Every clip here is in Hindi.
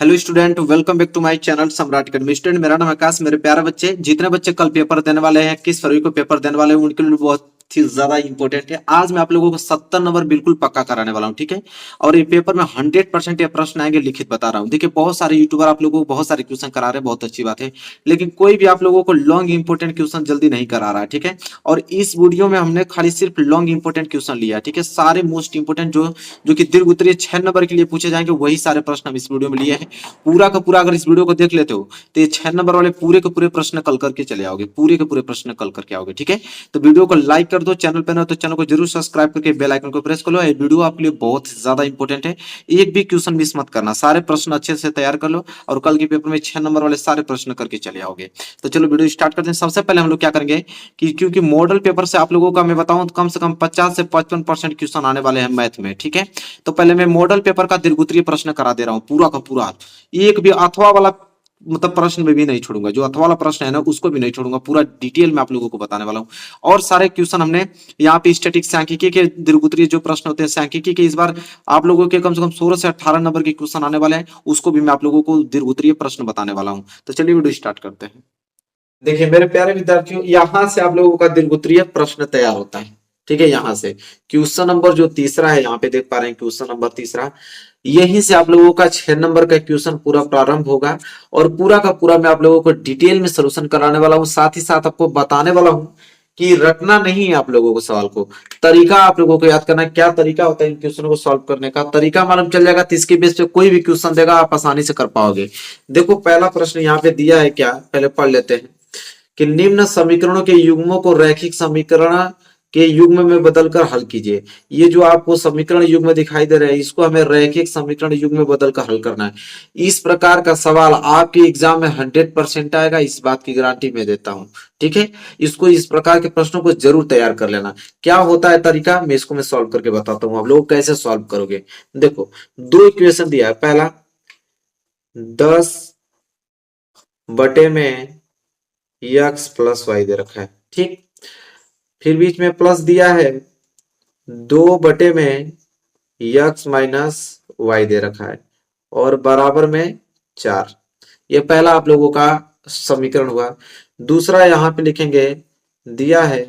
Hello student, welcome back to my channel Samrat academy. Student, मेरा नाम आकाश। मेरे प्यारे बच्चे, जितने बच्चे कल पेपर देने वाले हैं, किस फरवरी को पेपर देने वाले हैं, उनके लिए बहुत ही ज्यादा इंपॉर्टेंट है। आज मैं आप लोगों को 70 नंबर बिल्कुल पक्का कराने वाला हूं, ठीक है। और ये पेपर में 100% ये प्रश्न आएंगे, लिखित बता रहा हूँ। देखिए, बहुत सारे यूट्यूबर आप लोगों को बहुत सारे क्वेश्चन करा रहे हैं, बहुत अच्छी बात है, लेकिन कोई भी आप लोगों को लॉन्ग इंपॉर्टेंट क्वेश्चन जल्दी नहीं करा रहा है, ठीक है। और इस वीडियो में हमने खाली सिर्फ लॉन्ग इंपॉर्टेंट क्वेश्चन लिया है, ठीक है। सारे मोस्ट इंपॉर्टेंट जो कि दीर्घ उत्तरीय 6 नंबर के लिए पूछे जाएंगे, वही सारे प्रश्न हम इस वीडियो में लिए हैं। पूरा का पूरा अगर इस वीडियो को देख लेते हो तो ये 6 नंबर वाले पूरे के पूरे प्रश्न कल करके चले आओगे, पूरे के पूरे प्रश्न कल करके आओगे, ठीक है। तो वीडियो को लाइक कर दो, चैनल पे ना हो तो चैनल को जरूर सब्सक्राइब करके बेल आइकन को प्रेस कर लो। ये वीडियो आपके लिए बहुत ज्यादा इंपॉर्टेंट है, एक भी क्वेश्चन मिस मत करना, सारे प्रश्न अच्छे से तैयार कर लो और कल के पेपर में 6 नंबर वाले सारे प्रश्न करके चले आओगे। तो चलो वीडियो स्टार्ट करते हैं। सबसे पहले हम लोग क्या करेंगे कि क्योंकि मॉडल पेपर से आप लोगों का मैं बताऊं तो कम से कम 50 से 55% क्वेश्चन आने वाले हैं मैथ में, ठीक है। तो पहले मैं मॉडल पेपर का दीर्घोत्तरीय प्रश्न करा दे रहा हूं पूरा का पूरा, एक भी अथवा वाला मतलब प्रश्न में भी नहीं छोड़ूंगा। जो अथवा वाला प्रश्न है ना, उसको भी नहीं छोड़ूंगा, पूरा डिटेल में आप लोगों को बताने वाला हूं। और सारे क्वेश्चन हमने यहाँ पे स्टैटिक सांख्यिकी के दीर्घोत्तरीय जो प्रश्न होते हैं सांख्यिकी के, इस बार आप लोगों के कम से कम 16 से 18 नंबर के क्वेश्चन आने वाले हैं, उसको भी मैं आप लोगों को दीर्घोत्तरीय प्रश्न बताने वाला हूँ। तो चलिए वीडियो स्टार्ट करते हैं। देखिए मेरे प्यारे विद्यार्थियों, यहाँ से आप लोगों का दीर्घोत्तरीय प्रश्न तैयार होता है, ठीक है। यहाँ से क्वेश्चन नंबर जो तीसरा है, यहाँ पे देख पा रहे हैं क्वेश्चन नंबर तीसरा, यहीं से आप लोगों का 6 नंबर का क्वेश्चन पूरा प्रारंभ होगा। और पूरा का पूरा मैं आप लोगों को डिटेल में सोल्यूशन कराने वाला हूँ, साथ ही साथ आपको बताने वाला हूँ कि रटना नहीं है आप लोगों को सवाल को, तरीका आप लोगों को याद करना है। क्या तरीका होता है इन क्वेश्चन को सॉल्व करने का, तरीका मालूम चल जाएगा तो इसके बेस पे कोई भी क्वेश्चन देगा आप आसानी से कर पाओगे। देखो पहला प्रश्न यहाँ पे दिया है, क्या पहले पढ़ लेते हैं कि निम्न समीकरणों के युग्मों को रैखिक समीकरण के युग्म में बदलकर हल कीजिए। ये जो आपको समीकरण युग्म दिखाई दे रहे हैं, इसको हमें रैखिक समीकरण युग्म में बदलकर हल करना है। इस प्रकार का सवाल आपके एग्जाम में 100% आएगा, इस बात की गारंटी मैं देता हूं, ठीक है। इसको इस प्रकार के प्रश्नों को जरूर तैयार कर लेना। क्या होता है तरीका, मैं इसको मैं सॉल्व करके बताता हूँ, आप लोग कैसे सॉल्व करोगे। देखो दो इक्वेशन दिया है, पहला 10 बटे में एक्स प्लस वाई दे रखा है, ठीक। फिर बीच में प्लस दिया है 2 बटे में एक्स माइनस वाई दे रखा है और बराबर में 4। ये पहला आप लोगों का समीकरण हुआ। दूसरा यहाँ पे लिखेंगे, दिया है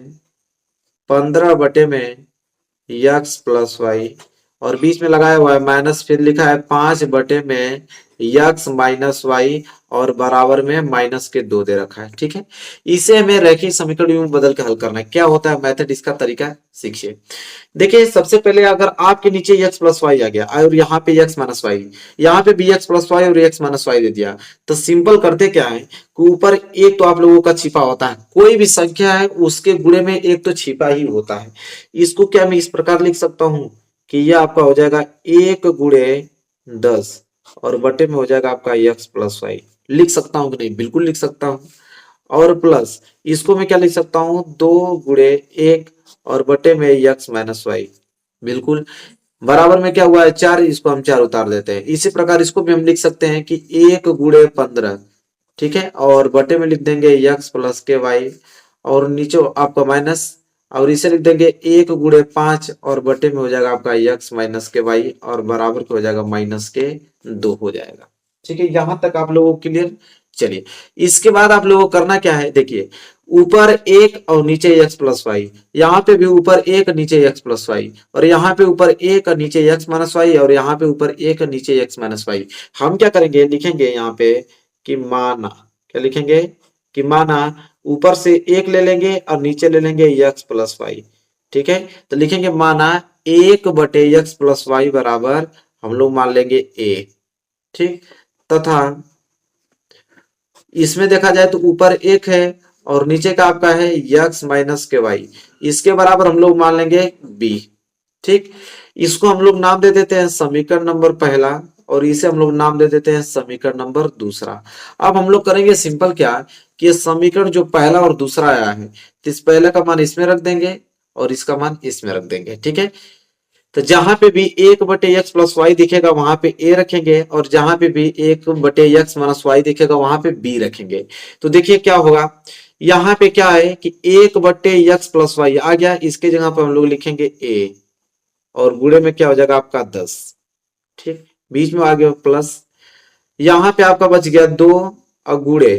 15 बटे में एक्स प्लस वाई और बीच में लगाया हुआ है माइनस, फिर लिखा है 5 बटे में एक्स माइनस वाई और बराबर में माइनस के 2 दे रखा है, ठीक है। इसे हमें रैखिक समीकरण में बदल के हल करना है। क्या होता है मेथड, इसका तरीका सीखिए। देखिए सबसे पहले अगर आपके नीचे एक्स प्लस वाई आ गया और यहाँ पे एक्स माइनस वाई, यहाँ पे भी एक्स प्लस वाई और एक्स माइनस वाई दे दिया, तो सिंपल करते क्या है कि ऊपर एक तो आप लोगों का छिपा होता है, कोई भी संख्या है उसके गुणे में एक तो छिपा ही होता है। इसको क्या मैं इस प्रकार लिख सकता हूं कि यह आपका हो जाएगा 1 गुणे 10 और बटे में हो जाएगा आपका एक्स प्लस वाई। लिख सकता हूं कि नहीं, बिल्कुल लिख सकता हूं। और प्लस इसको मैं क्या लिख सकता हूं, 2 गुणे 1 और बटे में एक्स माइनस वाई, बिल्कुल। बराबर में क्या हुआ है 4, इसको हम 4 उतार देते हैं। इसी प्रकार इसको भी हम लिख सकते हैं कि 1 गुणे 15, ठीक है, और बटे में लिख देंगे एक्स प्लस के वाई और नीचे आपका माइनस, और इसे लिख देंगे 1 गुणे 5 और बटे में हो जाएगा आपका एक्स माइनस के वाई और बराबर के हो जाएगा माइनस के 2 हो जाएगा, ठीक है। यहां तक आप लोगों को क्लियर। चलिए इसके बाद आप लोगों को करना क्या है, देखिए ऊपर 1 और नीचे एक्स प्लस वाई, यहाँ पे भी ऊपर 1 नीचे एक्स प्लस वाई और यहाँ पे ऊपर 1 नीचे एक्स माइनस वाई और यहाँ पे ऊपर 1 नीचे एक्स माइनस वाई। हम क्या करेंगे, लिखेंगे यहाँ पे कि माना, क्या लिखेंगे कि माना ऊपर से 1 ले लेंगे और नीचे ले लेंगे एक्स प्लस वाई, ठीक है। तो लिखेंगे माना 1 बटे एक्स प्लस वाई बराबर हम लोग मान लेंगे ए, ठीक। तथा इसमें देखा जाए तो ऊपर 1 है और नीचे का आपका है एक्स माइनस के वाई, इसके बराबर हम लोग मान लेंगे बी, ठीक। इसको हम लोग नाम दे देते हैं समीकरण नंबर पहला और इसे हम लोग नाम दे देते हैं समीकरण नंबर दूसरा। अब हम लोग करेंगे सिंपल क्या कि ये समीकरण जो पहला और दूसरा आया है, तो इस पहले का मान इसमें रख देंगे और इसका मान इसमें रख देंगे, ठीक है। तो जहां पे भी 1 बटे एक्स प्लस वाई दिखेगा वहां पे ए रखेंगे और जहां पे भी 1 बटे एक्स माइनस वाई दिखेगा वहां पे बी रखेंगे। तो देखिए क्या होगा, यहाँ पे क्या है कि 1 बटे एक्स प्लस वाई आ गया, इसके जगह पर हम लोग लिखेंगे ए और गुणे में क्या हो जाएगा आपका 10, ठीक। बीच में आ गया प्लस, यहाँ पे आपका बच गया 2 और गुड़े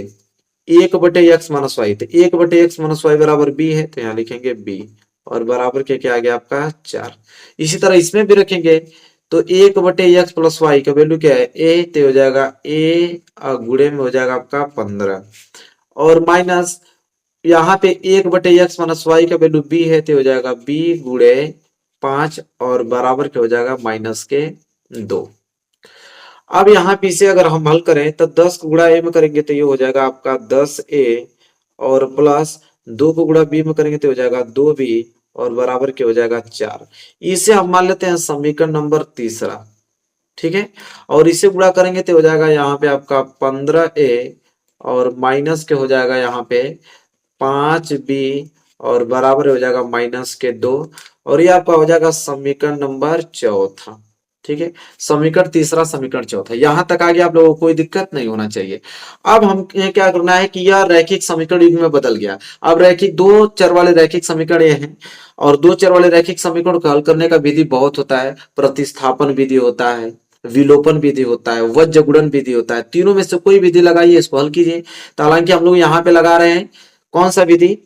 1/x-y, तो 1/x-y बराबर b है, तो यहाँ लिखेंगे b और बराबर क्या आ गया आपका 4। इसी तरह इसमें भी रखेंगे तो 1/x+y का वैल्यू क्या है a, तो हो जाएगा a और गुड़े में हो जाएगा आपका 15 और माइनस यहाँ पे 1/x-y का वैल्यू b है, तो हो जाएगा b गुड़े 5 और बराबर क्या हो जाएगा -2। अब यहाँ पे इसे अगर हम हल करें तो 10 को गुणा a में करेंगे तो ये हो जाएगा आपका 10a और प्लस 2 को गुणा b में करेंगे तो हो जाएगा 2b और बराबर क्या हो जाएगा 4। इसे हम मान लेते हैं समीकरण नंबर तीसरा, ठीक है। और इसे गुणा करेंगे तो हो जाएगा यहाँ पे आपका 15a और माइनस के हो जाएगा यहाँ पे 5b और बराबर हो जाएगा -2 और ये आपका हो जाएगा समीकरण नंबर चौथा, ठीक है। समीकरण तीसरा समीकरण चौथा यहां तक आगे आप लोगों को कोई दिक्कत नहीं होना चाहिए। अब हम क्या करना है कि यह रैखिक समीकरण युग में बदल गया। अब रैखिक दो चर वाले रैखिक समीकरण ये हैं और दो चर वाले रैखिक समीकरण को हल करने का विधि बहुत होता है। प्रतिस्थापन विधि होता है, विलोपन विधि होता है, वज्र गुणन विधि होता है। तीनों में से कोई विधि लगाइए, इसको हल कीजिए। तो हालांकि हम लोग यहाँ पे लगा रहे हैं कौन सा विधि,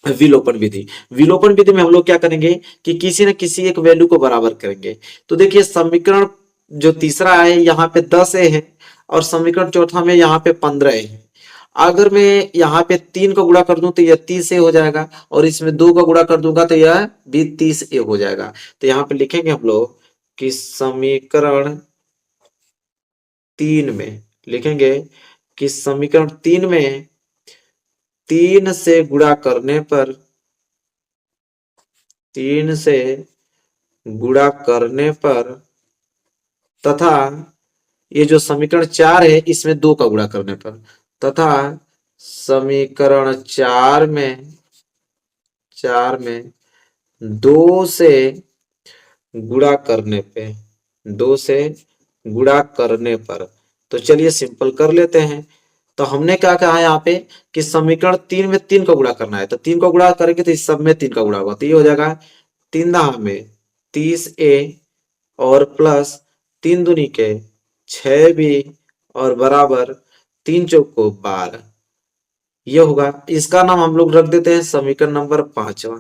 विलोपन विधि। विलोपन विधि में हम लोग क्या करेंगे कि किसी न किसी एक वैल्यू को बराबर करेंगे। तो देखिए समीकरण जो तीसरा है यहाँ पे 10a है और समीकरण चौथा में यहाँ पे 15a है। अगर मैं यहाँ पे 3 का गुणा कर दूं तो यह 30a हो जाएगा और इसमें 2 का गुणा कर दूंगा तो यह भी 30a हो जाएगा। तो यहाँ पे लिखेंगे हम लोग कि समीकरण 3 में लिखेंगे कि समीकरण 3 में 3 से गुणा करने पर 3 से गुणा करने पर तथा ये जो समीकरण 4 है इसमें 2 का गुणा करने पर तथा समीकरण 4 में 2 से गुणा करने पे 2 से गुणा करने पर, तो चलिए सिंपल कर लेते हैं। तो हमने क्या कहा है यहाँ पे कि समीकरण 3 में 3 का गुणा करना है, तो 3 का गुणा करेंगे तो इस सब में 3 का गुणा होगा, तो ये हो जाएगा 3 दहा में 30a और प्लस 3 दूनी के 6b और बराबर 3 चौको 12। ये होगा, इसका नाम हम लोग रख देते हैं समीकरण नंबर 5वां,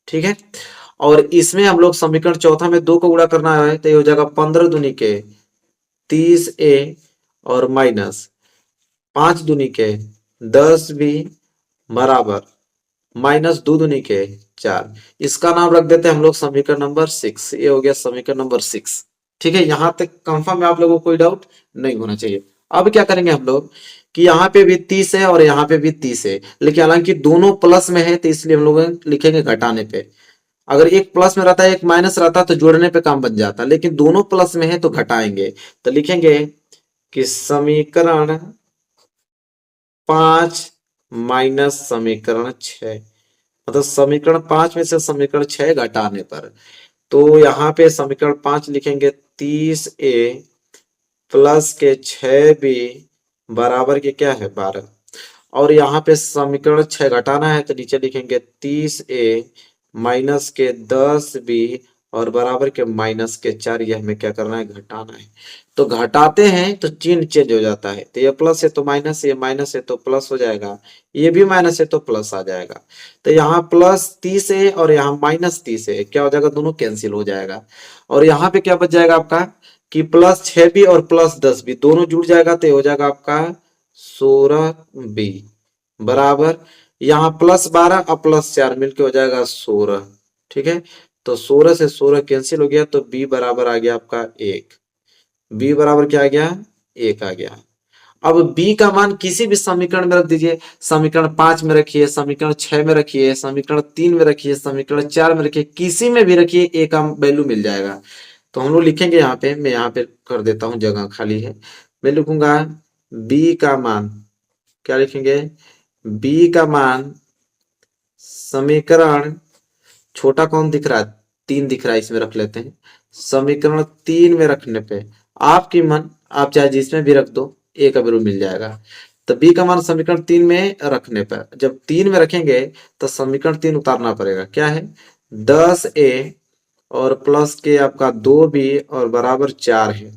ठीक है। और इसमें हम लोग समीकरण चौथा में 2 को गुणा करना है तो ये हो जाएगा 15 दूनी के 30a और माइनस 5 दूनी के 10b बराबर -2 दूनी के 4। इसका नाम रख देते हैं हम लोग समीकरण नंबर 6। ये हो गया समीकरण नंबर 6, ठीक है। यहां तक कंफर्म है, आप लोगों को कोई डाउट नहीं होना चाहिए। अब क्या करेंगे हम लोग कि यहाँ पे भी 30 है और यहाँ पे भी 30 है, लेकिन हालांकि दोनों प्लस में है तो इसलिए हम लोग लिखेंगे घटाने पे। अगर एक प्लस में रहता है एक माइनस रहता तो जोड़ने पे काम बन जाता, लेकिन दोनों प्लस में है तो घटाएंगे। तो लिखेंगे कि समीकरण 5 माइनस समीकरण 6, मतलब समीकरण 5 में से समीकरण 6 घटाने पर। तो यहाँ पे समीकरण 5 लिखेंगे 30a प्लस के 6b बराबर के क्या है 12 और यहाँ पे समीकरण 6 घटाना है तो नीचे लिखेंगे 30a माइनस के 10b और बराबर के -4। ये हमें क्या करना है घटाना है। तो घटाते हैं तो चिन्ह चेंज हो जाता है, तो ये प्लस है तो माइनस, ये माइनस है तो प्लस हो जाएगा, ये भी माइनस है तो प्लस आ जाएगा। तो यहाँ +30 है और यहाँ -30 है, क्या हो जाएगा दोनों कैंसिल हो जाएगा और यहाँ पे क्या बच जाएगा आपका कि +6b और +10b दोनों जुड़ जाएगा तो हो जाएगा आपका 16b बराबर यहाँ +12 और +4 मिलके हो जाएगा 16, ठीक है। तो 16 से 16 कैंसिल हो गया तो b बराबर आ गया आपका 1। b बराबर क्या आ गया 1 आ गया। अब b का मान किसी भी समीकरण में रख दीजिए, समीकरण 5 में रखिए, समीकरण 6 में रखिए, समीकरण 3 में रखिए, समीकरण 4 में रखिए, किसी में भी रखिए a का वैल्यू मिल जाएगा। तो हम लोग लिखेंगे यहाँ पे, मैं यहाँ पे कर देता हूँ जगह खाली है, मैं लिखूंगा b का मान, क्या लिखेंगे b का मान समीकरण छोटा कौन दिख रहा है 3 दिख रहा है, इसमें रख लेते हैं। समीकरण 3 में रखने पे आपकी मन आप चाहे जिसमें भी रख दो a का वैल्यू मिल जाएगा। तो b का मान समीकरण 3 में रखने पर, जब 3 में रखेंगे तो समीकरण 3 उतारना पड़ेगा, क्या है 10a और प्लस के आपका 2b और बराबर 4 है।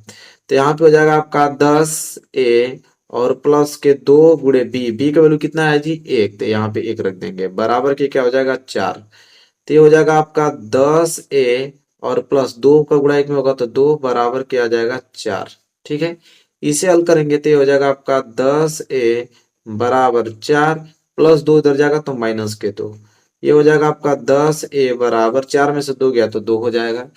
तो यहाँ पे हो जाएगा आपका 10a और प्लस के 2 गुणे बी का वैल्यू कितना है जी 1, तो यहाँ पे 1 रख देंगे, बराबर के क्या हो जाएगा 4। तो ये हो जाएगा आपका 10a और प्लस 2 का गुणा 1 में होगा तो 2 बराबर क्या आ जाएगा 4। ठीक है, इसे हल करेंगे तो ये हो जाएगा आपका 10a बराबर 4 प्लस 2 इधर जाएगा तो माइनस के 2। ये हो जाएगा आपका 10a बराबर 4 में से 2 गया तो 2 हो जाएगा।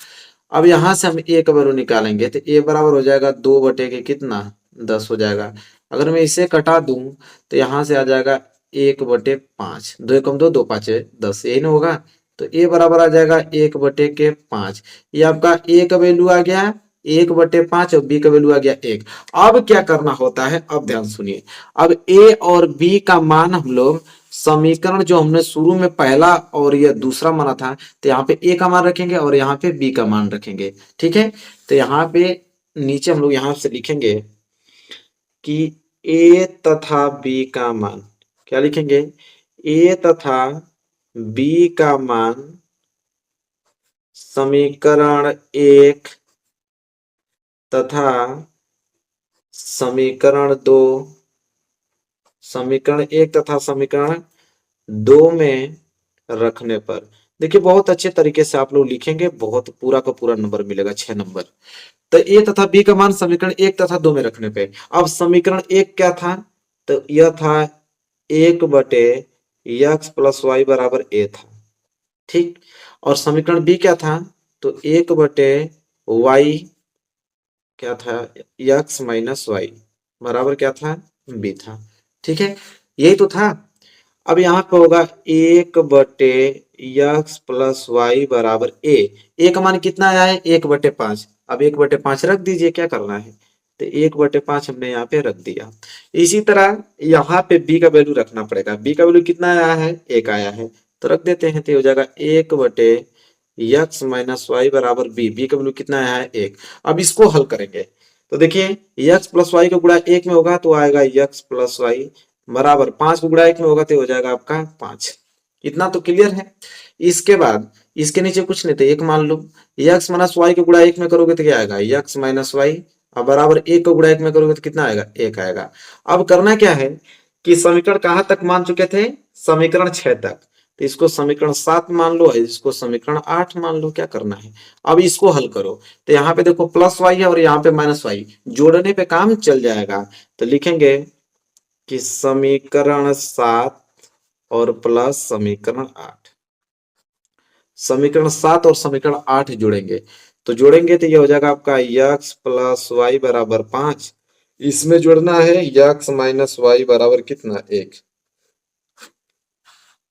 अब यहां से हम a का वैल्यू निकालेंगे तो a बराबर हो जाएगा 2 बटे के कितना 10 हो जाएगा। अगर मैं इसे कटा दूं तो यहां से आ जाएगा 1/5, 2 एकम 2, 2 पाँचे 10, यही ना होगा। तो a बराबर आ जाएगा 1/5। ये आपका a का वैल्यू आ गया 1/5 और b का वैल्यू आ गया 1। अब क्या करना होता है, अब ध्यान सुनिए। अब a और b का मान हम लोग समीकरण जो हमने शुरू में पहला और यह दूसरा माना था, तो यहाँ पे a का मान रखेंगे और यहाँ पे b का मान रखेंगे। ठीक है, तो यहाँ पे नीचे हम लोग यहाँ से लिखेंगे कि a तथा b का मान, क्या लिखेंगे, a तथा b का मान समीकरण 1 तथा समीकरण 2, समीकरण 1 तथा समीकरण 2 में रखने पर, देखिए बहुत अच्छे तरीके से आप लोग लिखेंगे, बहुत पूरा का पूरा नंबर मिलेगा 6 नंबर। तो ए तथा बी का मान समीकरण 1 तथा 2 में रखने पे, अब समीकरण 1 क्या था, तो यह था 1/x प्लस वाई बराबर a था। ठीक, और समीकरण बी क्या था, तो 1/y क्या था, x माइनस वाई बराबर क्या था b था। ठीक है, यही तो था। अब यहाँ पे होगा 1/x प्लस वाई बराबर a का मान कितना आया है 1/5। अब 1/5 रख दीजिए, क्या करना है, तो 1/5 हमने यहाँ पे रख दिया। इसी तरह यहाँ पे b का वैल्यू रखना पड़ेगा, b का वैल्यू कितना आया है 1 आया है, तो रख देते हैं, तो ये हो जाएगा 1/x माइनस वाई बराबर b का वैल्यू कितना आया है 1। अब इसको हल करेंगे तो देखिए x प्लस वाई का गुणा 1 में होगा तो आएगा x प्लस वाई बराबर 5 को गुणा 1 में होगा तो हो जाएगा आपका 5। इतना तो क्लियर है। इसके बाद इसके नीचे कुछ नहीं, तो 1 मान लो, x माइनस वाई को गुणा 1 में करोगे तो क्या आएगा x माइनस वाई, अब बराबर 1 को गुणा 1 में करोगे तो कितना आएगा 1 आएगा। अब करना क्या है कि समीकरण कहां तक मान चुके थे, समीकरण 6 तक, तो इसको समीकरण 7 मान लो, इसको समीकरण 8 मान लो। क्या करना है, अब इसको हल करो, तो यहाँ पे देखो प्लस वाई है और यहाँ पे माइनस वाई, जोड़ने पे काम चल जाएगा। तो लिखेंगे कि समीकरण 7 और प्लस समीकरण 8, समीकरण 7 और समीकरण 8 जोड़ेंगे, तो जोड़ेंगे तो ये हो जाएगा आपका x प्लस वाई बराबर 5, इसमें जोड़ना है x माइनस वाई बराबर कितना 1।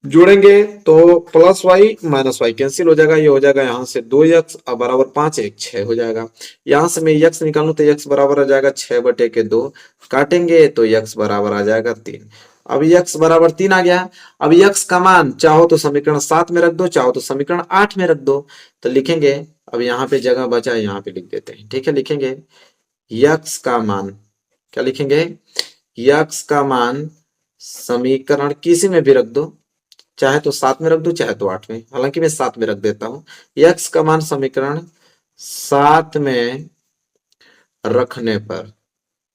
जोड़ेंगे तो plus Y minus Y cancel हो जाएगा, ये हो जाएगा यहाँ से 2x बराबर 5, 1 6 हो जाएगा। यहाँ से मैं x निकालूं तो x बराबर आ जाएगा 6/2, काटेंगे तो x बराबर आ जाएगा 3। अब x बराबर 3 आ गया। अब x का मान चाहो तो समीकरण 7 में रख दो, चाहो तो समीकरण 8 में रख दो। तो लिखेंगे, अब यहाँ पे जगह बचा है यहाँ पे लिख देते हैं। ठीक है, लिखेंगे x का मान, क्या लिखेंगे, x का मान समीकरण किसी में भी रख दो, चाहे तो 7 में रख दो चाहे तो 8 में, हालांकि मैं 7 में रख देता हूं। x का मान समीकरण 7 में रखने पर,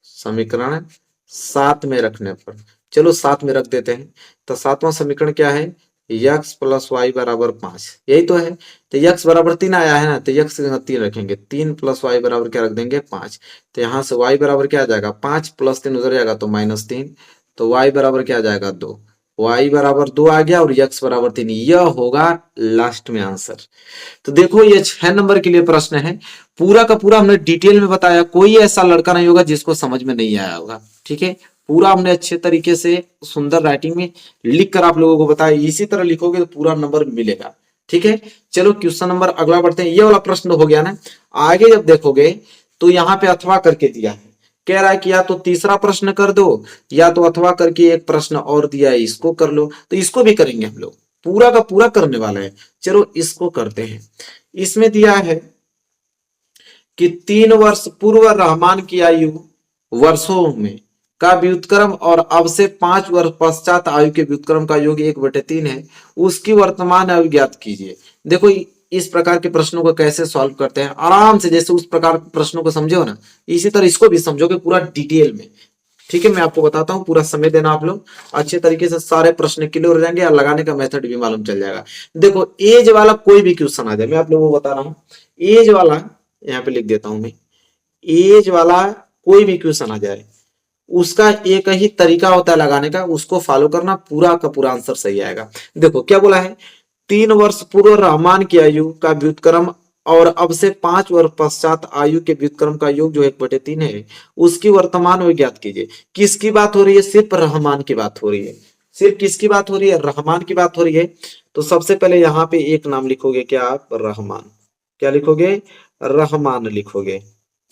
समीकरण 7 में रखने पर, चलो 7 में रख देते हैं। तो 7वां समीकरण क्या है, x प्लस वाई बराबर 5, यही तो है। तो x बराबर 3 आया है ना, तो x की जगह 3 रखेंगे, 3 प्लस वाई बराबर क्या रख देंगे 5। तो यहाँ से y बराबर क्या आ जाएगा 5 प्लस 3 उधर जाएगा तो -3, तो y बराबर क्या आ जाएगा 2, y बराबर 2 आ गया और x बराबर 3, यह होगा लास्ट में आंसर। तो देखो ये 6 नंबर के लिए प्रश्न है, पूरा का पूरा हमने डिटेल में बताया, कोई ऐसा लड़का नहीं होगा जिसको समझ में नहीं आया होगा। ठीक है, पूरा हमने अच्छे तरीके से सुंदर राइटिंग में लिख कर आप लोगों को बताया, इसी तरह लिखोगे तो पूरा नंबर मिलेगा। ठीक है, चलो क्वेश्चन नंबर अगला बढ़ते हैं। ये वाला प्रश्न हो गया ना, आगे जब देखोगे तो यहाँ पे अथवा करके दिया है, कह रहा है कि या तो तीसरा प्रश्न कर दो या तो अथवा करके एक प्रश्न और दिया है इसको कर लो, तो इसको भी करेंगे हम लोग, पूरा का पूरा करने वाले हैं। चलो इसको करते हैं। इसमें दिया है कि 3 वर्ष पूर्व रहमान की आयु वर्षों में का व्युत्क्रम और अब से 5 वर्ष पश्चात आयु के व्युत्क्रम का योग 1/3 है, उसकी वर्तमान आयु ज्ञात कीजिए। देखो इस प्रकार के प्रश्नों को कैसे सॉल्व करते हैं आराम से, जैसे उस प्रकार के प्रश्नों को समझे हो ना, इसी तरह इसको भी समझोगे पूरा डिटेल में। ठीक है, मैं आपको बताता हूँ, पूरा समय देना आप लोग, अच्छे तरीके से सारे प्रश्न क्लियर हो जाएंगे और लगाने का मेथड भी मालूम चल जाएगा। देखो एज वाला कोई भी क्वेश्चन आ जाए, मैं आप लोगों को बता रहा हूँ, एज वाला यहाँ पे लिख देता हूं मैं, एज वाला कोई भी क्वेश्चन आ जाए, उसका एक ही तरीका होता है लगाने का, उसको फॉलो करना, पूरा का पूरा आंसर सही आएगा। देखो क्या बोला है, 3 वर्ष पूर्व रहमान की आयु का व्युत्क्रम और अब से 5 वर्ष पश्चात आयु के व्युत्क्रम का योग जो 1/3 है, उसकी वर्तमान में ज्ञात कीजिए। किसकी बात हो रही है, सिर्फ रहमान की बात हो रही है, सिर्फ किसकी बात हो रही है, रहमान की बात हो रही है। तो सबसे पहले यहाँ पे एक नाम लिखोगे, क्या आप, रहमान, क्या लिखोगे, रहमान लिखोगे।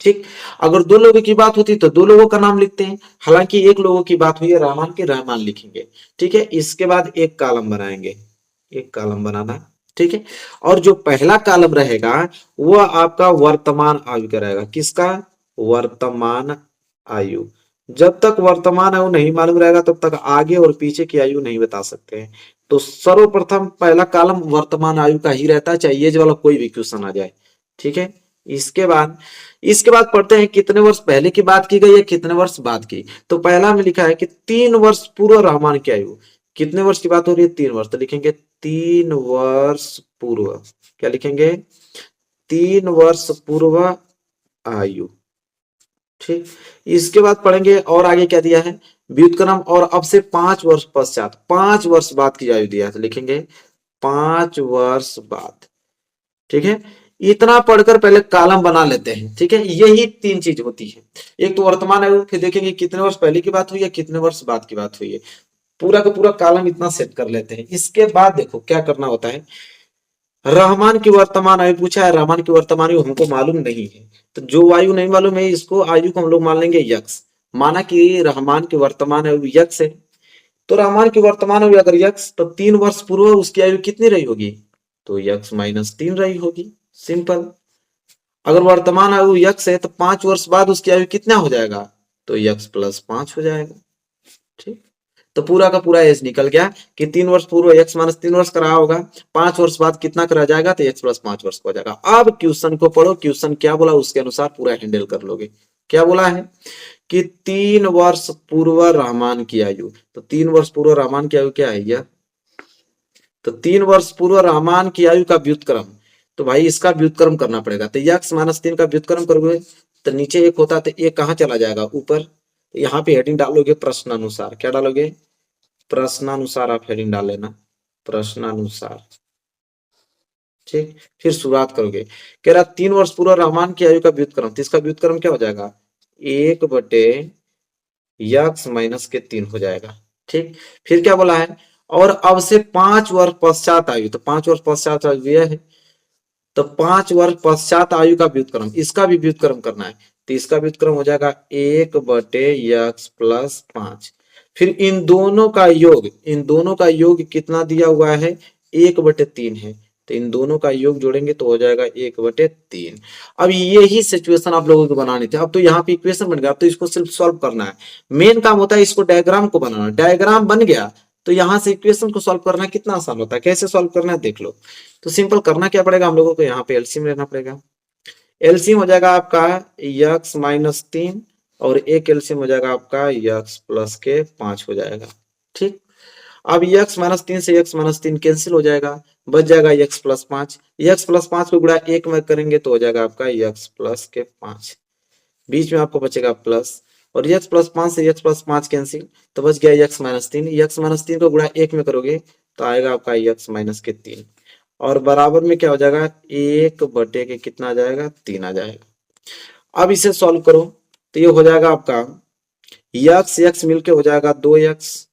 ठीक, अगर दो लोगों की बात होती तो दो लोगों का नाम लिखते हैं, हालांकि एक लोगों की बात हुई है रहमान की, रहमान लिखेंगे। ठीक है, इसके बाद एक कॉलम बनाएंगे, एक कॉलम बनाना। ठीक है, और जो पहला कॉलम रहेगा वो आपका वर्तमान आयु का रहेगा, किसका, वर्तमान आयु। जब तक वर्तमान आयु नहीं मालूम रहेगा तब तक आगे और पीछे की आयु नहीं बता सकते हैं। तो सर्वप्रथम पहला कॉलम वर्तमान आयु का ही रहता है, चाहे ये वाला कोई भी क्वेश्चन आ जाए। ठीक है, इसके बाद पढ़ते हैं कितने वर्ष पहले की बात की गई है, कितने वर्ष बाद की। तो पहला में लिखा है कि 3 वर्ष पूर्व रहमान की आयु, कितने वर्ष की बात हो रही है, 3 वर्ष, तो लिखेंगे 3 वर्ष पूर्व, क्या लिखेंगे, 3 वर्ष पूर्व आयु। ठीक, इसके बाद पढ़ेंगे और आगे क्या दिया है, व्युत्क्रम और अब से 5 वर्ष पश्चात, 5 वर्ष बाद की आयु दिया है, तो लिखेंगे 5 वर्ष बाद। ठीक है, इतना पढ़कर पहले कॉलम बना लेते हैं। ठीक है, यही 3 चीज होती है, एक तो वर्तमान आयु, फिर देखेंगे कितने वर्ष पहले की बात हुई है, कितने वर्ष बाद की बात हुई है, पूरा का पूरा कॉलम इतना सेट कर लेते हैं। इसके बाद देखो क्या करना होता है, रहमान की वर्तमान आयु पूछा है, रहमान की वर्तमान आयु हमको मालूम नहीं है, तो जो आयु नहीं मालूम है इसको आयु को हम लोग मान लेंगे यक्स। माना कि रहमान की वर्तमान आयु यक्स है, तो रहमान की वर्तमान आयु अगर यक्स, तो 3 वर्ष पूर्व उसकी आयु कितनी रही होगी, तो यक्स-3 रही होगी, सिंपल। अगर वर्तमान आयु यक्स है तो 5 वर्ष बाद उसकी आयु कितना हो जाएगा, तो यक्स+5 हो जाएगा। ठीक, तो पूरा का पूरा एज निकल गया कि 3 वर्ष पूर्व x-3 वर्ष का रहा होगा, 5 वर्ष बाद कितना करा जाएगा, तो x+5 वर्ष का हो जाएगा। अब क्वेश्चन को पढ़ो, क्वेश्चन क्या बोला उसके अनुसार पूरा हैंडल कर लोगे। क्या बोला है कि 3 वर्ष पूर्व रहमान की आयु, तो 3 वर्ष पूर्व रहमान की आयु क्या है यह, तो 3 वर्ष पूर्व रहमान की आयु का व्युत्क्रम, तो भाई इसका व्युत्क्रम करना पड़ेगा, तो x-3 का व्युत्क्रम करोगे तो नीचे एक होता है, तो एक कहाँ चला जाएगा, ऊपर। यहाँ पे हेडिंग डालोगे प्रश्नानुसार, क्या डालोगे, प्रश्नानुसार, आप हेडिंग डाल लेना, प्रश्नानुसार। ठीक, फिर शुरुआत करोगे, कह रहा 3 वर्ष पूर्व रहमान की आयु का व्युत्क्रम, तो इसका व्युत्क्रम क्या हो जाएगा, 1/(x-3) हो जाएगा। ठीक, फिर क्या बोला है, और अब से 5 वर्ष पश्चात आयु, तो 5 वर्ष पश्चात आयु यह है, तो 5 वर्ष पश्चात आयु का व्युत्क्रम, इसका भी व्युत्क्रम करना है, तो इसका व्युत्क्रम हो जाएगा 1/(x+5). फिर इन दोनों का योग, इन दोनों का योग कितना दिया हुआ है, 1/3 है, तो इन दोनों का योग जोड़ेंगे तो हो जाएगा 1/3। अब यही सिचुएशन आप लोगों को बनानी थी, अब तो यहाँ पे इक्वेशन बन गया, अब तो इसको सिर्फ सॉल्व करना है। मेन काम होता है इसको डायग्राम को बनाना, डायग्राम बन गया तो यहाँ से इक्वेशन को सॉल्व करना कितना आसान होता है, कैसे सॉल्व करना है देख लो। तो सिंपल करना क्या पड़ेगा हम लोगों को, यहाँ पे एलसीएम लेना पड़ेगा। एलसीएम हो जाएगा आपका x-3 और एक एलसीएम हो जाएगा आपका x+5 हो जाएगा। ठीक, अब x-3 से x-3 कैंसिल हो जाएगा, बच जाएगा x+5, x+5 को गुणा 1 में करेंगे तो हो जाएगा आपका x+5, बीच में आपको बचेगा प्लस, और x+5 से x+5 कैंसिल, तो बच गया x-3, x-3 को गुणा 1 में करोगे तो आएगा आपका x-3, और बराबर में क्या हो जाएगा, 1/के कितना आ जाएगा, 3 आ जाएगा। अब इसे सॉल्व करो तो ये हो जाएगा आपका x मिलके हो जाएगा 2x,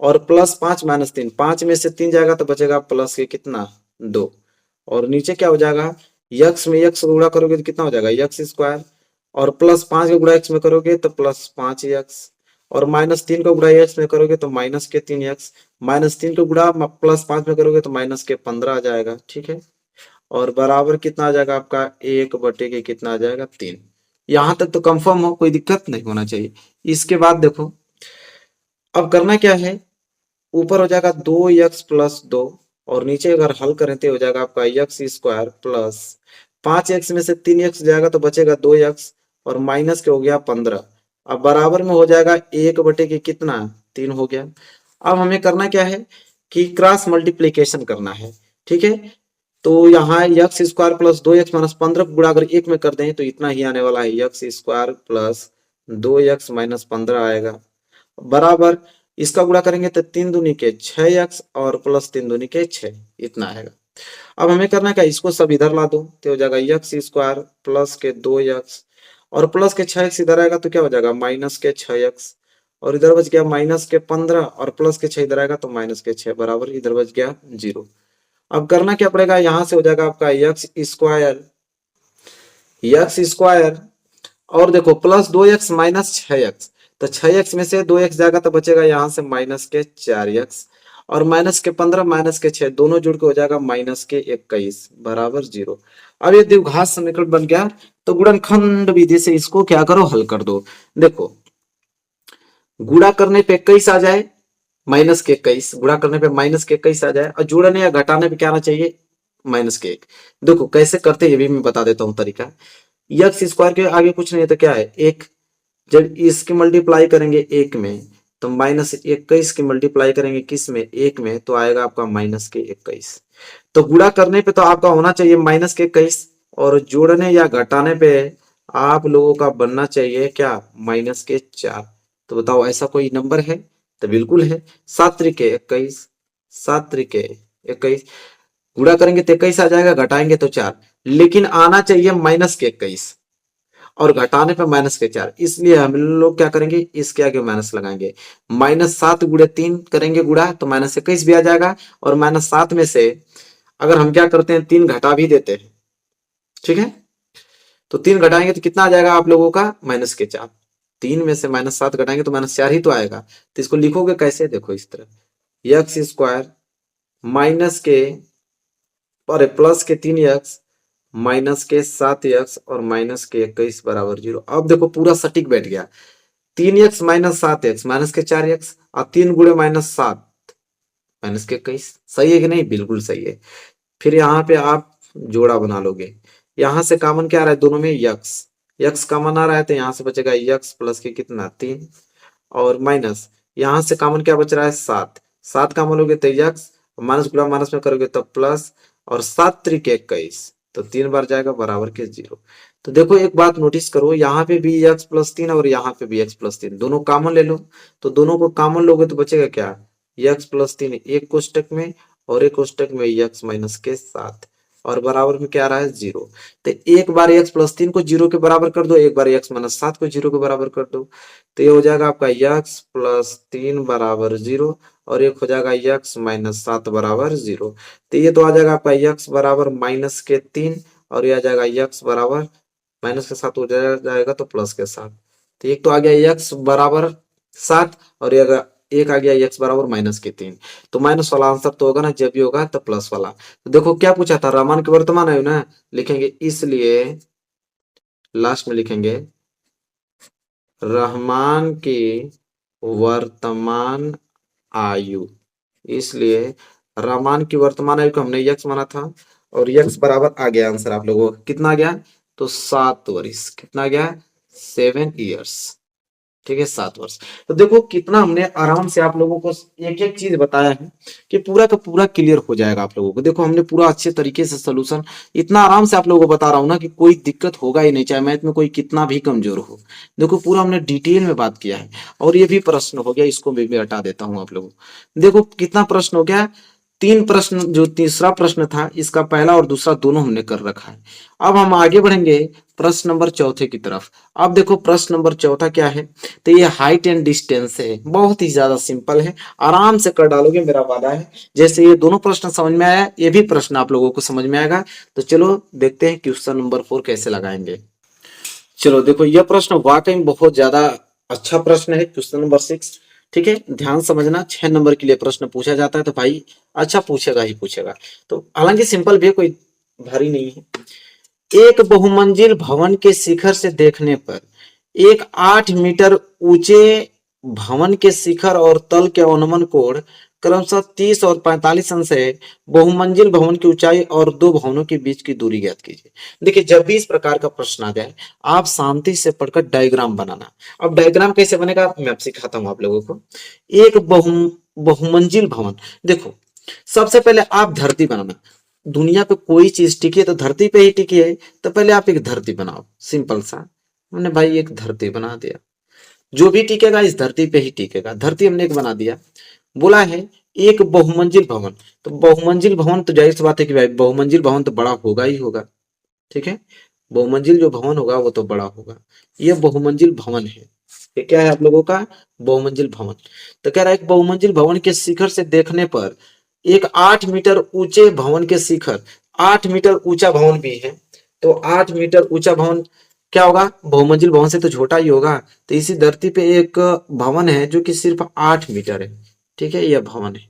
और +5 - 3, 5 में से 3 जाएगा तो बचेगा प्लस के कितना, 2, और नीचे क्या हो जाएगा, x में x गुणा करोगे तो कितना हो जाएगा, x², और +5 का गुणा x में करोगे तो +5x, और -3 का गुणा x में करोगे तो -3x, -3 का गुणा +5 में करोगे तो -15 आ जाएगा। ठीक है, और बराबर कितना आ जाएगा आपका, 1/के कितना आ जाएगा, 3। यहां तक तो कंफर्म हो, कोई दिक्कत नहीं होना चाहिए। इसके बाद देखो, अब करना क्या है, ऊपर हो जाएगा 2x+2, और नीचे अगर हल करें तो हो जाएगा आपका एक्स स्क्वायर प्लस 5x में से 3x जाएगा तो बचेगा 2x और माइनस के हो गया 15। अब बराबर में हो जाएगा 1 बटे के कितना 3 हो गया। अब हमें करना क्या है कि क्रॉस मल्टीप्लीकेशन करना है। ठीक है, तो यहाँ x square plus 2x minus 15 गुणा अगर एक में कर दें तो इतना ही आने वाला है, x square plus 2x minus 15 आएगा बराबर इसका गुणा करेंगे तो 3 दूनी के 6x और प्लस 3 दूनी के 6 इतना आएगा। अब हमें करना क्या, इसको सब इधर ला दो तो हो जाएगा एक्स स्क्वायर प्लस के 2x और प्लस के 6x इधर आएगा तो क्या हो जाएगा माइनस के 6x और इधर बच गया माइनस के 15 और प्लस के 6 इधर आएगा तो माइनस के 6 बराबर इधर बच गया 0। अब करना क्या पड़ेगा, यहां से हो जाएगा आपका एक्स स्क्वायर और देखो प्लस 2x माइनस 6x तो 6x में से 2x जाएगा तो बचेगा यहां से माइनस के 4x और माइनस के 15 माइनस के 6 दोनों जुड़ के हो जाएगा माइनस के 21 बराबर 0। अब ये द्विघात समीकरण बन गया तो गुणनखंड विधि से इसको क्या करो हल कर दो। देखो गुणा करने पे 21 आ जाए माइनस के 21, गुणा करने पे माइनस के 21 आ जाए और जोड़ने या घटाने पे क्या आना चाहिए माइनस के 1। देखो कैसे करते ये भी मैं बता देता हूँ तरीका। एक्स स्क्वायर के आगे कुछ नहीं है तो क्या है 1, जब इसकी मल्टीप्लाई करेंगे 1 में तो माइनस 21 की मल्टीप्लाई करेंगे किस में 1 में तो आएगा आपका माइनस के 21। तो गुणा करने पे तो आपका होना चाहिए माइनस के 21 और जोड़ने या घटाने पे आप लोगों का बनना चाहिए क्या माइनस के 4। तो बताओ ऐसा कोई नंबर है, तो बिल्कुल है। 7 त्रिके 21, 7 त्रिके 21 गुणा करेंगे तो 21 आ जाएगा, घटाएंगे तो 4, लेकिन आना चाहिए माइनस के 21 और घटाने पे माइनस के 4, इसलिए हम लोग क्या करेंगे इसके आगे माइनस लगाएंगे। माइनस 7 गुणे 3 करेंगे गुणा तो माइनस 21 भी आ जाएगा और माइनस 7 में से अगर हम क्या करते हैं 3 घटा भी देते हैं, ठीक है, तो 3 घटाएंगे तो कितना आ जाएगा आप लोगों का माइनस के 4। 3 में से माइनस 7 घटाएंगे तो माइनस 4 ही तो आएगा। तो इसको लिखोगे कैसे, देखो इस तरह एक्स स्क्वायर माइनस के और प्लस के 3x माइनस के 7x और माइनस के 21 बराबर 0। अब देखो पूरा सटीक बैठ गया, 3x माइनस 7x माइनस के 4x और 3 गुणे माइनस 7 माइनस के 21, सही है कि नहीं, बिल्कुल सही है। फिर यहाँ पे आप जोड़ा बना लोगे, यहां से कॉमन क्या आ रहा है दोनों में x कॉमन आ रहा है तो यहाँ से बचेगा x प्लस के कितना 3 और माइनस यहां से कॉमन क्या बच रहा है 7 कॉमन लोगे तो x माइनस गुणा माइनस में करोगे तो प्लस और 7 त्रिके 21 तो 3 बार जाएगा बराबर के 0। तो देखो एक बात नोटिस करो, यहाँ पे भी x प्लस 3 और यहाँ पे भी x प्लस 3 दोनों कॉमन ले लो, तो दोनों को कॉमन लोगे तो बचेगा क्या x प्लस 3 एक कोष्टक में और एक कोष्टक में x माइनस के 7 और बराबर में क्या आ रहा है 0। तो एक बार x प्लस 3 को 0 के बराबर कर दो, एक बार x माइनस 7 को 0 के बराबर कर दो, तो ये हो जाएगा आपका x प्लस 3 बराबर 0 और एक हो जाएगा x माइनस 7 बराबर 0। तो ये तो आ जाएगा आपका x बराबर माइनस के 3 और ये आ जाएगा x बराबर माइनस के 7 हो जाएगा तो प्लस के 7। तो एक तो आ गया x बराबर 7 और एक आ गया x बराबर माइनस के 3। तो माइनस वाला आंसर तो होगा ना, जब भी होगा तो प्लस वाला। तो देखो क्या पूछा था, रहमान के वर्तमान आयु ना लिखेंगे, इसलिए लास्ट में लिखेंगे रहमान की वर्तमान आयु, इसलिए रहमान की वर्तमान आयु को हमने x माना था और x बराबर आ गया आंसर आप लोगों को कितना आ गया तो 7 वर्ष, कितना आ गया 7 इयर्स, ठीक है 7 वर्ष। तो देखो कितना हमने आराम से आप लोगों को एक एक चीज बताया है कि पूरा का पूरा क्लियर हो जाएगा आप लोगों को। देखो हमने पूरा अच्छे तरीके से सोल्यूशन इतना आराम से आप लोगों को बता रहा हूं ना कि कोई दिक्कत होगा ही नहीं, चाहे मैथ में कोई कितना भी कमजोर हो। देखो पूरा हमने डिटेल में बात किया है और ये भी प्रश्न हो गया, इसको भी मैं हटा देता हूं आप लोगों को। देखो कितना प्रश्न हो गया, 3 प्रश्न, जो तीसरा प्रश्न था इसका पहला और दूसरा दोनों हमने कर रखा है। अब हम आगे बढ़ेंगे प्रश्न नंबर चौथे की तरफ। अब देखो प्रश्न नंबर चौथा क्या है, तो ये हाइट एंड डिस्टेंस है, बहुत ही ज्यादा सिंपल है, आराम से कर डालोगे मेरा वादा है। जैसे ये दोनों प्रश्न समझ में आया, ये भी प्रश्न आप लोगों को समझ में आएगा। तो चलो देखते हैं क्वेश्चन नंबर 4 कैसे लगाएंगे। चलो देखो यह प्रश्न वाकई में बहुत ज्यादा अच्छा प्रश्न है, क्वेश्चन नंबर 6, ठीक है, ध्यान समझना। 6 नंबर के लिए प्रश्न पूछा जाता है तो भाई अच्छा पूछेगा ही पूछेगा। तो हालांकि सिंपल भी है, कोई भारी नहीं है। एक बहुमंजिल भवन के शिखर से देखने पर एक 8 मीटर ऊंचे भवन के शिखर और तल के अनुमान कोण क्रमशः 30 और 45 अंश है। बहुमंजिल भवन की ऊंचाई और दो भवनों के बीच की दूरी ज्ञात कीजिए। देखिए जब भी इस प्रकार का प्रश्न आ जाए आप शांति से पढ़कर डायग्राम बनाना। अब डायग्राम कैसे बनेगा मैं अब सिखाता हूं आप लोगों को। एक बहुमंजिल भवन, देखो सबसे पहले आप धरती बनाना। दुनिया पे कोई चीज टिकी है तो धरती पे ही टिकी है, तो पहले आप एक धरती बनाओ सिंपल सा। हमने भाई एक धरती बना दिया, जो भी टिकेगा इस धरती पे ही टिकेगा। धरती हमने एक बना दिया। बोला है एक बहुमंजिल भवन, तो बहुमंजिल भवन तो जाहिर सी बात है कि भाई बहुमंजिल भवन तो बड़ा होगा ही होगा। ठीक है, बहुमंजिल जो भवन होगा वो तो बड़ा होगा। ये बहुमंजिल भवन है। ये क्या है आप लोगों का? बहुमंजिल भवन। तो कह रहा है एक बहुमंजिल भवन के शिखर से देखने पर एक 8 मीटर ऊंचे भवन के शिखर, 8 मीटर ऊंचा भवन भी है, तो 8 मीटर ऊंचा भवन क्या होगा? बहुमंजिल भवन से तो छोटा ही होगा। तो इसी धरती पे एक भवन है जो कि सिर्फ 8 मीटर है। ठीक है, यह भवन है।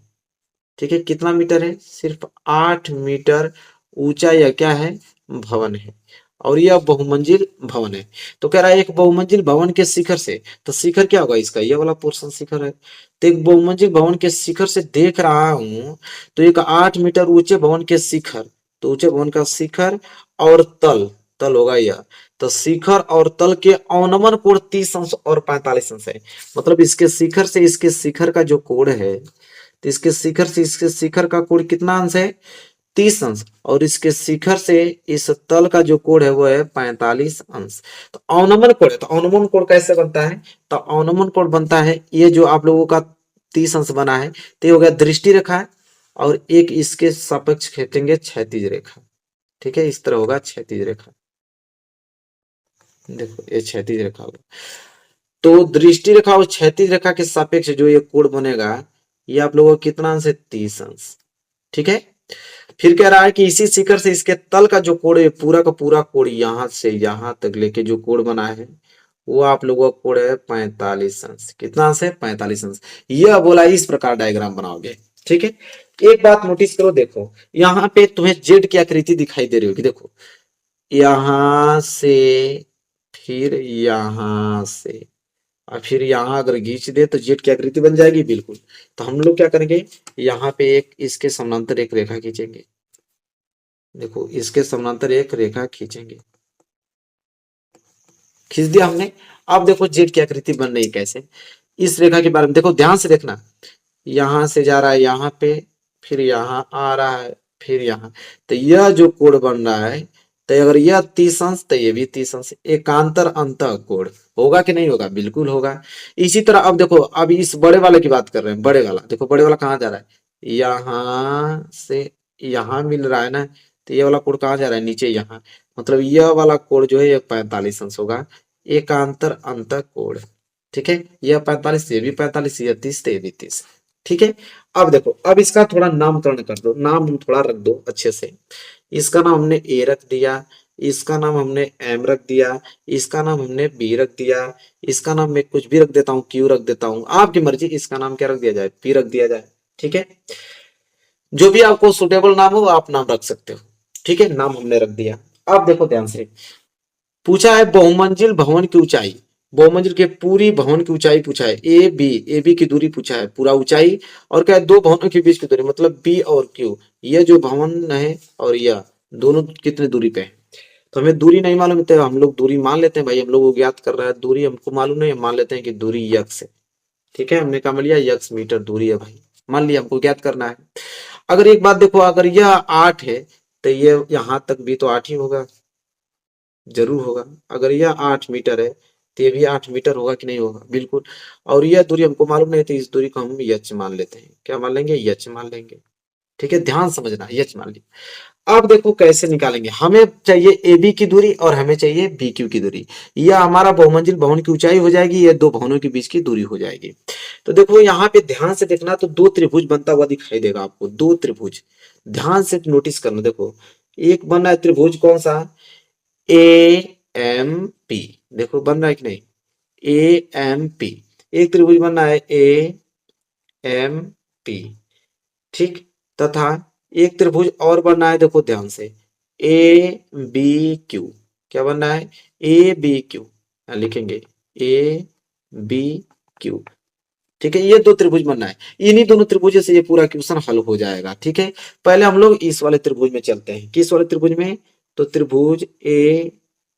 ठीक है, कितना मीटर है? सिर्फ 8 मीटर ऊंचा यह क्या है? भवन है। और यह बहुमंजिल भवन है। तो कह रहा है एक बहुमंजिल भवन के शिखर से, तो शिखर क्या होगा इसका? यह वाला पोर्शन शिखर है। तो एक बहुमंजिल भवन के शिखर से देख रहा हूं, तो एक 8 मीटर ऊंचे भवन के शिखर, तो ऊंचे भवन का शिखर और तल, तल होगा यह। तो शिखर और तल के अवनमन कोण 30 अंश और 45 अंश है। मतलब इसके शिखर से इसके शिखर का जो कोण है, तो इसके शिखर से इसके शिखर का कोण कितना अंश है? 30 अंश। और इसके शिखर से इस तल का जो कोण है वो है 45 अंश। तो अवनमन कोण है, तो अवनमन कोण कैसे बनता है? तो अवनमन कोण बनता है, ये जो आप लोगों का 30 अंश बना है, तो ये हो गया दृष्टि रेखा है, और एक इसके सापेक्ष खींचेंगे क्षैतिज रेखा। ठीक है, इस तरह होगा क्षैतिज रेखा। देखो ये क्षैतिज रेखा होगा। तो दृष्टि रेखा और क्षैतिज रेखा के सापेक्ष जो ये कोण बनेगा, ये आप लोगों को कितना अंश है? 30 अंश। ठीक है, फिर कह रहा है कि इसी शिखर से इसके तल का जो कोण है, पूरा का पूरा कोण यहां से यहां तक लेके जो कोण बना है वो आप लोगों का कोण है 45 अंश। कितना अंश है? 45 अंश। यह बोला इस प्रकार डायग्राम बनाओगे। ठीक है, एक बात नोटिस करो, देखो यहाँ पे तुम्हें जेड की आकृति दिखाई दे रही होगी। देखो यहां से, फिर यहां से, और फिर यहाँ अगर खींच दे तो जेड की आकृति बन जाएगी बिल्कुल। तो हम लोग क्या करेंगे, यहाँ पे एक इसके समानांतर एक रेखा खींचेंगे। देखो इसके समानांतर एक रेखा खींचेंगे, खींच दिया हमने। अब देखो जेड की आकृति बन रही कैसे, इस रेखा के बारे में देखो ध्यान से देखना। यहां से जा रहा है यहाँ पे, फिर यहाँ आ रहा है, फिर यहाँ। तो यह जो कोण बन रहा है, तो अगर यह 30 अंश तो ये भी 30 अंश, एकांतर अंतः कोण होगा कि नहीं होगा? बिल्कुल होगा। इसी तरह अब देखो, अब इस बड़े वाले की बात कर रहे हैं। बड़े वाला देखो, बड़े वाला कहाँ जा रहा है? यहाँ से यहाँ मिल रहा है ना, तो ये वाला कोण कहाँ जा रहा है? नीचे यहाँ। मतलब यह वाला कोण जो है ये 45 अंश होगा, एकांतर अंतः कोण। ठीक है, यह 45, ये भी 45, यह 30, तो ये भी 30। ठीक है, अब देखो, अब इसका थोड़ा नामकरण कर दो, नाम थोड़ा रख दो अच्छे से। इसका नाम हमने ए रख दिया, इसका नाम हमने एम रख दिया, इसका नाम हमने बी रख दिया, इसका नाम मैं कुछ भी रख देता हूँ, क्यू रख देता हूँ, आपकी मर्जी। इसका नाम क्या रख दिया जाए? पी रख दिया जाए। ठीक है, जो भी आपको सुटेबल नाम हो आप नाम रख सकते हो। ठीक है, नाम हमने रख दिया। अब देखो ध्यान से, पूछा है बहुमंजिल भवन की ऊंचाई, बहुमंजिल के पूरी भवन की ऊंचाई पूछा है। ए बी की दूरी पूछा है, पूरा ऊंचाई, और क्या है? दो भवनों के बीच की दूरी, मतलब बी और क्यू, ये जो भवन है और यह दोनों कितने दूरी पे है। तो हमें दूरी नहीं मालूम है, तो हम लोग दूरी मान लेते हैं भाई, हम लोग को ज्ञात कर रहा है, दूरी हमको मालूम नहीं, हम मान लेते हैं कि दूरी यक्स है। ठीक है, हमने कहा लिया यक्स मीटर दूरी है भाई, मान लिया, हमको ज्ञात करना है। अगर एक बात देखो, अगर यह 8 है तो ये यहां तक भी तो 8 ही होगा, जरूर होगा। अगर यह 8 मीटर है तो ये भी 8 मीटर होगा कि नहीं होगा? बिल्कुल। और यह दूरी हमको मालूम नहीं, तो इस दूरी को हम यच मान लेते हैं। क्या मान लेंगे? यच मान लेंगे। ठीक है, ध्यान समझना, यच मान लिया। अब देखो कैसे निकालेंगे, हमें चाहिए ए बी की दूरी और हमें चाहिए बी क्यू की दूरी। यह हमारा बहुमंजिल भवन की ऊंचाई हो जाएगी, यह दो भवनों के बीच की दूरी हो जाएगी। तो देखो यहाँ पे ध्यान से देखना, तो दो त्रिभुज बनता हुआ दिखाई देगा आपको, दो त्रिभुज। ध्यान से नोटिस करना, देखो एक बन रहा है त्रिभुज, कौन सा? A M P. देखो बन रहा है कि नहीं? ए एम पी, एक त्रिभुज बन रहा है ए एम पी। ठीक, तथा एक त्रिभुज और बनना है, देखो ध्यान से, ए बी क्यू। क्या बनना है? ए बी क्यू, लिखेंगे ए बी क्यू। ठीक है, ये दो त्रिभुज बनना है, इन्हीं दोनों त्रिभुजों से ये पूरा क्वेश्चन हल हो जाएगा। ठीक है, पहले हम लोग इस वाले त्रिभुज में चलते हैं। किस वाले त्रिभुज में? तो त्रिभुज ए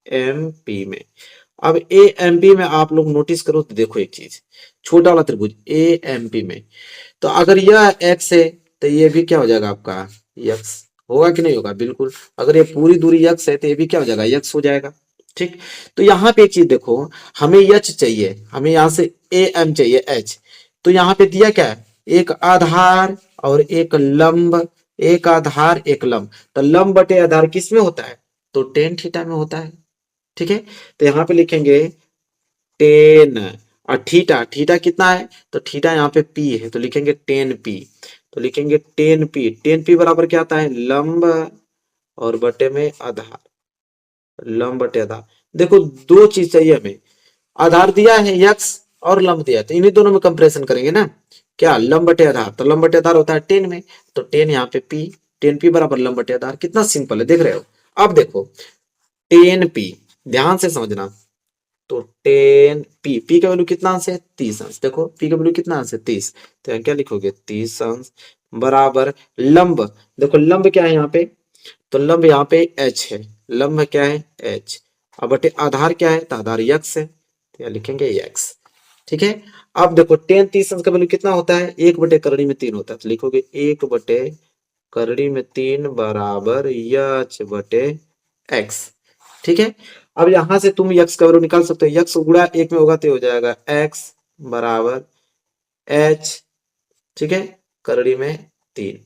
एम पी में। अब ए एम पी में आप लोग नोटिस करो तो देखो एक चीज, छोटा वाला त्रिभुज ए एम पी में, तो अगर यह एक्स है तो ये भी क्या हो जाएगा आपका यक्स, होगा कि नहीं होगा? बिल्कुल। अगर ये पूरी दूरी यक्स है तो ये भी क्या हो जाएगा यक्स हो जाएगा। ठीक, तो यहाँ पे एक चीज देखो, हमें यच चाहिए, हमें यहाँ से ए एम चाहिए एच, तो यहाँ पे दिया क्या है? एक आधार और एक लंब, एक आधार एक लंब, तो लंब बटे आधार किस में होता है? तो टेन थीटा में होता है। ठीक है, तो यहाँ पे लिखेंगे टेन, और थीटा, थीटा कितना है? तो थीटा यहाँ पे पी है, तो लिखेंगे टेन पी, तो लिखेंगे टेन पी, टेन पी बराबर क्या आता है? लंब और बटे में आधार, लंब बटे आधार। देखो दो चीज चाहिए हमें, आधार दिया है यक्स और लंब दिया है, तो इन्हीं दोनों में कंपैरिजन करेंगे ना। क्या? लंब बटे आधार, तो लंब बटे आधार होता है टेन में, तो टेन यहाँ पे पी, टेन पी बराबर लंब बटे आधार। कितना सिंपल है, देख रहे हो? अब देखो टेन पी, ध्यान से समझना, तो टेन पी, पी का वैल्यू कितना अंश है? 30 अंश। देखो पी का वैल्यू कितना अंश है? 30, तो यहाँ क्या लिखोगे? 30 अंश बराबर लंब, देखो लंब क्या है यहाँ पे? तो लंब यहाँ पे एच है, लंब क्या है? एच, अब बटे आधार क्या है? तो आधार यक्स है, तो यहाँ लिखेंगे यक्स। ठीक है, अब देखो टेन 30 अंश का वैल्यू कितना होता है? एक बटे करड़ी में तीन होता है, तो लिखोगे एक बटे करड़ी में तीन बराबर यच बटे एक्स। ठीक है, अब यहां से तुम यक्स का वैल्यू निकाल सकते हो, यक्स गुणा एक में होगा तो हो जाएगा एक्स बराबर एच। ठीक है, करड़ी में तीन,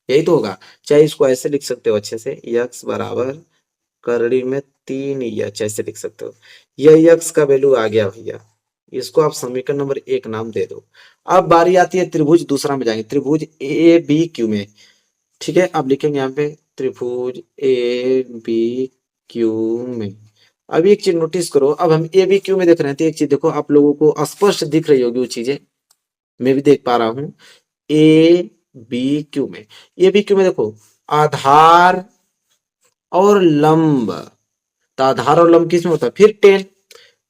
यही तो होगा। चाहे इसको ऐसे लिख सकते हो अच्छे से, यक्स बराबर करड़ी में तीन यच, ऐसे लिख सकते हो। यह यक्स का वैल्यू आ गया भैया, इसको आप समीकरण नंबर एक नाम दे दो। अब बारी आती है त्रिभुज दूसरा में जाएंगे, त्रिभुज ए बी क्यू में। ठीक है, अब लिखेंगे यहाँ पे त्रिभुज ए बी क्यू में। अब एक चीज नोटिस करो, अब हम ए बी क्यू में देख रहे हैं, तो एक चीज देखो, आप लोगों को स्पष्ट दिख रही होगी वो चीजें, मैं भी देख पा रहा हूँ। ए बी क्यू में, ए बी क्यू में देखो आधार और लंब, तो आधार और लंब किस में होता है? फिर टेन,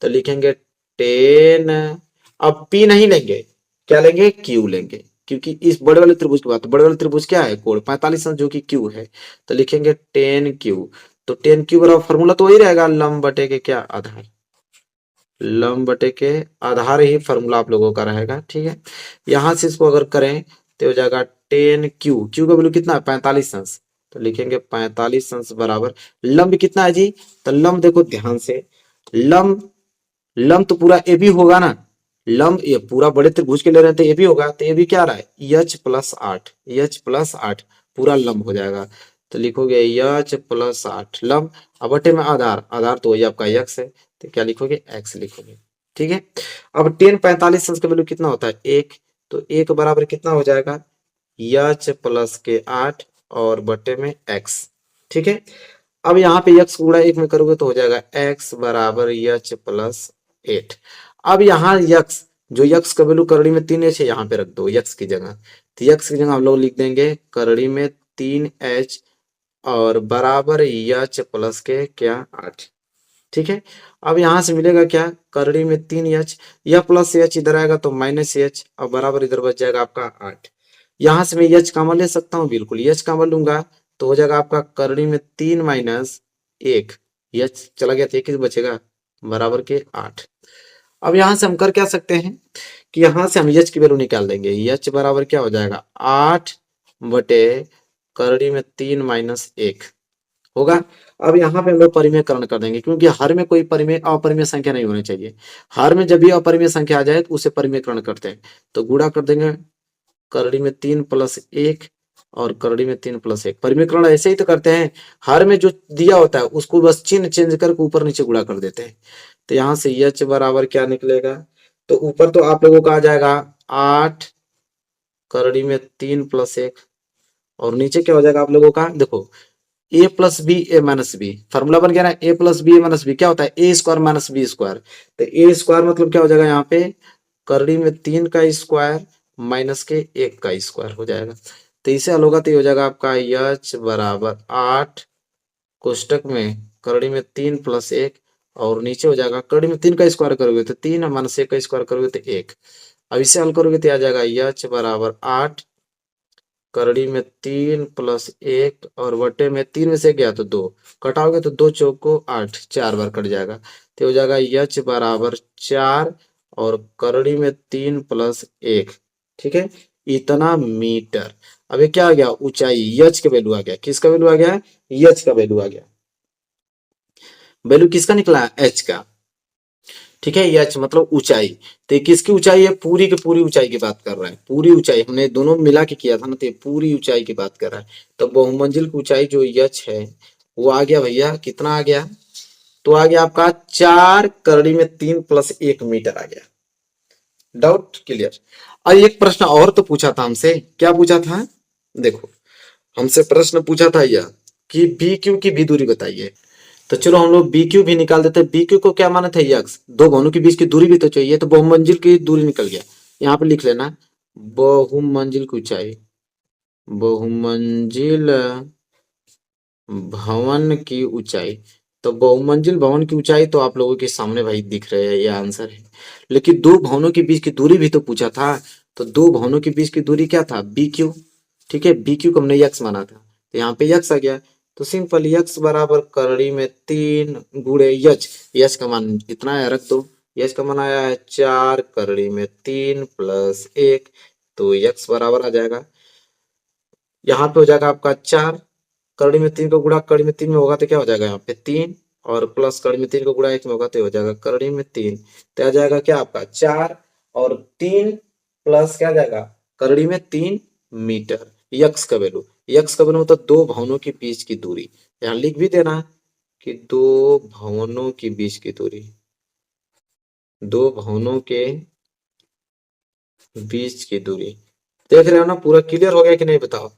तो लिखेंगे टेन। अब पी नहीं लेंगे, क्या लेंगे? क्यू लेंगे, क्योंकि इस बड़े वाले त्रिभुज की बात, बड़े वाले त्रिभुज क्या है? कोण 45 अंश, जो कि क्यू है, तो लिखेंगे टेन क्यू, तो टेन क्यू बराबर फॉर्मूला तो वही रहेगा, लंब बटे के क्या? आधार, लंब बटे के आधार ही फॉर्मूला आप लोगों का रहेगा। ठीक है, यहां से इसको अगर करें तो हो जाएगा टेन क्यू, क्यू का वैल्यू कितना है? 45 अंश, तो लिखेंगे 45 अंश बराबर लंब कितना है जी? तो लंब देखो ध्यान से, लंब, लंब तो पूरा ए बी होगा ना, लंब ये पूरा बड़े त्रिभुज के ले रहे हैं तो ए बी होगा, तो ए बी क्या आ रहा है? एच प्लस आठ, एच प्लस आठ पूरा लंब हो जाएगा, तो लिखोगे एच प्लस आठ लंब, अब बटे में आधार, आधार तो वही आपका एक्स है, तो क्या लिखोगे? एक्स लिखोगे। ठीक है, अब टेन 45 अंश का वैल्यू कितना होता है? एक, तो एक बराबर कितना हो जाएगा? एच प्लस के आठ और बटे में एक्स। ठीक है, अब यहाँ पे यक्स गुणा एक में करोगे तो हो जाएगा एक्स बराबर एच प्लस एट। अब यहाँ यक्स, जो यक्स का वैल्यू करड़ी में तीन एच है, यहाँ पे रख दो यक्स की जगह, तो यक्स की जगह हम लोग लिख देंगे करड़ी में तीन एच और बराबर एच प्लस के क्या? आठ। ठीक है, अब यहाँ से मिलेगा क्या? करड़ी में तीन एच, यह प्लस एच इधर आएगा तो माइनस एच, और बराबर इधर बच जाएगा आपका आठ। यहाँ से मैं एच कॉमन ले सकता हूँ, बिल्कुल एच कॉमन लूंगा तो हो जाएगा आपका करड़ी में तीन माइनस एक, एच चला गया तो एक ही बचेगा, बराबर के आठ। अब यहाँ से हम कर क्या सकते हैं कि यहाँ से हम एच की वैल्यू निकाल देंगे, एच बराबर क्या हो जाएगा? आठ बटे करड़ी में तीन माइनस एक होगा। अब यहाँ पे हम लोग परिमेयकरण कर देंगे, क्योंकि हर में कोई परिमेय अपरिमेय संख्या नहीं होनी चाहिए, हर में जब भी अपरिमेय संख्या आ जाए तो उसे परिमेयकरण करते हैं, तो गुणा कर देंगे करड़ी में तीन प्लस एक और करड़ी में तीन प्लस एक। परिमेयकरण ऐसे ही तो करते हैं, हर में जो दिया होता है उसको बस चिन्ह चेंज करके ऊपर नीचे गुणा कर देते हैं, तो यहाँ से एच बराबर क्या निकलेगा? तो ऊपर तो आप लोगों का आ जाएगा आठ करड़ी में तीन प्लस एक, और नीचे क्या हो जाएगा आप लोगों का? देखो ए प्लस बी ए माइनस बी, फॉर्मूला बन गया ना, ए प्लस बी ए माइनस बी क्या होता है? ए स्क्वायर माइनस बी स्क्वायर, तो ए स्क्वायर मतलब क्या हो जाएगा यहाँ पे? करड़ी में तीन का स्क्वायर माइनस के एक का स्क्वायर हो जाएगा, तो इसे हल होगा तो ये हो जाएगा आपका एच बराबर आठ कोष्टक में करड़ी में तीन प्लस एक, और नीचे हो जाएगा करड़ी में तीन का स्क्वायर करोगे तो तीन माइनस एक का स्क्वायर करोगे तो एक, अब इसे हल करोगे तो आ जाएगा h बराबर 8, करड़ी में 3 प्लस 1 और बटे में 3 में से गया तो 2, कटाओगे तो 2 चौको 8, 4 बार कट जाएगा, तो हो जाएगा h बराबर 4 और करड़ी में 3 प्लस 1, ठीक है, इतना मीटर। अब ये क्या आ गया, ऊंचाई, h का वैल्यू आ गया, किसका वैल्यू आ गया, h का वैल्यू आ गया, वैल्यू किसका निकला, h का, ठीक है, एच मतलब ऊंचाई। तो ये किसकी ऊंचाई है, पूरी की पूरी ऊंचाई की बात कर रहा है, पूरी ऊंचाई, हमने दोनों मिला के किया था ना, तो ये पूरी ऊंचाई की बात कर रहा है। तो बहुमंजिल की ऊंचाई जो एच है वो आ गया भैया, कितना आ गया, तो आ गया आपका 4 करड़ी में 3 प्लस 1 मीटर आ गया। Doubt clear. और एक प्रश्न और तो पूछा था हमसे, क्या पूछा था, देखो हमसे प्रश्न पूछा था यह कि बी क्यू की बी दूरी बताइए। तो चलो हम लोग बी क्यू भी निकाल देते हैं। बी क्यू को क्या माना था, यक्स, दो कोनों के बीच की दूरी भी तो चाहिए, तो बहुमंजिल की दूरी निकल गया, यहाँ पे लिख लेना बहुमंजिल की ऊंचाई, बहुमंजिल भवन की ऊंचाई। तो बहुमंजिल भवन की ऊंचाई तो आप लोगों के सामने भाई दिख रहे हैं, ये आंसर है। लेकिन दो भवनों के बीच की दूरी भी तो पूछा था, तो दो भवनों के बीच की दूरी क्या था, बी क्यू, ठीक है, बी क्यू को हमने यक्स माना था, तो यहाँ पे यक्स आ गया। तो सिंपल यक्स बराबर करड़ी में 3 गुणे यच, यच का मान इतना है रख दो, यच का मान आया है 4 करड़ी में 3 प्लस 1, तो यक्स बराबर आ जाएगा, यहाँ पे हो जाएगा आपका 4, करड़ी में 3 को गुणा करड़ी में 3 में होगा तो क्या हो जाएगा, यहाँ पे 3, और प्लस करड़ी में 3 को गुणा 1 में होगा तो हो जाएगा करड़ी में 3, तो आ जाएगा क्या आपका 4 और 3 प्लस क्या आ जाएगा, करड़ी में 3 मीटर। यक्स का वैल्यू, यक्स का वैल्यू मतलब दो भवनों के बीच की दूरी, यहाँ लिख भी देना कि दो भवनों के बीच की दूरी, दो भवनों के बीच की दूरी। देख रहे हो ना, पूरा क्लियर हो गया कि नहीं बताओ।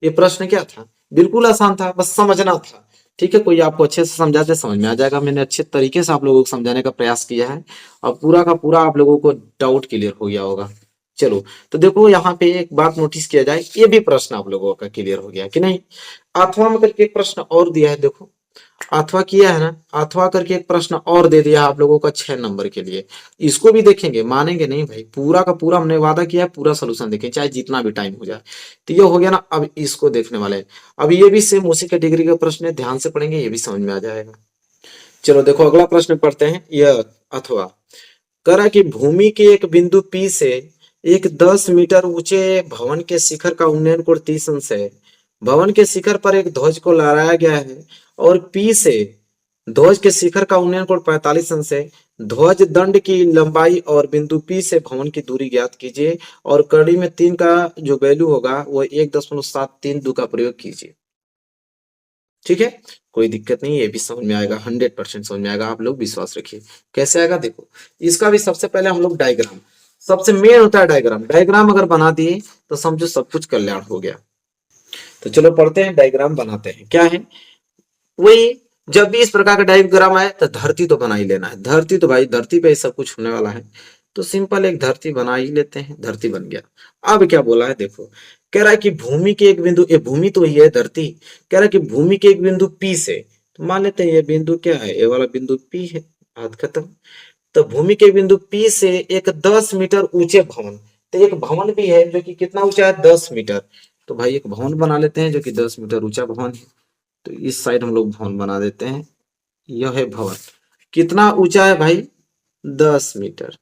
ये प्रश्न क्या था, बिल्कुल आसान था, बस समझना था, ठीक है, कोई आपको अच्छे से समझाते समझ में आ जाएगा। मैंने अच्छे तरीके से आप लोगों को समझाने का प्रयास किया है और पूरा का पूरा आप लोगों को डाउट क्लियर हो गया होगा। चलो, तो देखो यहाँ पे एक बात नोटिस किया जाए, ये भी प्रश्न आप लोगों का क्लियर हो गया कि नहीं। अथवा में करके एक प्रश्न और दिया है, देखो अथवा किया है ना, अथवा करके एक प्रश्न और दे दिया आप लोगों का 6 नंबर के लिए, इसको भी देखेंगे, मानेंगे नहीं भाई, पूरा का पूरा हमने वादा किया है, पूरा सोल्यूशन देखें चाहे जितना भी टाइम हो जाए। तो ये हो गया ना, अब इसको देखने वाले हैं। अब ये भी सेम उसी कैटेगरी का प्रश्न है, ध्यान से पढ़ेंगे ये भी समझ में आ जाएगा। चलो देखो अगला प्रश्न पढ़ते हैं, यह अथवा करा कि भूमि के एक बिंदु P से एक 10 मीटर ऊंचे भवन के शिखर का उन्नयन कोण 30 अंश है। भवन के शिखर पर एक ध्वज को लहराया गया है और P से ध्वज के शिखर का उन्नयन कोण 45 अंश है। ध्वज दंड की लंबाई और बिंदु P से भवन की दूरी ज्ञात कीजिए और कड़ी में 3 का जो वैल्यू होगा वो 1.732 का प्रयोग कीजिए। ठीक है, कोई दिक्कत नहीं, ये भी समझ में आएगा, 100% समझ में आएगा, आप लोग विश्वास रखिए। कैसे आएगा देखो, इसका भी सबसे पहले हम लोग डायग्राम, सबसे मेन होता है डायग्राम, डायग्राम अगर बना दिए तो समझो सब कुछ कल्याण हो गया। तो चलो पढ़ते हैं, डायग्राम बनाते हैं, क्या है वही, जब भी इस प्रकार का डायग्राम आए तो धरती तो बना ही लेना है, धरती तो भाई धरती पे ही सब कुछ होने वाला है, तो सिंपल एक धरती बना ही लेते हैं, धरती बन गया। अब क्या बोला है देखो, कह रहा है कि भूमि के एक बिंदु, ये भूमि तो ही है धरती, कह रहा है कि भूमि के एक बिंदु P से, तो मान लेते हैं ये बिंदु क्या है, ये वाला बिंदु P है, बात खत्म। तो भूमि के बिंदु P से एक 10 मीटर ऊंचे भवन, तो एक भवन भी है जो कि कितना ऊंचा है, 10 मीटर, तो भाई एक भवन बना लेते हैं जो कि 10 मीटर ऊंचा भवन है। तो इस साइड हम लोग भवन बना देते हैं, यह है भवन, कितना ऊंचा है भाई, 10 मीटर,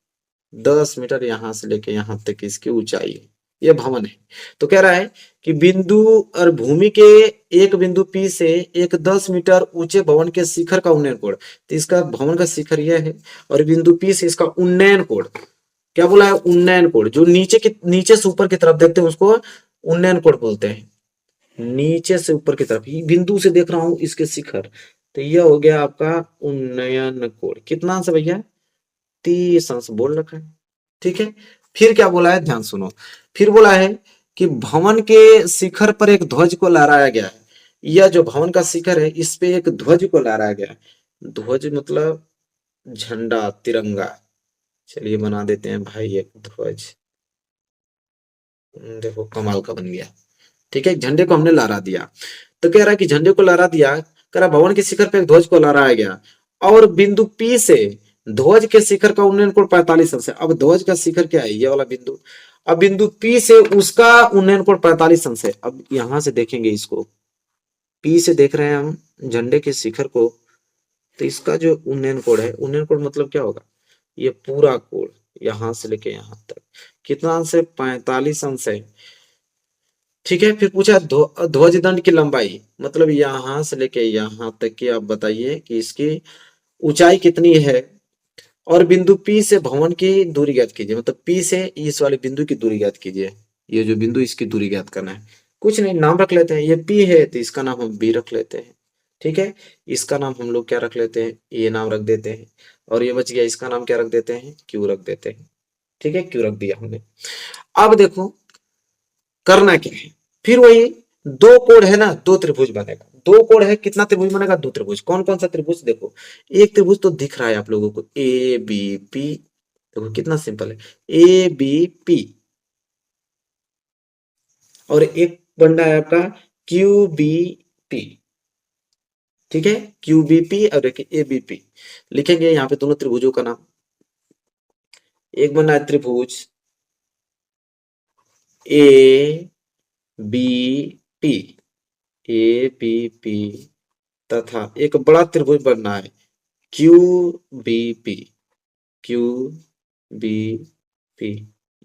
10 मीटर यहां से लेके यहां तक इसकी ऊंचाई है, यह भवन है। तो कह रहा है कि बिंदु और भूमि के एक बिंदु P से एक 10 मीटर ऊंचे भवन के शिखर का उन्नयन कोण, तो इसका भवन का शिखर यह है और बिंदु P से इसका उन्नयन कोण, क्या बोला है, उन्नयन कोण, जो नीचे से ऊपर की तरफ देखते हैं उसको उन्नयन कोण बोलते हैं, नीचे से ऊपर की तरफ, बिंदु से देख रहा हूं इसके शिखर, तो यह हो गया आपका उन्नयन कोण, कितना अंश भैया, 30 अंश बोल रखा है। ठीक है, फिर क्या बोला है, ध्यान सुनो, फिर बोला है कि भवन के शिखर पर एक ध्वज को लहराया गया है, यह जो भवन का शिखर है इस पे एक ध्वज को लहराया गया है, ध्वज मतलब झंडा तिरंगा, चलिए बना देते हैं भाई एक ध्वज, देखो कमाल का बन गया। ठीक है, झंडे को हमने लहरा दिया, तो कह रहा है कि झंडे को लहरा दिया, कह रहा भवन के शिखर पे एक ध्वज को लहराया गया और बिंदु P से ध्वज के शिखर का उन्नयन कोण 45 अंश है। अब ध्वज का शिखर क्या है, ये वाला बिंदु। अब बिंदु P से उसका उन्नयन कोण 45 अंश है। अब यहां से देखेंगे इसको, P से देख रहे हैं हम झंडे के शिखर को, तो इसका जो उन्नयन कोण है, उन्नयन कोण मतलब क्या होगा, ये पूरा कोण यहां से लेके यहां तक कितना अंश है, 45 अंश है। ठीक है, फिर पूछा ध्वज दंड की लंबाई, मतलब यहां से लेके यहां तक की आप बताइए कि इसकी ऊंचाई कितनी है, और बिंदु P से भवन की दूरी ज्ञात कीजिए। मतलब P से इस वाले बिंदु की दूरी ज्ञात कीजिए, ये जो बिंदु इसकी दूरी ज्ञात करना है। कुछ नहीं, नाम रख लेते हैं, ये P है तो इसका नाम हम B रख लेते हैं। ठीक है, इसका नाम हम लोग क्या रख लेते हैं, ये नाम रख देते हैं, और ये बच गया, इसका नाम क्या रख देते हैं, Q रख देते हैं। ठीक है, Q रख दिया हमने। अब देखो करना क्या है, फिर वही दो कोण है ना, दो त्रिभुज बनेगा। दो कोण है, कितना त्रिभुज बनेगा, दो त्रिभुज। कौन कौन सा त्रिभुज, देखो एक त्रिभुज तो दिख रहा है आप लोगों को, ए बी पी। देखो कितना सिंपल है, ए बी पी, और एक बन रहा है आपका क्यू बी पी। ठीक है, क्यू बी पी और एक ए बी पी। लिखेंगे यहाँ पे दोनों त्रिभुजों का नाम। एक बन रहा है त्रिभुज A B P, A B P, तथा एक बड़ा त्रिभुज बनना है Q B P, Q B P.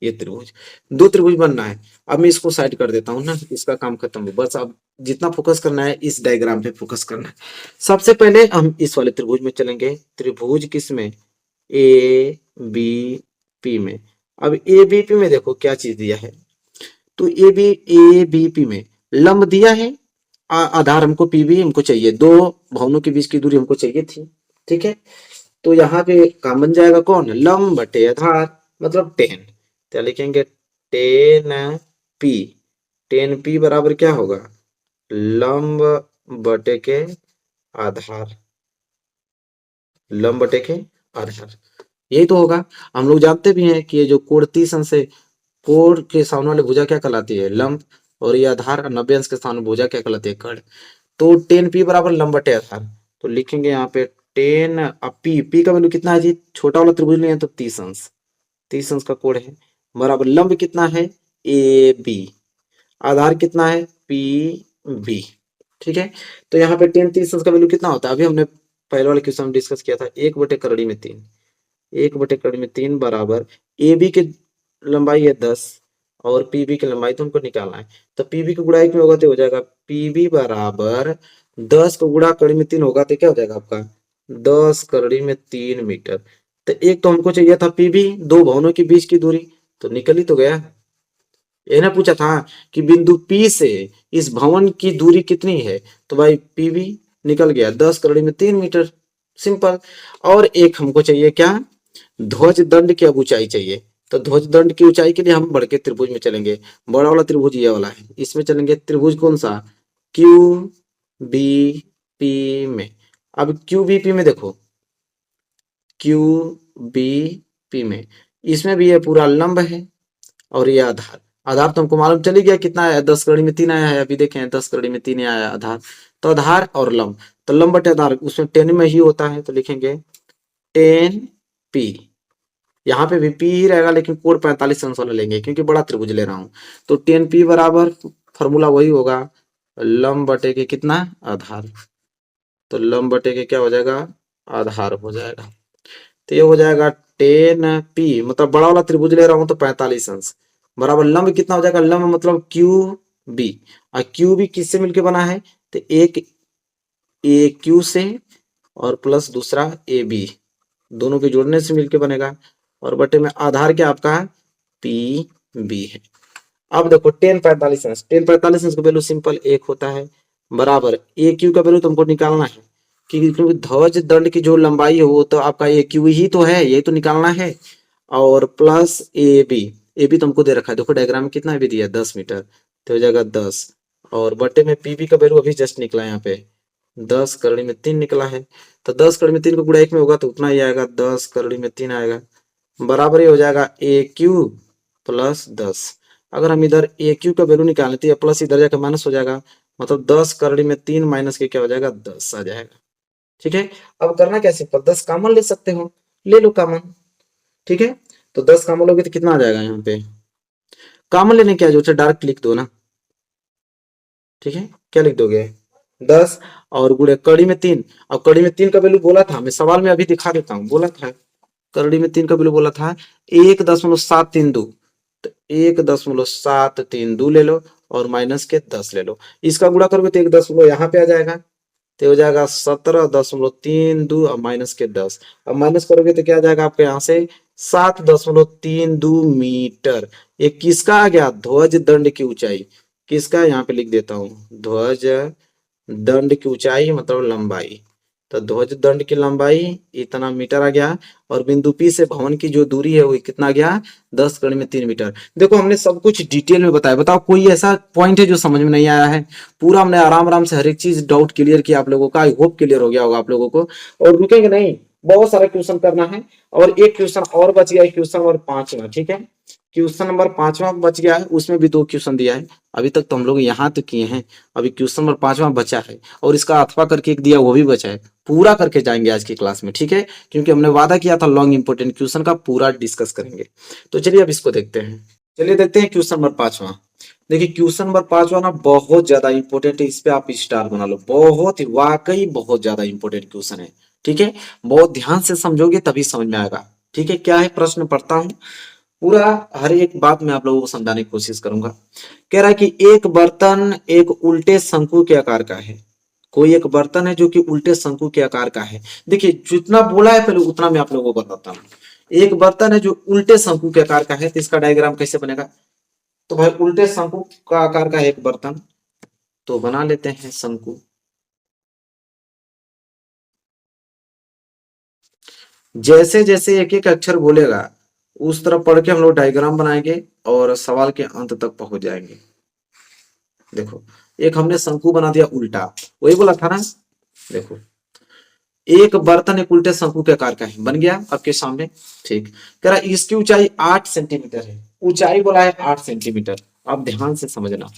ये त्रिभुज, दो त्रिभुज बनना है। अब मैं इसको साइड कर देता हूं ना, इसका काम खत्म है। बस अब जितना फोकस करना है इस डायग्राम पे फोकस करना है। सबसे पहले हम इस वाले त्रिभुज में चलेंगे। त्रिभुज किस में, ए बी पी में। अब ए बी पी में देखो क्या चीज दिया है, तो ए बी पी में लंब दिया है, आधार हमको पी भी हमको चाहिए, दो भवनों के बीच की दूरी हमको चाहिए थी। ठीक है, तो यहाँ पे काम बन जाएगा कौन, लंब बटे आधार, मतलब 10। क्या लिखेंगे, 10 पी, 10 पी बराबर क्या होगा, लंब बटे के आधार, लंब बटे के आधार, यही तो होगा। हम लोग जानते भी हैं कि ये जो कोण 30 अंश है, कोण के सामने वाली भुजा क्या कहलाती है, लंब, और ये आधार 90 अंश के सामने भुजा क्या कहलाती है, कर्ण। तो 10 पी बराबर लंब बटे आधार, तो लिखेंगे यहाँ पे 10, अब पी का वैल्यू कितना है जी, छोटा वाला त्रिभुज नहीं है तो 30 अंश, 30 अंश का कोण है, बराबर लंब कितना है, ए बी, आधार कितना है, पी बी। ठीक है, तो यहाँ पे 10 30 अंश का वैल्यू कितना होता है, अभी हमने पहले वाले क्वेश्चन में डिस्कस किया था, 1/3 में 3, 1/3 बराबर ए बी की लंबाई है 10 और पीबी की लंबाई तो हमको निकालना है। तो पीबी को गुणा 1 में होगा तो हो जाएगा पीबी बराबर 10 को गुणा कड़ी में 3 होगा तो क्या हो जाएगा आपका 10 कड़ी में 3 मीटर। तो एक तो हमको चाहिए था पीबी, दो भवनों के बीच की दूरी, तो निकल ही तो गया। ये ना पूछा था कि बिंदु पी से इस भवन की दूरी कितनी है, तो भाई पीबी निकल गया 10 कड़ी में 3 मीटर, सिंपल। और एक हमको चाहिए क्या, ध्वज दंड की अब ऊंचाई चाहिए। तो ध्वज दंड की ऊंचाई के लिए हम बड़ के त्रिभुज में चलेंगे। बड़ा वाला त्रिभुज ये वाला है, इसमें चलेंगे। त्रिभुज कौन सा, क्यू बी पी में। अब क्यू बी पी में देखो, क्यू बी पी में इसमें भी ये पूरा लंब है और ये आधार। आधार तो हमको मालूम चली गया कितना आया, 10 कड़ी में 3 आया है, अभी देखें 10 कड़ी में 3 आया आधार। तो आधार और लंब, तो लंब बटे आधार उसमें 10 में ही होता है, तो लिखेंगे 10 पी। यहाँ पे भी पी ही रहेगा लेकिन कोण 45 अंश वाला लेंगे क्योंकि बड़ा त्रिभुज ले रहा हूं। तो 10 पी बराबर फॉर्मूला वही होगा, लंब बटे के कितना, आधार। तो लंब बटे के क्या हो जाएगा, आधार हो जाएगा। तो ये हो जाएगा 10 पी, मतलब बड़ा वाला त्रिभुज ले रहा हूं तो 45 अंश बराबर लंब कितना हो जाएगा, लंब मतलब क्यू बी। और क्यू बी किससे मिलके बना है, तो एक ए क्यू से और प्लस दूसरा ए बी, दोनों के जोड़ने से मिलके बनेगा। और बटे में आधार क्या आपका पी बी है। अब देखो 10 45 अंश, 10 45 अंश का वैल्यू सिंपल 1 होता है, बराबर ए क्यू का वैल्यू तुमको निकालना है क्योंकि ध्वज दंड की जो लंबाई है वो तो आपका ए क्यू ही तो है, ये तो निकालना है। और प्लस ए बी तुमको दे रखा है, देखो डायग्राम में कितना भी दिया है 10 मीटर, तो हो जाएगा 10। और बटे में पीबी का वैल्यू अभी जस्ट निकला है यहाँ पे 10 कड़ी में 3 निकला है। तो 10 कड़ी में 3 को गुणा 1 में होगा तो उतना ही आएगा, 10 कड़ी में 3 आएगा, बराबर ये हो जाएगा ए क्यू प्लस 10। अगर हम इधर ए क्यू का वैल्यू निकालें तो ये प्लस इधर जाकर माइनस हो जाएगा, मतलब 10 कड़ी में 3 माइनस के क्या हो जाएगा 10 आ जाएगा। ठीक है, अब करना क्या सिंपल, 10 कॉमन ले सकते हो, ले लो कॉमन, ठीक है। तो 10 कॉमन लोगे तो कितना आ जाएगा यहाँ पे, कॉमन लेने क्या जो डायरेक्ट लिख दो ना, ठीक है। क्या लिख दोगे 10 और गुणे कड़ी में 3। अब कड़ी में 3 का वैल्यू बोला था, मैं सवाल में अभी दिखा देता हूँ, बोला था कड़ी में 3 का वैल्यू बोला था 1.732। तो 1.732 ले लो और माइनस के 10 ले लो, इसका गुणा करोगे तो 1 यहाँ पे आ जाएगा, तो हो जाएगा 17.32 और माइनस के 10। अब माइनस करोगे तो क्या आ जाएगा आपके यहाँ से 7.32 मीटर। ये किसका आ गया, ध्वज दंड की ऊंचाई, किसका यहाँ पे लिख देता हूँ, ध्वज दंड की ऊंचाई मतलब लंबाई। तो ध्वज दंड की लंबाई इतना मीटर आ गया, और बिंदु P से भवन की जो दूरी है वो कितना गया 10 गण में 3 मीटर। देखो हमने सब कुछ डिटेल में बताया, बताओ कोई ऐसा पॉइंट है जो समझ में नहीं आया है, पूरा हमने आराम आराम से हर एक चीज डाउट क्लियर किया आप लोगों का, आई होप क्लियर हो गया होगा आप लोगों को। और रुकेंगे नहीं, बहुत सारा क्वेश्चन करना है, और एक क्वेश्चन और बच गया, क्वेश्चन नंबर 5वां, ठीक है। क्वेश्चन नंबर 5वां बच गया है, उसमें भी 2 क्वेश्चन दिया है, अभी तक तो हम लोग यहाँ तक किए हैं, अभी क्वेश्चन नंबर 5वां बचा है, और इसका अथवा करके एक दिया वो भी बचा है, पूरा करके जाएंगे आज की क्लास में, ठीक है। क्योंकि हमने वादा किया था लॉन्ग इंपोर्टेंट क्वेश्चन का पूरा डिस्कस करेंगे। तो चलिए अब इसको देखते हैं, चलिए देखते हैं क्वेश्चन नंबर 5वां। देखिए क्वेश्चन नंबर 5वां ना बहुत ज्यादा इंपॉर्टेंट है, इस पे आप स्टार बना लो, बहुत ही वाकई बहुत ज्यादा इंपॉर्टेंट क्वेश्चन है, ठीक है। बहुत ध्यान से समझोगे तभी समझ में आएगा, ठीक है। क्या है प्रश्न पढ़ता हूं, पूरा हर एक बात मैं आप लोगों को समझाने की कोशिश करूंगा। कह रहा है कि एक बर्तन एक उल्टे शंकु के आकार का है, कोई एक बर्तन है जो कि उल्टे शंकु के आकार का है। देखिए जितना बोला है पहले उतना मैं आप लोगों को बताता हूँ। एक बर्तन है जो उल्टे शंकु के आकार का है, तो इसका डायग्राम कैसे बनेगा, तो भाई उल्टे शंकु का आकार का एक बर्तन, तो बना लेते हैं शंकु। जैसे जैसे एक एक अक्षर बोलेगा उस तरफ पढ़ के हम लोग डायग्राम बनाएंगे और सवाल के अंत तक पहुंच जाएंगे। देखो एक हमने शंकु बना दिया उल्टा, वही बोला था ना। देखो एक बर्तन एक उल्टे शंकु के आकार का है, बन गया आपके सामने, ठीक। कह रहा है इसकी ऊंचाई 8 सेंटीमीटर है, ऊंचाई बोला है 8 सेंटीमीटर। आप ध्यान से समझना,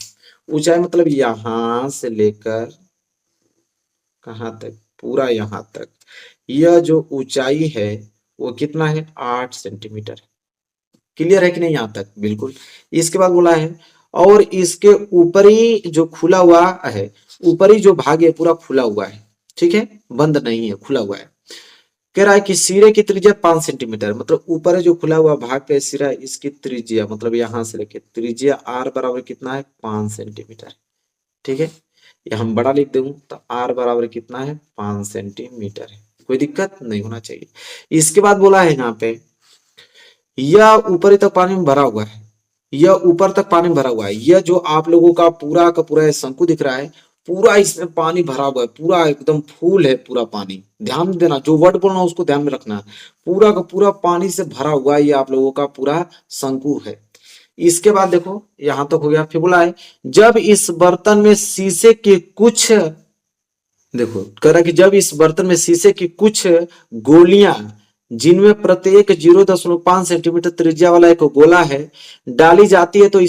ऊंचाई मतलब यहां से लेकर कहां तक, पूरा यहां तक, यह जो ऊंचाई है वो कितना है 8 सेंटीमीटर। क्लियर है कि नहीं यहाँ तक, बिल्कुल। इसके बाद बोला है और इसके ऊपरी जो खुला हुआ है, ऊपरी जो भाग है पूरा खुला हुआ है, ठीक है, बंद नहीं है, खुला हुआ है। कह रहा है कि सिरे की त्रिज्या 5 सेंटीमीटर, मतलब ऊपर जो खुला हुआ भाग का सिरा है इसकी त्रिज्या मतलब यहां से लेके त्रिज्या आर बराबर कितना है 5 सेंटीमीटर, ठीक है। ये हम बड़ा लिख दूं तो आर बराबर कितना है 5 सेंटीमीटर है, कोई दिक्कत नहीं होना चाहिए। इसके बाद बोला है यहाँ पे यह ऊपरी तक पानी में भरा हुआ है, यह ऊपर तक पानी में भरा हुआ है, यह जो आप लोगों का पूरा शंकु दिख रहा है पूरा इसमें पानी भरा हुआ है, पूरा एकदम फूल है पूरा पानी। ध्यान देना जो वर्ड बोलना उसको ध्यान में रखना, पूरा का पूरा पानी से भरा हुआ है, ये आप लोगों का पूरा शंकु है। इसके बाद देखो यहां तक हो गया, फिर बोला है जब इस बर्तन में शीशे के कुछ, देखो कह रहा है कि जब इस बर्तन में शीशे की कुछ गोलियां जिनमें प्रत्येक 0.5 सेंटीमीटर त्रिज्या वाला एक गोला है डाली जाती है, तो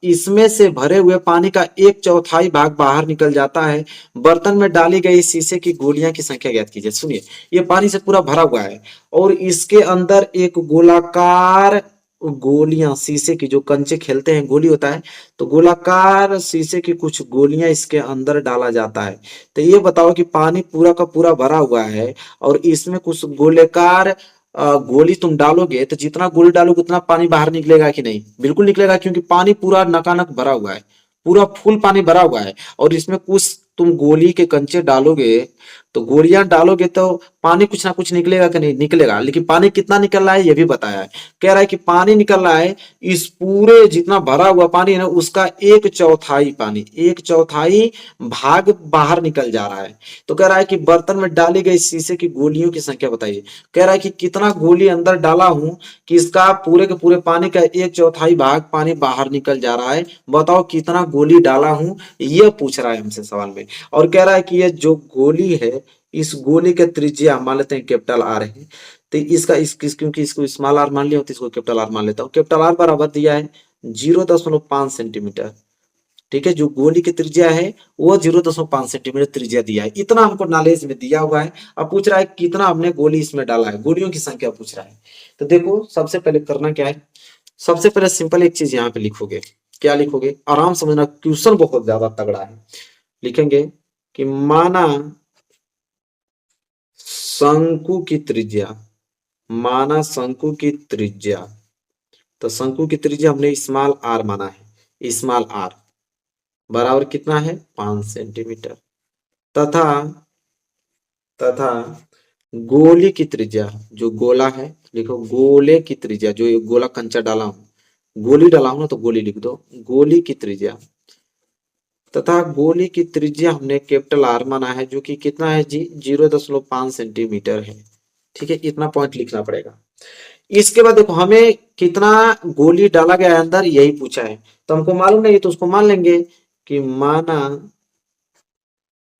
इसमें से भरे हुए पानी का 1/4 भाग बाहर निकल जाता है। बर्तन में डाली गई शीशे की गोलियां की संख्या ज्ञात कीजिए। सुनिए ये पानी से पूरा भरा हुआ है और इसके अंदर एक गोलाकार गोलियां, शीशे की जो कंचे खेलते हैं गोली होता है, तो गोलाकार शीशे की कुछ गोलियां इसके अंदर डाला जाता है। तो ये बताओ कि पानी पूरा का पूरा भरा हुआ है और इसमें कुछ गोलेकार गोली तुम डालोगे, तो जितना गोली डालोगे उतना पानी बाहर निकलेगा कि नहीं, बिल्कुल निकलेगा, क्योंकि पानी पूरा नकानक भरा हुआ है, पूरा फुल पानी भरा हुआ है। और इसमें कुछ तुम गोली के कंचे डालोगे, तो गोलियां डालोगे तो पानी कुछ ना कुछ निकलेगा कि नहीं, निकलेगा। लेकिन पानी कितना निकल रहा है ये भी बताया है, कह रहा है कि पानी निकल रहा है इस पूरे जितना भरा हुआ पानी है ना उसका 1/4 पानी, 1/4 भाग बाहर निकल जा रहा है। तो कह रहा है कि बर्तन में डाली गई शीशे की गोलियों की संख्या बताइए। कह रहा है कि कितना गोली अंदर डाला हूं कि इसका पूरे के पूरे पानी का 1/4 भाग पानी बाहर निकल जा रहा है, बताओ कितना गोली डाला हूं, यह पूछ रहा है हमसे सवाल में। और कह रहा है कि यह जो गोली है इस गोली का त्रिज्या मान लेते हैं कैपिटल आर है, तो क्योंकि इसको स्मॉल आर मान लिया तो इसको कैपिटल आर मान लेता हूं। कैपिटल आर बराबर दिया है 0.5 सेंटीमीटर, ठीक है, जो गोली की त्रिज्या है वो 0.5 सेंटीमीटर त्रिज्या दिया है, इतना हमको नॉलेज में दिया हुआ है। अब पूछ रहा है कितना हमने गोली इसमें डाला है, गोलियों की संख्या पूछ रहा है। तो देखो सबसे पहले करना क्या है, सबसे पहले सिंपल एक चीज यहाँ पे लिखोगे, क्या लिखोगे, आराम समझना, क्वेश्चन बहुत ज्यादा तगड़ा है। लिखेंगे कि माना शंकु की त्रिज्या, माना शंकु की त्रिज्या, तो शंकु की त्रिज्या हमने स्मॉल आर माना है, स्मॉल आर बराबर कितना है 5 सेंटीमीटर, तथा तथा गोली की त्रिज्या, जो गोला है लिखो, गोले की त्रिज्या, जो ये गोला कंचा डाला हूं, गोली डाला हूं ना तो गोली लिख दो, गोली की त्रिज्या, तथा गोली की त्रिज्या हमने कैपिटल आर माना है, जो कि कितना है जी 0.5 सेंटीमीटर है। ठीक है, इतना पॉइंट लिखना पड़ेगा। इसके बाद देखो हमें कितना गोली डाला गया है अंदर, यही पूछा है, तो हमको मालूम नहीं तो उसको मान लेंगे कि माना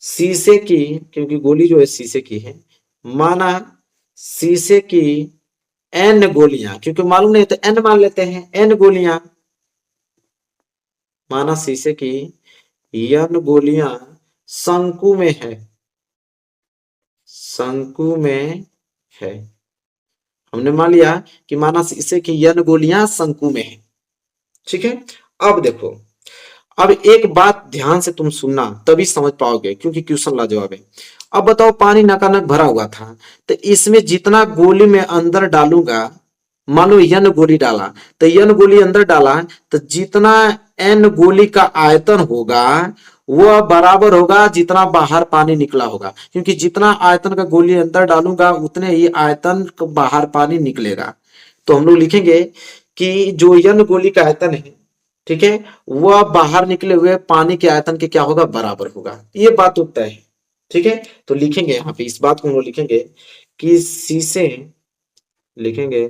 शीशे की, क्योंकि गोली जो है शीशे की है, माना शीशे की एन गोलियां, क्योंकि मालूम नहीं तो एन मान लेते हैं, एन गोलियां, माना शीशे की एन गोलियां शंकु में है, शंकु में है, हमने मान लिया कि माना शीशे की एन गोलियां शंकु में है। ठीक है, अब देखो, अब एक बात ध्यान से तुम सुनना तभी समझ पाओगे, क्योंकि क्वेश्चन लाजवाब है। अब बताओ पानी नकानक भरा हुआ था, तो इसमें जितना गोली में अंदर डालूंगा, मान लो एन गोली डाला, तो एन गोली अंदर डाला, तो जितना एन गोली का आयतन होगा वह बराबर होगा जितना बाहर पानी निकला होगा, क्योंकि जितना आयतन का गोली अंदर डालूंगा उतने ही आयतन का बाहर पानी निकलेगा। तो हम लोग लिखेंगे कि जो एन गोली का आयतन है, ठीक है, वह बाहर निकले हुए पानी के आयतन के क्या होगा, बराबर होगा, ये बात तो तय है। ठीक है, तो लिखेंगे यहाँ पे इस बात को हम लोग लिखेंगे कि शीशे, लिखेंगे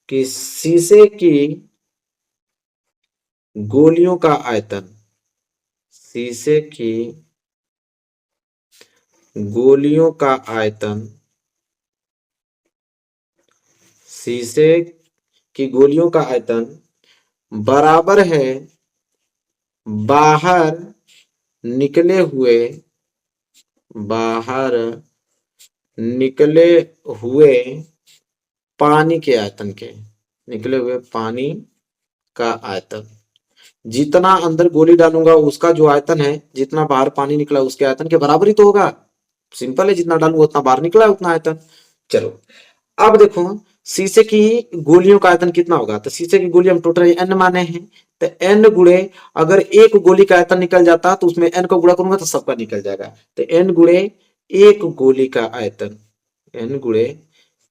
कि शीशे की गोलियों का आयतन, शीशे की गोलियों का आयतन, शीशे की गोलियों का आयतन बराबर है बाहर निकले हुए, बाहर निकले हुए पानी के आयतन के, निकले हुए पानी का आयतन, जितना अंदर गोली डालूंगा उसका जो आयतन है, जितना बाहर पानी निकला उसके आयतन के बराबर ही तो होगा, सिंपल है, जितना डालूंगा उतना बाहर निकला है उतना आयतन। चलो अब देखो शीशे की गोलियों का आयतन कितना होगा, तो शीशे की गोली हम टोटल एन माने हैं, तो एन गुणे, अगर एक गोली का आयतन निकल जाता तो उसमें एन को गुणा करूंगा तो सबका निकल जाएगा, तो एन गुणे एक गोली का आयतन, एन गुणे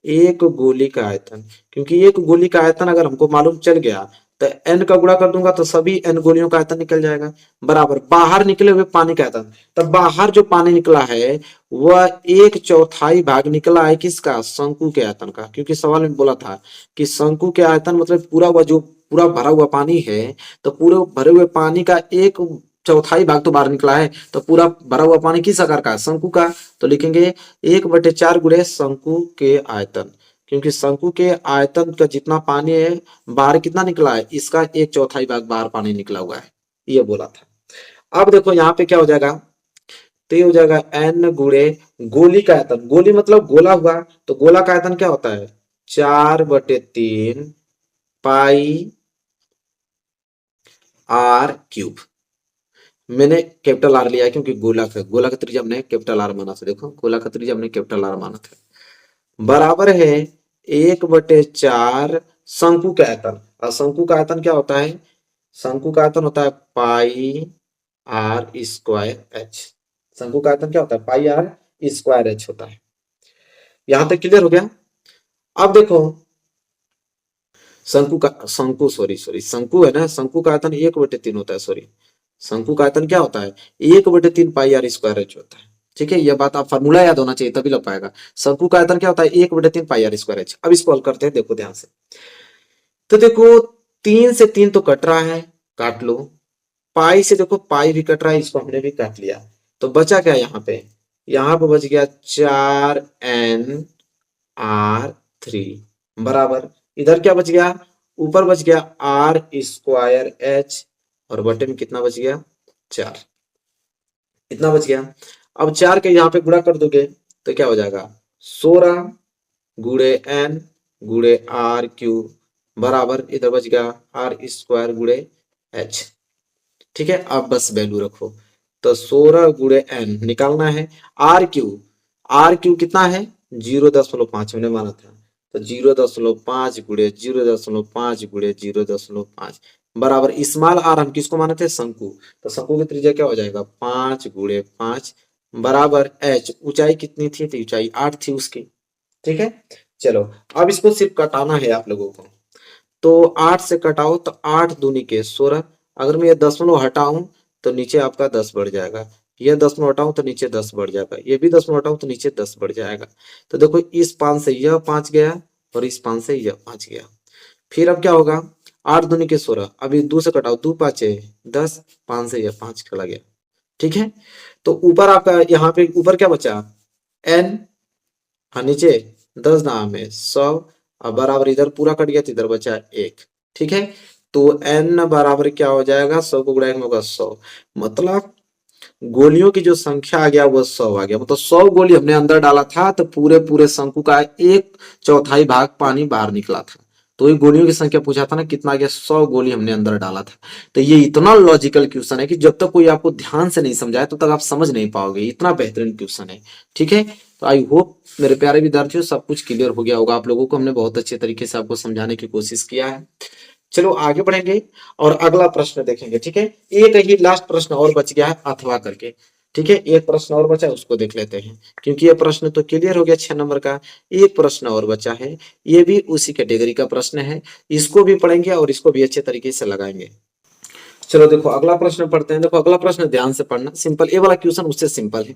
एक गोली का आयतन, क्योंकि एक गोली का आयतन अगर हमको मालूम चल गया तो एन का गुणा कर दूंगा तो सभी एन गोलियों का आयतन निकल जाएगा, बराबर बाहर निकले हुए पानी का आयतन, तब बाहर जो पानी निकला है वह 1/4 भाग निकला है किसका, शंकु के आयतन का, क्योंकि सवाल में बोला था कि शंकु के आयतन मतलब पूरा हुआ, जो पूरा भरा हुआ पानी है, तो पूरे भरे हुए पानी का 1/4 भाग तो बाहर निकला है, तो पूरा भरा हुआ पानी किस आकार का, शंकु का, तो लिखेंगे 1/4 गुणे शंकु के आयतन, क्योंकि शंकु के आयतन का जितना पानी है बाहर कितना निकला है, इसका 1/4 भाग बाहर पानी निकला हुआ है, ये बोला था। अब देखो यहाँ पे क्या हो जाएगा, तो ये हो जाएगा एन गुणे गोली का आयतन, गोली मतलब गोला हुआ, तो गोला का आयतन क्या होता है 4/3 पाई आर क्यूब, मैंने कैपिटल आर लिया है क्योंकि गोला का त्रिज्या हमने कैपिटल आर माना था, देखो गोला का त्रिज्या हमने कैपिटल आर माना था, बराबर है 1/4 शंकु का आयतन, और शंकु का आयतन क्या होता है, शंकु का आयतन होता है पाई आर स्क्वायर एच, शंकु का आयतन क्या होता है पाई आर स्क्वायर एच होता है। यहां तक क्लियर हो गया। अब देखो शंकु है ना, शंकु का आयतन 1/3 होता है, सॉरी शंकु का आयतन क्या होता है 1/3 पाई आर स्क्वायर एच होता है। ठीक है, यह बात आप फार्मूला याद होना चाहिए तभी लग पाएगा, शंकु का आयतन क्या होता है 1/3 पाई आर स्क्वायर एच। अब इसको हल करते हैं, देखो ध्यान से, तो देखो 3 से 3 तो कट रहा है, काट लो, पाई से देखो पाई भी कट रहा है, इसको हमने भी काट लिया, तो बचा क्या यहाँ पे बच गया 4n r3 बराबर, इधर क्या बच गया, ऊपर बच गया आर स्क्वायर एच और बटे में कितना बच गया 4, इतना बच गया। अब 4 के यहाँ पे गुणा कर दोगे तो क्या हो जाएगा 16 गुणे n गुणे आर क्यू बराबर इधर बच गया आर स्क्वायर गुणे h। ठीक है, अब बस वैल्यू रखो तो 16 गुणे n निकालना है। आर क्यू कितना है 0.5 मैंने माना था, तो 0.5 गुणे 0.5 गुणे 0.5 बराबर स्मॉल आर हम किसको माने थे शंकु, तो शंकु की त्रिज्या क्या हो जाएगा 5 गुणे 5 बराबर h। ऊंचाई कितनी थी, तो ऊंचाई 8 थी उसकी। ठीक है, चलो अब इसको सिर्फ कटाना है आप लोगों को, तो 8 से कटाओ तो 8 दूनी के 16, अगर मैं ये दशमलव हटाऊं तो नीचे आपका 10 बढ़ जाएगा, ये दशमलव हटाऊं तो नीचे 10 बढ़ जाएगा, ये भी दशमलव हटाऊं तो नीचे 10 बढ़ जाएगा। तो देखो इस 5 से यह 5 गया और इस 5 से यह 5 गया। फिर अब क्या होगा 8 दूनी के 16, अभी 2 से कटाओ 2 5 10, 5 से यह 5 चला गया। ठीक है, तो ऊपर आपका यहाँ पे ऊपर क्या बचा n और नीचे 10 नाम है 100 और बराबर इधर पूरा कट गया तो इधर बचा 1। ठीक है, तो n बराबर क्या हो जाएगा 100 को गुणा में होगा 100, मतलब गोलियों की जो संख्या आ गया वो 100 आ गया, मतलब 100 गोली हमने अंदर डाला था तो पूरे पूरे शंकु का 1/4 भाग पानी बाहर निकला था। तो ये गोलियों की संख्या पूछा था ना कितना आ गया 100 गोली हमने अंदर डाला था। तो ये इतना लॉजिकल क्वेश्चन है कि जब तक कोई आपको ध्यान से नहीं समझाए तो तक आप समझ नहीं पाओगे, इतना बेहतरीन क्वेश्चन है। ठीक है, तो आई होप मेरे प्यारे विद्यार्थियों सब कुछ क्लियर हो गया होगा आप लोगों को, हमने बहुत अच्छे तरीके से आपको समझाने की कोशिश किया है। चलो आगे बढ़ेंगे और अगला प्रश्न देखेंगे। ठीक है, एक ही लास्ट प्रश्न और बच गया है अथवा करके। ठीक है, एक प्रश्न और बचा है उसको देख लेते हैं, क्योंकि ये प्रश्न तो क्लियर हो गया 6 नंबर का। एक प्रश्न और बचा है, ये भी उसी कैटेगरी का प्रश्न है, इसको भी पढ़ेंगे और इसको भी अच्छे तरीके से लगाएंगे। चलो देखो अगला प्रश्न पढ़ते हैं। देखो अगला प्रश्न ध्यान से पढ़ना, सिंपल, ये वाला क्वेश्चन उससे सिंपल है।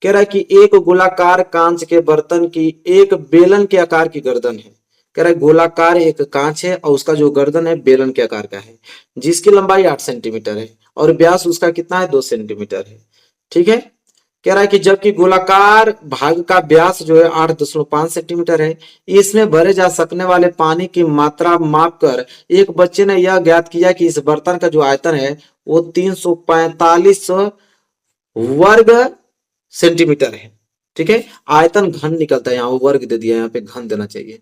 कह रहा है कि एक गोलाकार कांच के बर्तन की एक बेलन के आकार की गर्दन है। कह रहा है गोलाकार एक कांच है और उसका जो गर्दन है बेलन के आकार का है, जिसकी लंबाई 8 सेंटीमीटर है और व्यास उसका कितना है 2 सेंटीमीटर है। ठीक है, कह रहा है कि जबकि गोलाकार भाग का व्यास जो है 8.5 सेंटीमीटर है, इसमें भरे जा सकने वाले पानी की मात्रा माप कर एक बच्चे ने यह ज्ञात किया कि इस बर्तन का जो आयतन है वो 345 वर्ग सेंटीमीटर है। ठीक है, आयतन घन निकलता है, यहाँ वर्ग दे दिया, यहाँ पे घन देना चाहिए।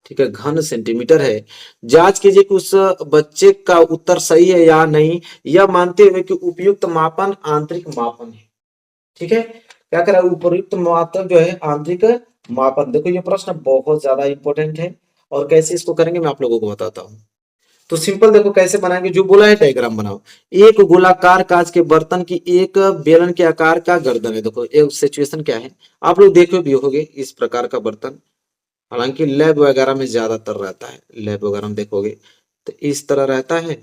ठीक है, घन सेंटीमीटर है। जांच कीजिए कि उस बच्चे का उत्तर सही है या नहीं, यह मानते हुए कि उपयुक्त मापन आंतरिक मापन है। ठीक है, क्या करा उपयुक्त मापन जो है आंतरिक मापन। देखो ये प्रश्न बहुत ज्यादा इंपॉर्टेंट है और कैसे इसको करेंगे मैं आप लोगों को बताता हूँ। तो सिंपल देखो कैसे बनाएंगे, जो बोला है डायग्राम बनाओ। एक गोलाकार कांच के बर्तन की एक बेलन के आकार का गर्दन है। देखो एक सिचुएशन क्या है, आप लोग देखे भी होगे इस प्रकार का बर्तन, हालांकि लैब वगैरह में ज्यादातर रहता है, लैब वगैरह में देखोगे तो इस तरह रहता है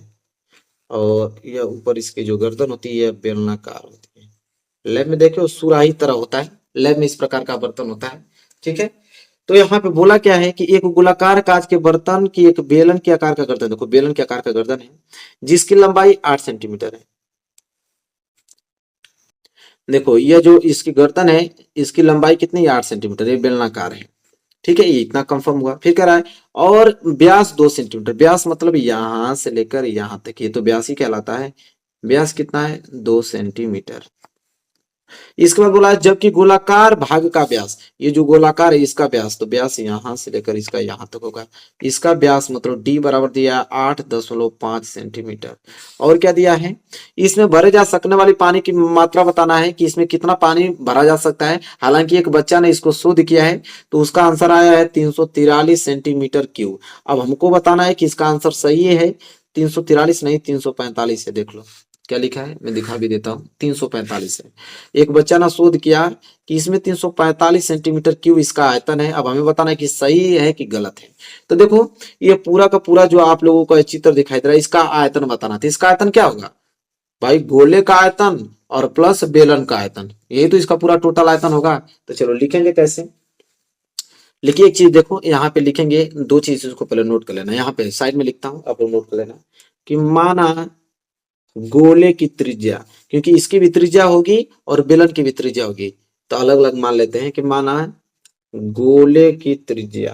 और यह ऊपर इसकी जो गर्दन होती है बेलनाकार होती है। लैब में देखो सुराही तरह होता है, लैब में इस प्रकार का बर्तन होता है। ठीक है, तो यहाँ पे बोला क्या है कि एक गोलाकार कांच के बर्तन की एक बेलन के आकार का गर्दन, देखो बेलन के आकार का गर्दन है जिसकी लंबाई 8 सेंटीमीटर है। देखो ये जो इसकी गर्दन है इसकी लंबाई कितनी 8 सेंटीमीटर, ये बेलनाकार है। ठीक है, ये इतना कंफर्म हुआ। फिर कह रहा है और व्यास 2 सेंटीमीटर, व्यास मतलब यहां से लेकर यहां तक, ये तो व्यास ही कहलाता है। व्यास कितना है 2 सेंटीमीटर। इसके बाद बोला है जबकि गोलाकार भाग का व्यास, ये जो गोलाकार है इसका व्यास, तो व्यास यहां से लेकर इसका यहां तक होगा, इसका व्यास मतलब d बराबर दिया है 8.5 सेंटीमीटर। और क्या दिया है, इसमें भरे जा सकने वाली पानी की मात्रा बताना है कि इसमें कितना पानी भरा जा सकता है। हालांकि एक बच्चा ने इसको शोध किया है तो उसका आंसर आया है 343 सेंटीमीटर क्यूब। अब हमको बताना है कि इसका आंसर सही है 343 नहीं 345 है। देख लो क्या लिखा है, मैं दिखा भी देता हूँ, 345 है। एक बच्चा ने शोध किया कि इसमें 345 सेंटीमीटर क्यूब इसका आयतन है। अब हमें बताना है कि सही है कि गलत है। तो देखो ये पूरा का पूरा जो आप लोगों को चित्र दिखाई दे रहा है इसका आयतन बताना था। इसका आयतन क्या होगा भाई, गोले का आयतन और प्लस बेलन का आयतन, यही तो इसका पूरा टोटल आयतन होगा। तो चलो लिखेंगे कैसे, लिखिए एक चीज देखो यहाँ पे लिखेंगे, दो चीज इसको पहले नोट कर लेना, यहाँ पे साइड में लिखता हूँ आप लोग नोट कर लेना कि माना गोले की त्रिज्या, क्योंकि इसकी भी त्रिज्या होगी और बेलन की भी त्रिज्या होगी, तो अलग अलग मान लेते हैं कि माना गोले की त्रिज्या,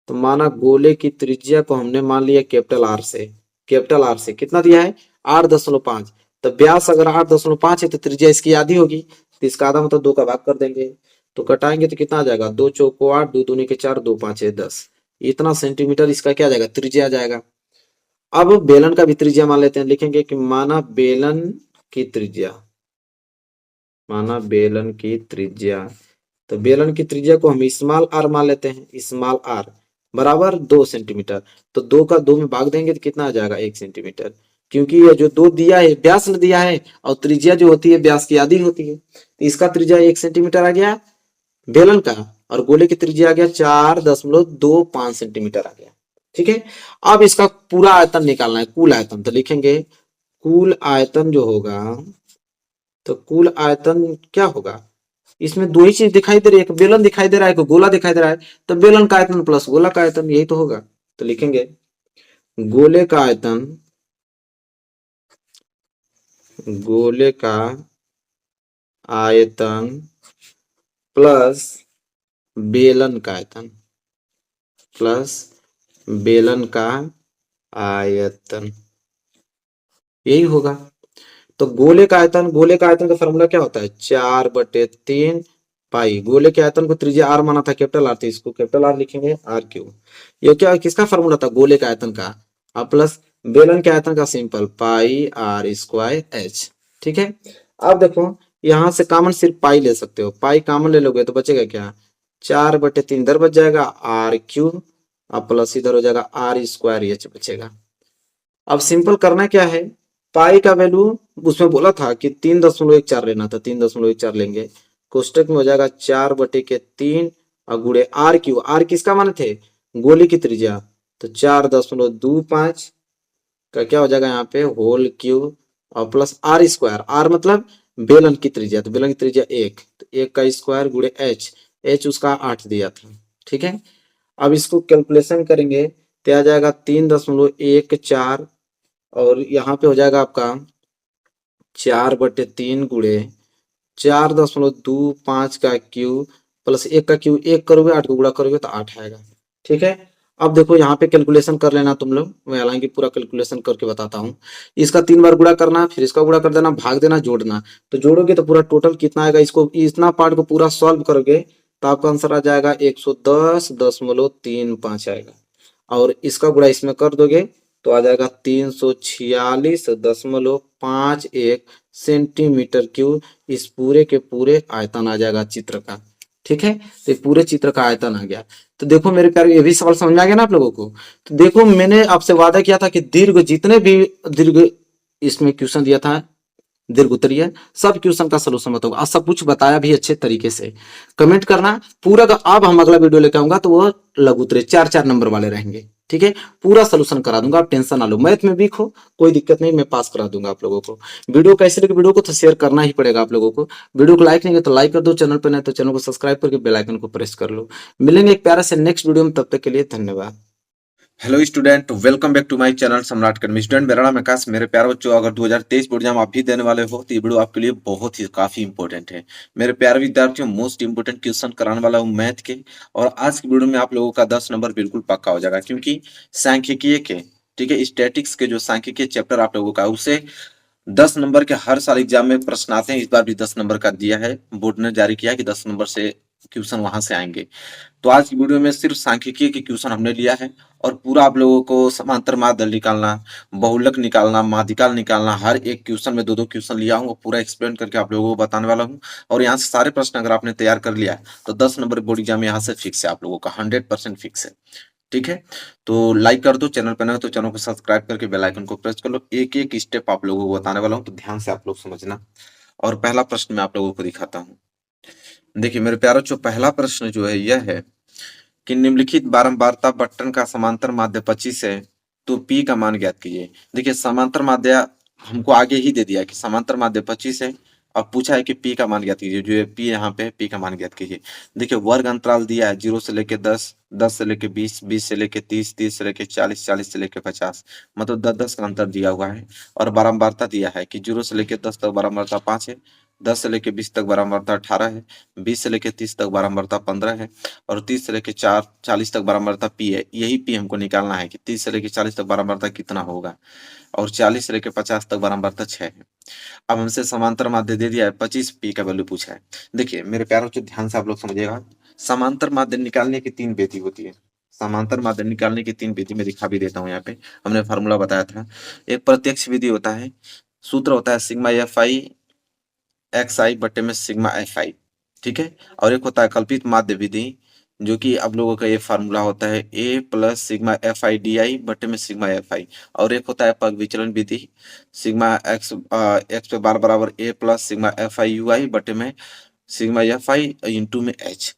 तो माना गोले की त्रिज्या को हमने मान लिया कैपिटल आर से, कैपिटल आर से कितना दिया है 8.5। तो व्यास अगर 8.5 है तो त्रिज्या इसकी आधी होगी, तो इसका आधा मतलब 2 का भाग कर देंगे, तो कटाएंगे तो कितना आ जाएगा 2 चौको 8, 2 दूनी के 4, 2 5 10, इतना सेंटीमीटर इसका क्या आ जाएगा त्रिज्या आ जाएगा। अब बेलन का भी त्रिज्या मान लेते हैं, लिखेंगे कि माना बेलन की त्रिज्या, माना बेलन की त्रिज्या, तो बेलन की त्रिज्या को हम स्मॉल आर मान लेते हैं, स्मॉल आर बराबर 2 सेंटीमीटर। तो 2 का 2 में भाग देंगे तो कितना आ जाएगा 1 सेंटीमीटर, क्योंकि ये जो 2 दिया है व्यास ने दिया है और त्रिज्या जो होती है व्यास की आधी होती है, तो इसका त्रिज्या 1 सेंटीमीटर आ गया बेलन का, और गोले की त्रिज्या आ गया 4.25 सेंटीमीटर आ गया। ठीक है, अब इसका पूरा आयतन निकालना है, कुल आयतन, तो लिखेंगे कुल आयतन जो होगा, तो कुल आयतन क्या होगा, इसमें दो ही चीज दिखाई दे रही है, एक बेलन दिखाई दे रहा है, एक गोला दिखाई दे रहा है, तो बेलन का आयतन प्लस गोला का आयतन यही तो होगा। तो लिखेंगे गोले का आयतन, गोले का आयतन प्लस बेलन का आयतन, प्लस बेलन का आयतन यही होगा। तो गोले का आयतन, गोले का आयतन का फॉर्मूला क्या होता है 4/3 पाई, गोले के आयतन को त्रिज्या आर माना था कैपिटल आर, तो इसको कैपिटल आर लिखेंगे आर क्यू। ये क्या किसका फॉर्मूला था गोले के आयतन का, और प्लस बेलन के आयतन का simple pi R square H. ठीक है, अब देखो यहां से कॉमन सिर्फ पाई ले सकते हो, पाई कॉमन ले लोगे तो बचेगा क्या 4/3 इधर बच जाएगा आर क्यू, और प्लस इधर हो जाएगा आर स्क्वायर एच बचेगा। अब सिंपल करना क्या है, पाई का वैल्यू उसमें बोला था कि 3.14 लेना था, 3.14 लेंगे, कोष्टक में हो जाएगा 4/3 और गुणे आर क्यू, आर किसका माने थे गोली की त्रिज्या, तो 4.25 का क्या हो जाएगा यहाँ पे होल क्यू, और प्लस आर स्क्वायर, आर मतलब बेलन की त्रिज्या, तो बेलन की त्रिज्या 1, तो 1 का स्क्वायर गुणे एच, एच उसका 8 दिया था। ठीक है, अब इसको कैलकुलेशन करेंगे तो आ जाएगा 3.14, और यहाँ पे हो जाएगा आपका 4/3 गुणे 4.25 का क्यू प्लस 1 का क्यू, 1 करोगे 8 को गुणा करोगे तो 8 आएगा। ठीक है, अब देखो यहाँ पे कैलकुलेशन कर लेना तुम लोग, मैं हालांकि पूरा कैलकुलेशन करके बताता हूँ। इसका 3 बार गुणा करना, फिर इसका गुणा कर देना, भाग देना, जोड़ना, तो जोड़ोगे तो पूरा टोटल कितना आएगा, इसको इतना पार्ट को पूरा सॉल्व करोगे तो आपका आंसर आ जाएगा 110.35 आएगा, और इसका गुणा इसमें कर दोगे तो आ जाएगा 346.51 सेंटीमीटर क्यूब, इस पूरे के पूरे आयतन आ जाएगा चित्र का। ठीक है, तो पूरे चित्र का आयतन आ गया। तो देखो मेरे प्यारे ये भी सवाल समझ में आ गया ना आप लोगों को। तो देखो मैंने आपसे वादा किया था कि दीर्घ जितने भी दीर्घ इसमें क्वेश्चन दिया था दीर्घ उत्तरीय, सब क्वेश्चन का सलूशन बताऊंगा, और सब कुछ बताया भी अच्छे तरीके से। कमेंट करना पूरा का, अब हम अगला वीडियो लेकर आऊंगा तो वो लघु उत्तरीय 4-4 नंबर वाले रहेंगे। ठीक है, पूरा सलूशन करा दूंगा, आप टेंशन ना लो, मैथ में वीक हो कोई दिक्कत नहीं, मैं पास करा दूंगा आप लोगों को। वीडियो कैसे लगे, वीडियो को तो शेयर करना ही पड़ेगा आप लोगों को, वीडियो को लाइक नहीं है तो लाइक कर दो, चैनल पर नहीं तो चैनल को सब्सक्राइब करके बेल आइकन को प्रेस कर लो। मिलेंगे एक प्यारा से नेक्स्ट वीडियो में, तब तक के लिए धन्यवाद। Hello student, welcome back to my channel Samrat academy. Student मेरा नाम आकाश। मेरे प्यारे बच्चों, अगर 2023 बोर्ड एग्जाम आप भी देने वाले हो तो ये वीडियो आपके लिए बहुत ही काफी इंपॉर्टेंट है। मेरे प्यारे विद्यार्थियों, मोस्ट इंपोर्टेंट क्वेश्चन कराने वाला हूँ मैथ के, और आज की वीडियो में आप लोगों का 10 नंबर बिल्कुल पक्का हो जाएगा, क्योंकि सांख्यिकीय के, ठीक है, स्टैटिक्स के जो सांख्यिकीय चैप्टर आप लोगों का, उसे 10 नंबर के हर साल एग्जाम में प्रश्न आते हैं। इस बार भी 10 नंबर का दिया है, बोर्ड ने जारी किया है कि 10 नंबर से क्वेश्चन वहां से आएंगे। तो आज की वीडियो में सिर्फ सांख्यिकीय के क्वेश्चन हमने लिया है, और पूरा आप लोगों को समांतर मापदंड निकालना, बहुलक निकालना, माध्यिकाल निकालना, हर एक क्वेश्चन में 2-2 क्वेश्चन लिया हूँ, पूरा एक्सप्लेन करके आप लोगों को बताने वाला हूँ। और यहाँ से सारे प्रश्न अगर आपने तैयार कर लिया है तो 10 नंबर बोर्ड एग्जाम यहाँ से फिक्स है, आप लोगों का 100% फिक्स है। ठीक है, तो लाइक कर दो, चैनल पर नए हो तो चैनल को सब्सक्राइब करके बेल आइकन को प्रेस कर लो। एक एक स्टेप आप लोगों को बताने वाला हूँ, तो ध्यान से आप लोग समझना। और पहला प्रश्न मैं आप लोगों को दिखाता हूँ। देखिए मेरे प्यारों, जो पहला प्रश्न जो है यह है कि निम्नलिखित बारंबारता बटन का समांतर माध्य 25 है, तो पी का मान ज्ञात कीजिए। देखिए समांतर माध्य हमको आगे ही दे दिया है कि समांतर माध्य 25 है, और पूछा है कि पी का मान ज्ञात कीजिए। जो पी यहाँ पे पी का मान ज्ञात कीजिए। देखिए वर्ग अंतराल दिया है 0 से लेके 10, 10 से लेके 20, 20 से लेके 30, 30 से लेके 40, 40 से लेके 50, मतलब 10-10 का अंतर दिया हुआ है। और बारंबारता दिया है कि 0 से लेके 10 तक बारंबारता 5 है, 10 से लेके 20 तक बारंबारता 18 है, 20 से लेके 30 तक बारंबारता 15 है और 30 से लेके 40 तक बारंबारता पी है। यही पी हमको निकालना है कि 30 से लेके 40 तक बारंबारता कितना होगा, और 40 से लेके 50 तक बारंबारता 6 है। अब हमसे समांतर माध्य दे दिया है, 25 पी का वैल्यू पूछा है। देखिए मेरे प्यारों से ध्यान से आप लोग समझिएगा, समांतर माध्य निकालने की 3 विधि होती है। समांतर माध्य निकालने की 3 विधि में दिखा भी देता हूँ यहाँ पे, हमने फार्मूला बताया था। एक प्रत्यक्ष विधि होता है, सूत्र होता है सिग्मा एफ आई एक्स आई बटे में सिग्मा एफ आई, ठीक है। और एक होता है कल्पित माध्य विधि, जो कि आप लोगों का ये फार्मूला होता है A plus sigma F I D I बटे में सिग्मा एफ आई। और एक होता है पग विचलन विधि, सिग्मा एक्स एक्स पे बार बराबर A plus sigma F I U I बटे में सिग्मा एफ आई इंटू में एच।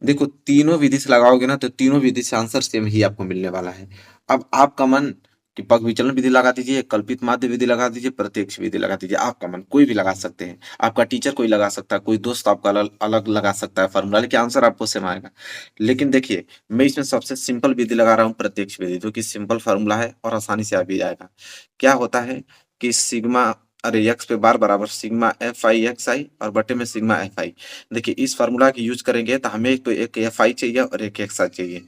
देखो तीनों विधि से लगाओगे ना तो तीनों विधि से आंसर सेम ही आपको मिलने वाला है। अब आपका मन कि पग विचलन विधि लगा दीजिए, कल्पित माध्य विधि लगा दीजिए, प्रत्यक्ष विधि लगा दीजिए, आपका मन कोई भी लगा सकते हैं। आपका टीचर कोई लगा सकता है, कोई दोस्त आपका अलग अलग लगा सकता है फार्मूला, लेकिन आंसर आपको सेम आएगा। लेकिन देखिए मैं इसमें सबसे सिंपल विधि लगा रहा हूँ, प्रत्यक्ष विधि, जो कि सिंपल फार्मूला है और आसानी से आ भी जाएगा। क्या होता है कि सिग्मा अरे एक्स पे बार बराबर सिग्मा एफ आई एक्स आई और बटे में सिग्मा एफ आई। देखिए इस फार्मूला की यूज करेंगे तो हमें तो एक एफ आई चाहिए और एक एक्स आई चाहिए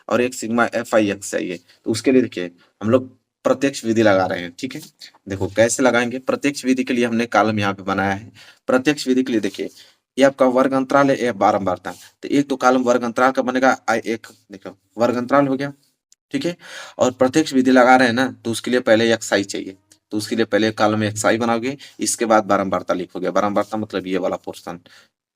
और एक सिग्मा एफ आई एक्स चाहिए। तो उसके लिए देखिए हम लोग प्रत्यक्ष विधि लगा रहे हैं, ठीक है। देखो कैसे लगाएंगे, प्रत्यक्ष विधि के लिए हमने कॉलम यहाँ पे बनाया है। प्रत्यक्ष विधि के लिए देखिए ये आपका वर्ग अंतराल है, ये बारंबारता, तो एक तो कॉलम वर्ग अंतराल का बनेगा, एक देखो वर्ग अंतराल हो गया, ठीक है। और प्रत्यक्ष विधि लगा रहे हैं ना तो उसके लिए पहले एक्स आई चाहिए, तो उसके लिए पहले कॉलम एक्स आई बनाओगे, इसके बाद बारंबारता लिखोगे। बारंबारता मतलब ये वाला पोर्शन,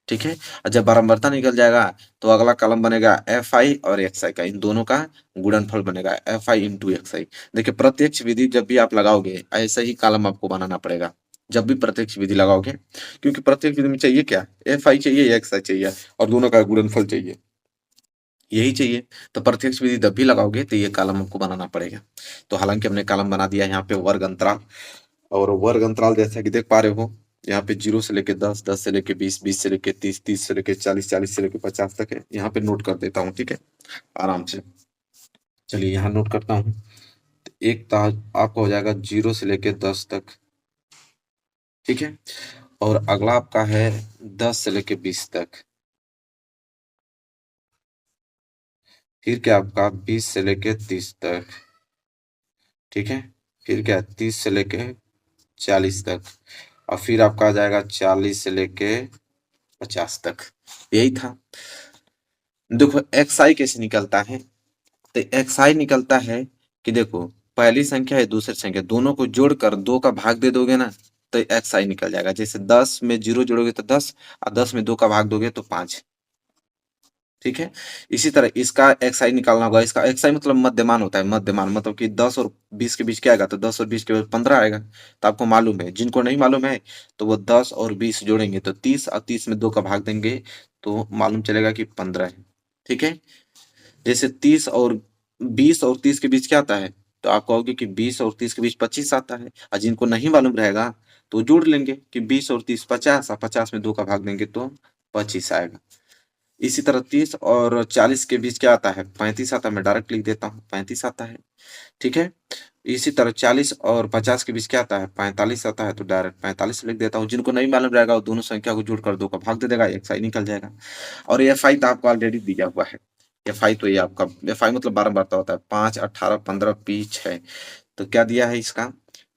ठीक है। और जब बारंबारता निकल जाएगा तो अगला कॉलम बनेगा एफ आई और एक्स आई का, इन दोनों का गुणनफल बनेगा एफ आई इंटू एक्स आई। देखिए प्रत्यक्ष विधि जब भी आप लगाओगे ऐसे ही कॉलम आपको बनाना पड़ेगा जब भी प्रत्यक्ष विधि लगाओगे, क्योंकि प्रत्यक्ष विधि में चाहिए क्या, एफ आई चाहिए एक्स आई चाहिए और दोनों का गुणनफल चाहिए, यही चाहिए। तो प्रत्यक्ष विधि जब भी लगाओगे तो ये कॉलम आपको बनाना पड़ेगा। तो हालांकि हमने कॉलम बना दिया यहाँ पे वर्ग अंतराल, और वर्ग अंतराल जैसा कि देख पा रहे हो यहाँ पे 0 से लेके 10, 10 से लेके 20, 20 से लेके 30, 30 से लेके 40, 40 से लेके 50 तक है। यहाँ पे नोट कर देता हूँ, ठीक है, आराम से। चलिए यहाँ नोट करता हूँ। तो एक ताज आपका हो जाएगा 0 से लेके 10 तक, ठीक है। और अगला आपका है 10 से लेके 20 तक, फिर क्या आपका 20 से लेके 30 तक, ठीक है। फिर क्या 30 से लेके 40 तक, और फिर आपका आ जाएगा 40 से लेके 50 तक। यही था। देखो एक्स आई कैसे निकलता है, तो एक्स आई निकलता है कि देखो पहली संख्या है दूसरी संख्या दोनों को जोड़कर 2 का भाग दे दोगे ना तो एक्स आई निकल जाएगा। जैसे 10 में 0 जोड़ोगे तो 10 और 10 में 2 का भाग दोगे तो 5, ठीक है। इसी तरह इसका एक्स आई निकालना होगा। इसका एक्स आई मतलब मध्यमान होता है, मध्यमान मतलब कि 10 और 20 के बीच क्या आएगा, तो 10 और 20 के बीच 15 आएगा। तो आपको मालूम है, जिनको नहीं मालूम है तो वो 10 और 20 जोड़ेंगे तो 30 और 30 में 2 का भाग देंगे तो मालूम चलेगा कि 15 है, ठीक है। जैसे 30 और 20 और 30 के बीच क्या आता है, तो आप कहोगे कि 20 और 30 के बीच 25 आता है। और जिनको नहीं मालूम रहेगा तो जोड़ लेंगे कि 20 और 30 50 और 50 में 2 का भाग देंगे तो 25 आएगा। इसी तरह 30 और 40 के बीच क्या आता है, 35 आता है। मैं डायरेक्ट लिख देता हूँ 35 आता है, ठीक है। इसी तरह 40 और 50 के बीच क्या आता है, 45 आता है, तो डायरेक्ट 45 लिख देता हूँ। जिनको नहीं मालूम रहेगा वो दोनों संख्या को जोड़कर 2 का भाग दे देगा, एक्स आई निकल जाएगा। और एफ आई तो आपको ऑलरेडी दिया हुआ है। एफ आई तो ये आपका एफ आई मतलब बारंबारता होता है, 5 18 15 पी 6। तो क्या दिया है इसका,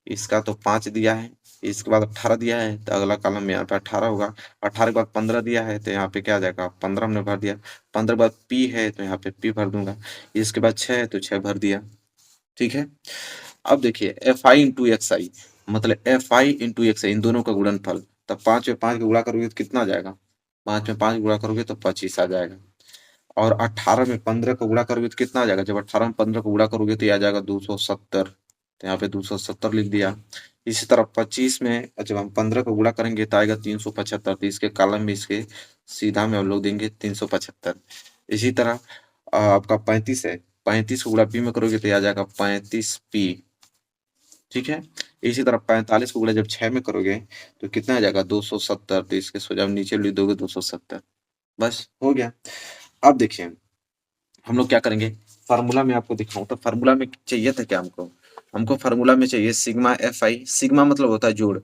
इसका तो 5 दिया है, इसके बाद 18 दिया है तो अगला कॉलम में यहाँ पे 18 होगा। 18 के बाद 15 दिया है तो यहाँ पे क्या आ जाएगा, 15 हमने भर दिया। 15 के बाद पी है तो यहाँ पे पी भर दूंगा। इसके बाद 6 है तो 6 भर दिया, ठीक है। अब देखिए एफ आई इंटू एक्स आई मतलब एफ आई इंटू एक्स आई, इन दोनों का गुणनफल। तब 5 में 5 का गुणा करोगे तो कितना आ जाएगा, 5 में 5 गुणा करोगे तो 25 आ जाएगा। और 18 में 15 को गुणा करोगे तो कितना आ जाएगा, जब 18 में 15 को गुणा करोगे तो ये आ जाएगा 270, तो यहाँ पे 270 लिख दिया। इसी तरह 25 में जब हम 15 को गुणा करेंगे तो आएगा 375, तो इसके कॉलम में इसके सीधा में हम लोग देंगे 375। इसी तरह आपका 35 है, 35 को गुणा पी में करोगे तो ये आ जाएगा 35 पी, ठीक है। इसी तरह 45 को गुणा जब 6 में करोगे तो कितना आ जाएगा 270, तो इसके सोजा नीचे लिख दोगे 270, बस हो गया। अब देखिए हम लोग क्या करेंगे, फार्मूला में आपको दिखाऊं तो फार्मूला में चाहिए था क्या हमको, हमको फार्मूला में चाहिए सिग्मा एफ आई। सिग्मा मतलब होता है जोड़,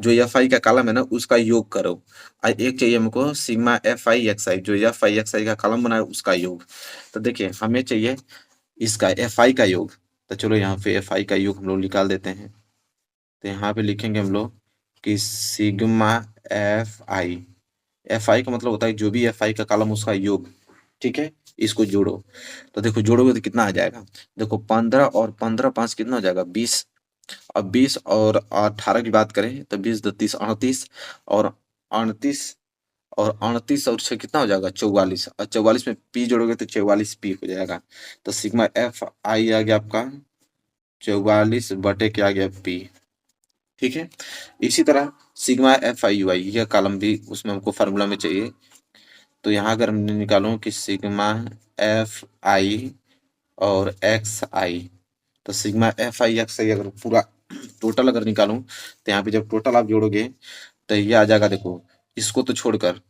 जो एफ आई का कॉलम है ना उसका योग करो। एक चाहिए हमको सिग्मा एफ आई एक्स आई, जो एफ आई एक्स आई का कॉलम बना है उसका योग। तो देखिए हमें चाहिए इसका एफ आई का योग। तो चलो यहाँ पे एफ आई का योग हम लोग निकाल देते हैं। तो यहाँ पे लिखेंगे हम लोग कि सिग्मा एफ आई का मतलब होता है जो भी एफ आई का कॉलम उसका योग, ठीक है। इसको जोड़ो, तो देखो जोड़ोगे तो कितना आ जाएगा, देखो 15 और 15 5 कितना हो जाएगा 20। अब 20 और 18 की बात करें तो 20 2 30 38 और 38 और 38 और 6 कितना हो जाएगा 44, और 44 में पी जोड़ोगे तो 44 पी हो जाएगा। तो सिग्मा एफ आई आ गया आपका 44 बटे क्या आ गया पी, ठीक है। इसी तरह सिग्मा एफ आई यू आई यह कॉलम भी उसमें हमको फार्मूला में चाहिए। तो यहाँ अगर हमने निकालो कि सिग्मा एफ आई और एक्स आई, तो सिग्मा एफ आई एक्स आई अगर पूरा टोटल अगर निकालूं तो यहाँ पे जब टोटल आप जोड़ोगे तो ये आ जाएगा, देखो इसको तो छोड़कर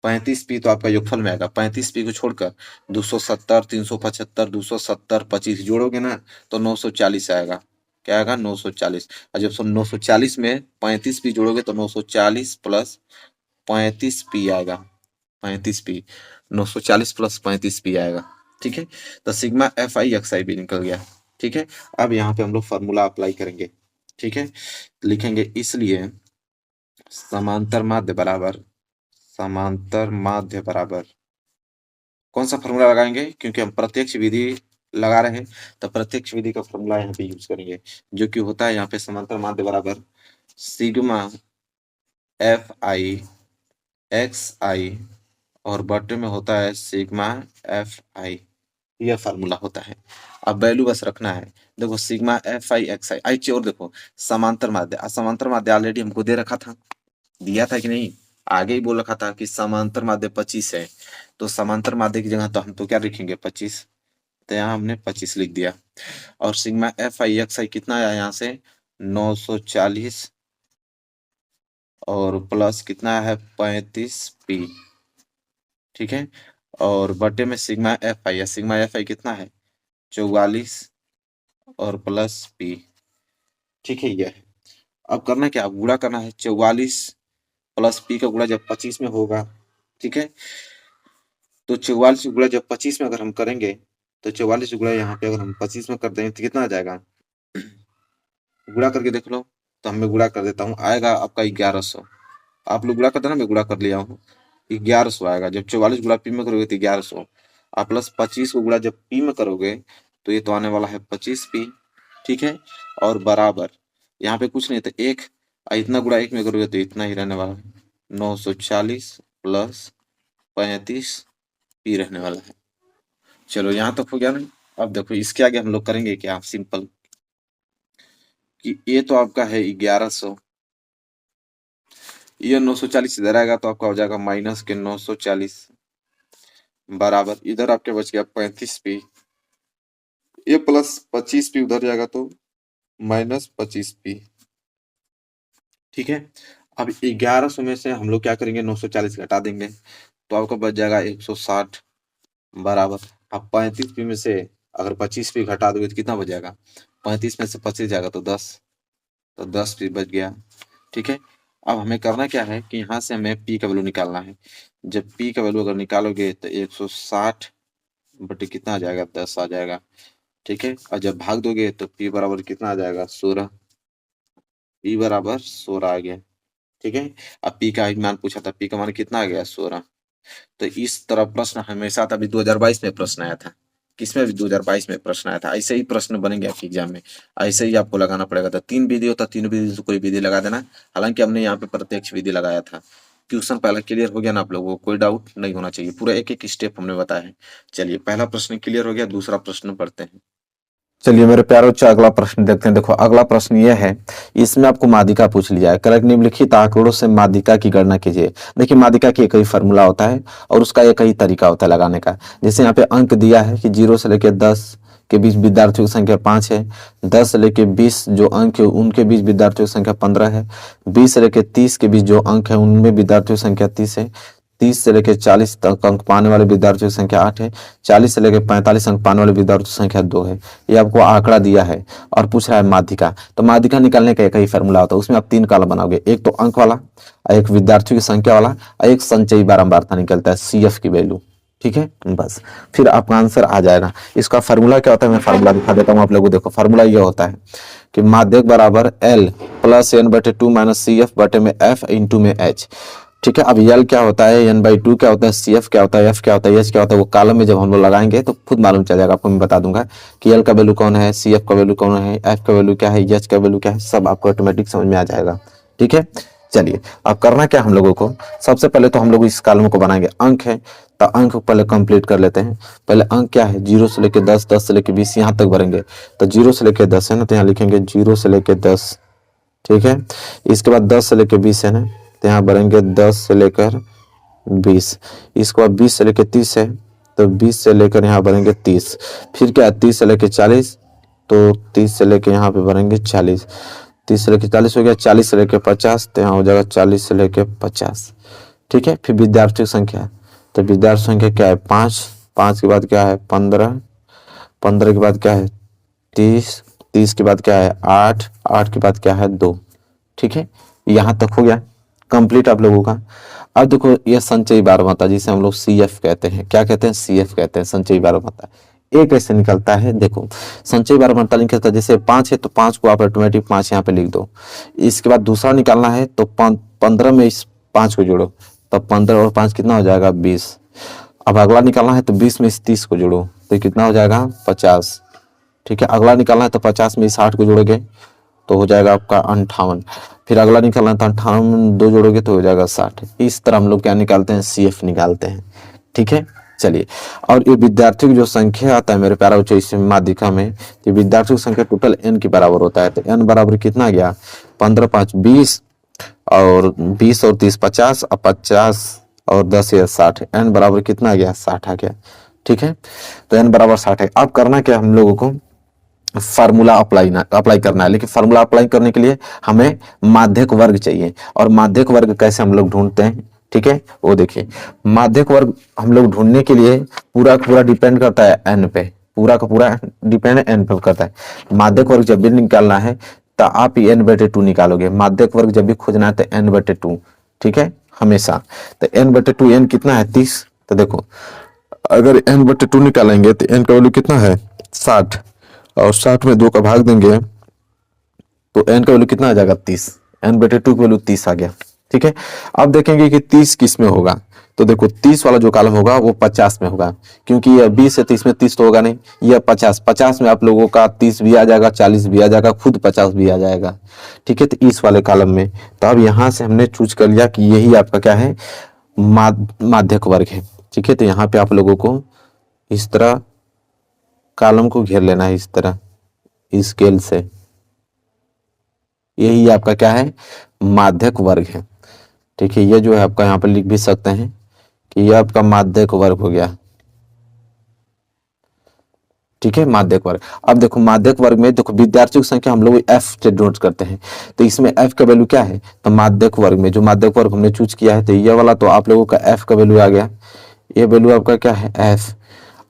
35 पी तो आपका योगफल में आएगा, 35 पी को छोड़कर 270 375 270 25 जोड़ोगे ना तो 940 आएगा। क्या आएगा 940। और जब 940 में 35 पी जोड़ोगे तो 940 प्लस 35 पी आएगा, 35 पी 940 प्लस 35 पी आएगा, ठीक है। तो सिग्मा एफ आई एक्स आई भी निकल गया, ठीक है। अब यहाँ पे हम लोग फॉर्मूला अप्लाई करेंगे, ठीक है। लिखेंगे इसलिए समांतर माध्य बराबर कौन सा फॉर्मूला लगाएंगे, क्योंकि हम प्रत्यक्ष विधि लगा रहे हैं तो प्रत्यक्ष विधि का फॉर्मूला यहाँ पे यूज करेंगे, जो कि होता है यहाँ पे समांतर माध्य बराबर सिग्मा एफ आई एक्स आई और बटे में होता है सिग्मा एफ आई, यह फार्मूला होता है। अब वैल्यू बस रखना है, देखो सिग्मा एफ आई एक्स आई और देखो समांतर माध्य ऑलरेडी हमको दे रखा था, दिया था कि नहीं, आगे ही बोल रखा था कि समांतर माध्य 25 है। तो समांतर माध्य की जगह तो हम तो क्या लिखेंगे 25, तो यहाँ हमने 25 लिख दिया। और सिग्मा एफ आई एक्स आई कितना आया यहाँ से 940 और प्लस कितना है 35 पी, ठीक है। और बटे में सिग्मा एफ आई कितना है 44 और प्लस पी, ठीक है। यह है अब करना क्या, गुणा करना है 44 प्लस पी का गुणा जब 25 में होगा, ठीक है। तो 44 गुणा जब 25 में अगर हम करेंगे तो 44 गुणा यहाँ पे अगर हम 25 में कर देंगे तो कितना आ जाएगा, गुणा करके देख लो। तो मैं गुणा कर देता हूँ, आएगा आपका 1100। आप लोग गुणा कर देना, मैं गुणा कर लिया हूँ, 1100 आएगा। जब 44 गुणा पी में करोगे तो 1100 और प्लस 25 को गुणा जब पी में करोगे तो ये तो आने वाला है 25 पी, ठीक है। और बराबर यहाँ पे कुछ नहीं, तो एक इतना गुणा एक में करोगे तो इतना ही रहने वाला है 940 प्लस 35 पी रहने वाला है। चलो यहाँ तक हो गया ना। अब देखो इसके आगे हम लोग करेंगे क्या, सिंपल कि ये तो आपका है 1100, ये 940 इधर आएगा तो आपका हो जाएगा माइनस के 940 बराबर इधर आपके बच गया 35 पी, ये प्लस 25 पी उधर जाएगा तो माइनस 25 पी, ठीक है। अब 1100 में से हम लोग क्या करेंगे 940 घटा देंगे तो आपका बच जाएगा 160 बराबर। अब 35 पी में से अगर 25 पी घटा दोगे तो कितना बच जाएगा, 35 में से 25 जाएगा तो 10, तो 10 पी बच गया, ठीक है। अब हमें करना क्या है कि यहाँ से हमें पी का वैल्यू निकालना है। जब पी का वैल्यू अगर निकालोगे तो 160 बटे कितना आ जाएगा 10 आ जाएगा, ठीक है। और जब भाग दोगे तो पी बराबर कितना आ जाएगा 16, पी बराबर 16 आ गया, ठीक है। अब पी का मान पूछा था, पी का मान कितना आ गया 16। तो इस तरह प्रश्न हमेशा अभी 2022 में प्रश्न आया था, किसमें भी 2022 में प्रश्न आया था। ऐसे ही प्रश्न बनेंगे आपके एग्जाम में, ऐसे ही आपको लगाना पड़ेगा। तो 3 विधि होता, 3 विधि से कोई विधि लगा देना। हालांकि हमने यहाँ पे प्रत्यक्ष विधि लगाया था। क्वेश्चन पहला क्लियर हो गया ना आप लोगों को, कोई डाउट नहीं होना चाहिए, पूरा एक एक स्टेप हमने बताया है। चलिए पहला प्रश्न क्लियर हो गया, दूसरा प्रश्न पढ़ते हैं। चलिए मेरे प्यारे बच्चों अगला प्रश्न देखते हैं। देखो अगला प्रश्न यह है, इसमें आपको माध्यिका पूछ लिया है। क्रम निम्नलिखित आंकड़ों से माध्यिका की गणना कीजिए। देखिए माध्यिका की एक ही फॉर्मूला होता है और उसका एक ही तरीका होता है लगाने का। जैसे यहाँ पे अंक दिया है कि 0 से लेकर 10 के बीच विद्यार्थियों की संख्या 5 है, 10 से लेकर 20 जो अंक है उनके बीच विद्यार्थियों की संख्या 15 है, 20 से लेकर 30 के बीच जो अंक है उनमें विद्यार्थियों की संख्या 30 है, 30 से लेकर 40 तक अंक पाने वाले विद्यार्थियों की संख्या 8 है, 40 से लेकर 45 अंक पाने वाले विद्यार्थियों की संख्या 2 है। ये आपको आंकड़ा दिया है और पूछ रहा है माध्यिका। तो माध्यिका निकालने का एक ही फॉर्मूला होता है, उसमें आप 3 कॉलम बनाओगे, एक तो अंक वाला, एक विद्यार्थियों की संख्या वाला और एक संचयी बारंबारता निकलता है CF की वैल्यू। ठीक है, बस फिर आपका आंसर आ जाएगा। इसका फार्मूला क्या होता है, मैं फार्मूला दिखा देता हूँ आप लोगों को। देखो फार्मूला ये होता है कि माध्यक बराबर L plus n/2 minus CF बटे में F इंटू में H। ठीक है, अब L क्या होता है, n/2 क्या होता है, CF क्या होता है, F क्या होता है, H क्या होता है, वो कॉलम में जब हम लोग लगाएंगे तो खुद मालूम चल जाएगा। आपको मैं बता दूंगा कि L का वैल्यू कौन है, CF का वैल्यू कौन है, F का वैल्यू क्या है, H का वैल्यू क्या है, सब आपको ऑटोमेटिक समझ में आ जाएगा। ठीक है, चलिए अब करना क्या हम लोगों को, सबसे पहले तो हम लोग इस कॉलम को बनाएंगे। अंक है तो अंक को पहले कंप्लीट कर लेते हैं। पहले अंक क्या है, 0 से लेके 10, 10 से लेके 20 यहाँ तक भरेंगे। तो 0 से लेके 10 है ना, तो यहाँ लिखेंगे 0 से लेके 10। ठीक है, इसके बाद 10 से लेके 20 है ना, तो यहाँ भरेंगे 10 से लेकर 20। इसके बाद 20 से लेके 30 है तो 20 से लेकर यहाँ भरेंगे 30। फिर क्या है 30 से लेके 40, तो 30 से लेके यहाँ पे भरेंगे 40। 30 से लेके 40 हो गया, 40 से लेके 50, तो यहाँ हो जाएगा 40 से लेके 50। ठीक है, फिर विद्यार्थियों की संख्या, तो विद्यार्थी संख्या क्या है 5, 5 के बाद क्या है 15, 15 के बाद क्या है 30, 30 के बाद क्या है 8, 8 के बाद क्या है 2। ठीक है, यहाँ तक हो गया कंप्लीट आप लोगों का। अब देखो ये संचयी बारंबारता जिसे हम लोग CF कहते हैं, क्या कहते हैं, CF कहते हैं, संचयी बारंबारता। एक कैसे निकलता है, देखो संचयी बारंबारता निकलता है जैसे 5 है तो 5 को आप ऑटोमेटिक 5 यहाँ पे लिख दो। इसके बाद दूसरा निकालना है तो 15 में इस 5 को जोड़ो, तब 15 और 5 कितना हो जाएगा 20। अब अगला निकालना है तो 20 में इस 30 को जोड़ो तो कितना हो जाएगा 50। ठीक है, अगला निकालना है तो 50 में इस 60 को जोड़ोगे तो हो जाएगा आपका 58। फिर अगला निकालना है तो 58 में 2 जोड़ोगे तो हो जाएगा 60। इस तरह हम लोग क्या निकालते हैं, CF निकालते हैं। ठीक है, चलिए और ये विद्यार्थियों की जो संख्या आता है मेरे प्यारा बच्चों इस माध्यिका में, ये विद्यार्थियों की संख्या टोटल n के बराबर होता है। तो n बराबर कितना गया 15 5 20 और 20 और 30 50 और 50 और 10 या 60, n बराबर कितना गया 60 आ गया। ठीक है, तो n बराबर 60 है। अब करना क्या हम लोगों को, फार्मूला अप्लाई करना है, लेकिन फार्मूला अप्लाई करने के लिए हमें माध्यक वर्ग चाहिए। और माध्यक वर्ग कैसे हम लोग ढूंढते हैं, ठीक है, वो देखिए माध्यक वर्ग हम लोग ढूंढने के लिए पूरा का पूरा डिपेंड करता है n पे, पूरा का पूरा डिपेंड n पे करता है। माध्यक वर्ग जब भी निकालना है तो आप n/2 निकालोगे। माध्यक वर्ग जब भी खोजना है तो n/2। ठीक है, हमेशा। तो n/2, n कितना है 30। तो देखो अगर n/2 निकालेंगे तो n का वैल्यू कितना है 60 और 60 में 2 का भाग देंगे तो n का वैल्यू कितना आ जाएगा 30। n/2 की वैल्यू 30 आ गया। ठीक है, अब देखेंगे कि 30 किस में होगा। तो देखो 30 वाला जो कॉलम होगा वो 50 में होगा, क्योंकि ये 20 से 30 में 30 तो होगा नहीं, यह 50 में आप लोगों का 30 भी आ जाएगा, 40 भी आ जाएगा, खुद 50 भी आ जाएगा। ठीक है, तो इस वाले कॉलम में तो अब यहाँ से हमने चूज कर लिया कि यही आपका क्या है माध्यक वर्ग है। ठीक है, तो यहाँ पे आप लोगों को इस तरह कॉलम को घेर लेना है, इस तरह स्केल से। यही आपका क्या है माध्यक वर्ग है। ठीक है, ये जो है आपका यहाँ पर लिख भी सकते हैं कि ये आपका माध्यक वर्ग हो गया। ठीक है, माध्यक वर्ग। अब देखो माध्यक वर्ग में देखो विद्यार्थियों की संख्या हम लोग f से डिनोट करते हैं, तो इसमें f का वैल्यू क्या है, तो माध्यक वर्ग में जो माध्यक वर्ग हमने चूज किया है तो ये वाला तो आप लोगों का f का वैल्यू आ गया। ये वैल्यू आपका क्या है f।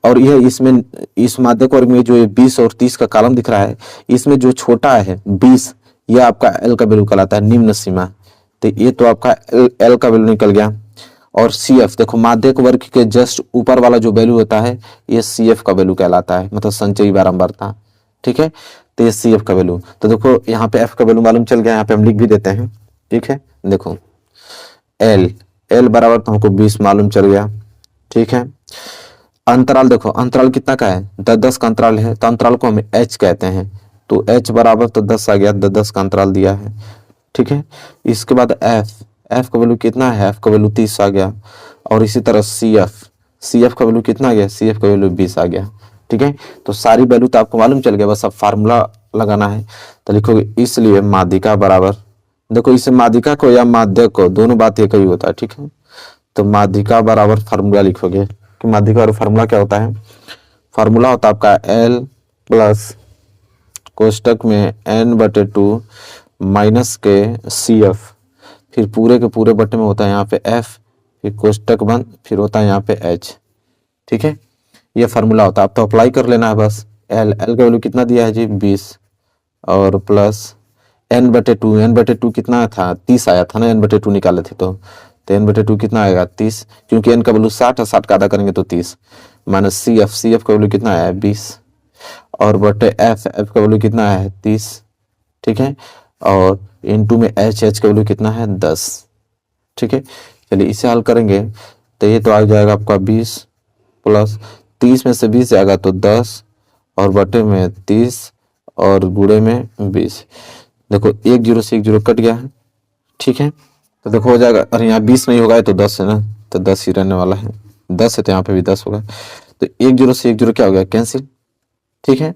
और यह इसमें इस माध्यक वर्ग में जो 20 और 30 का कॉलम दिख रहा है, इसमें जो छोटा है 20 यह आपका l का वैल्यू कहलाता है, निम्न सीमा। तो ये तो आपका l का वैल्यू निकल गया। और CF देखो माध्यक वर्ग के जस्ट ऊपर वाला जो वैल्यू होता है ये CF का वैल्यू कहलाता है, मतलब संचयी बारंबारता। ठीक है, तो ये CF का वैल्यू। तो देखो यहाँ पे F का वैल्यू मालूम चल गया, यहाँ पे हम लिख भी देते हैं। ठीक है, देखो L बराबर तो हमको 20 मालूम चल गया। ठीक है, अंतराल देखो अंतराल कितना का है 10 का अंतराल है, तो अंतराल को हम H कहते हैं। तो H बराबर तो 10 आ गया, 10 का अंतराल दिया है। ठीक है, इसके बाद F का वैल्यू कितना है, F का वैल्यू 30 आ गया। और इसी तरह CF का वैल्यू कितना आ गया, CF का वैल्यू 20 आ गया। ठीक है, तो सारी वैल्यू तो आपको मालूम चल गया, बस अब फार्मूला लगाना है। तो लिखोगे इसलिए माध्यिका बराबर, देखो इस माध्यिका को या माध्यक को दोनों बात एक ही होता है। ठीक है, तो माध्यिका बराबर फार्मूला लिखोगे कि माध्यिका और फार्मूला क्या होता है, फार्मूला होता है आपका L प्लस कोष्टक में n/2 माइनस के CF, फिर पूरे के पूरे बटे में होता है यहाँ पे फिर कोष्टक बंद, फिर होता है यहाँ पे एच। ठीक है, ये फार्मूला होता है। अब तो अप्लाई कर लेना है बस। एल का वैल्यू कितना दिया है जी 20 और प्लस n/2 कितना था 30 आया था ना, n/2 निकाले थे तो n/2 कितना आएगा 30, क्योंकि n का वैल्यू 60 है, 60 का आधा करेंगे तो 30 माइनस CF का वैल्यू कितना आया 20 और बटे F का वैल्यू कितना है 30। ठीक है, और इनटू में H का वैल्यू कितना है 10। ठीक है, चलिए इसे हल करेंगे तो ये तो आ जाएगा आपका 20 प्लस 30 में से 20 जाएगा तो 10 और बटे में 30 और गुणे में 20। देखो 1 0 से 1 0 कट गया है। ठीक है, तो देखो हो जाएगा, अरे यहाँ 20 नहीं होगा तो 10 है ना, तो 10 ही रहने वाला है। 10 है तो यहाँ पे भी 10 होगा, तो 1 0 से 1 0 क्या हो गया कैंसिल। ठीक है,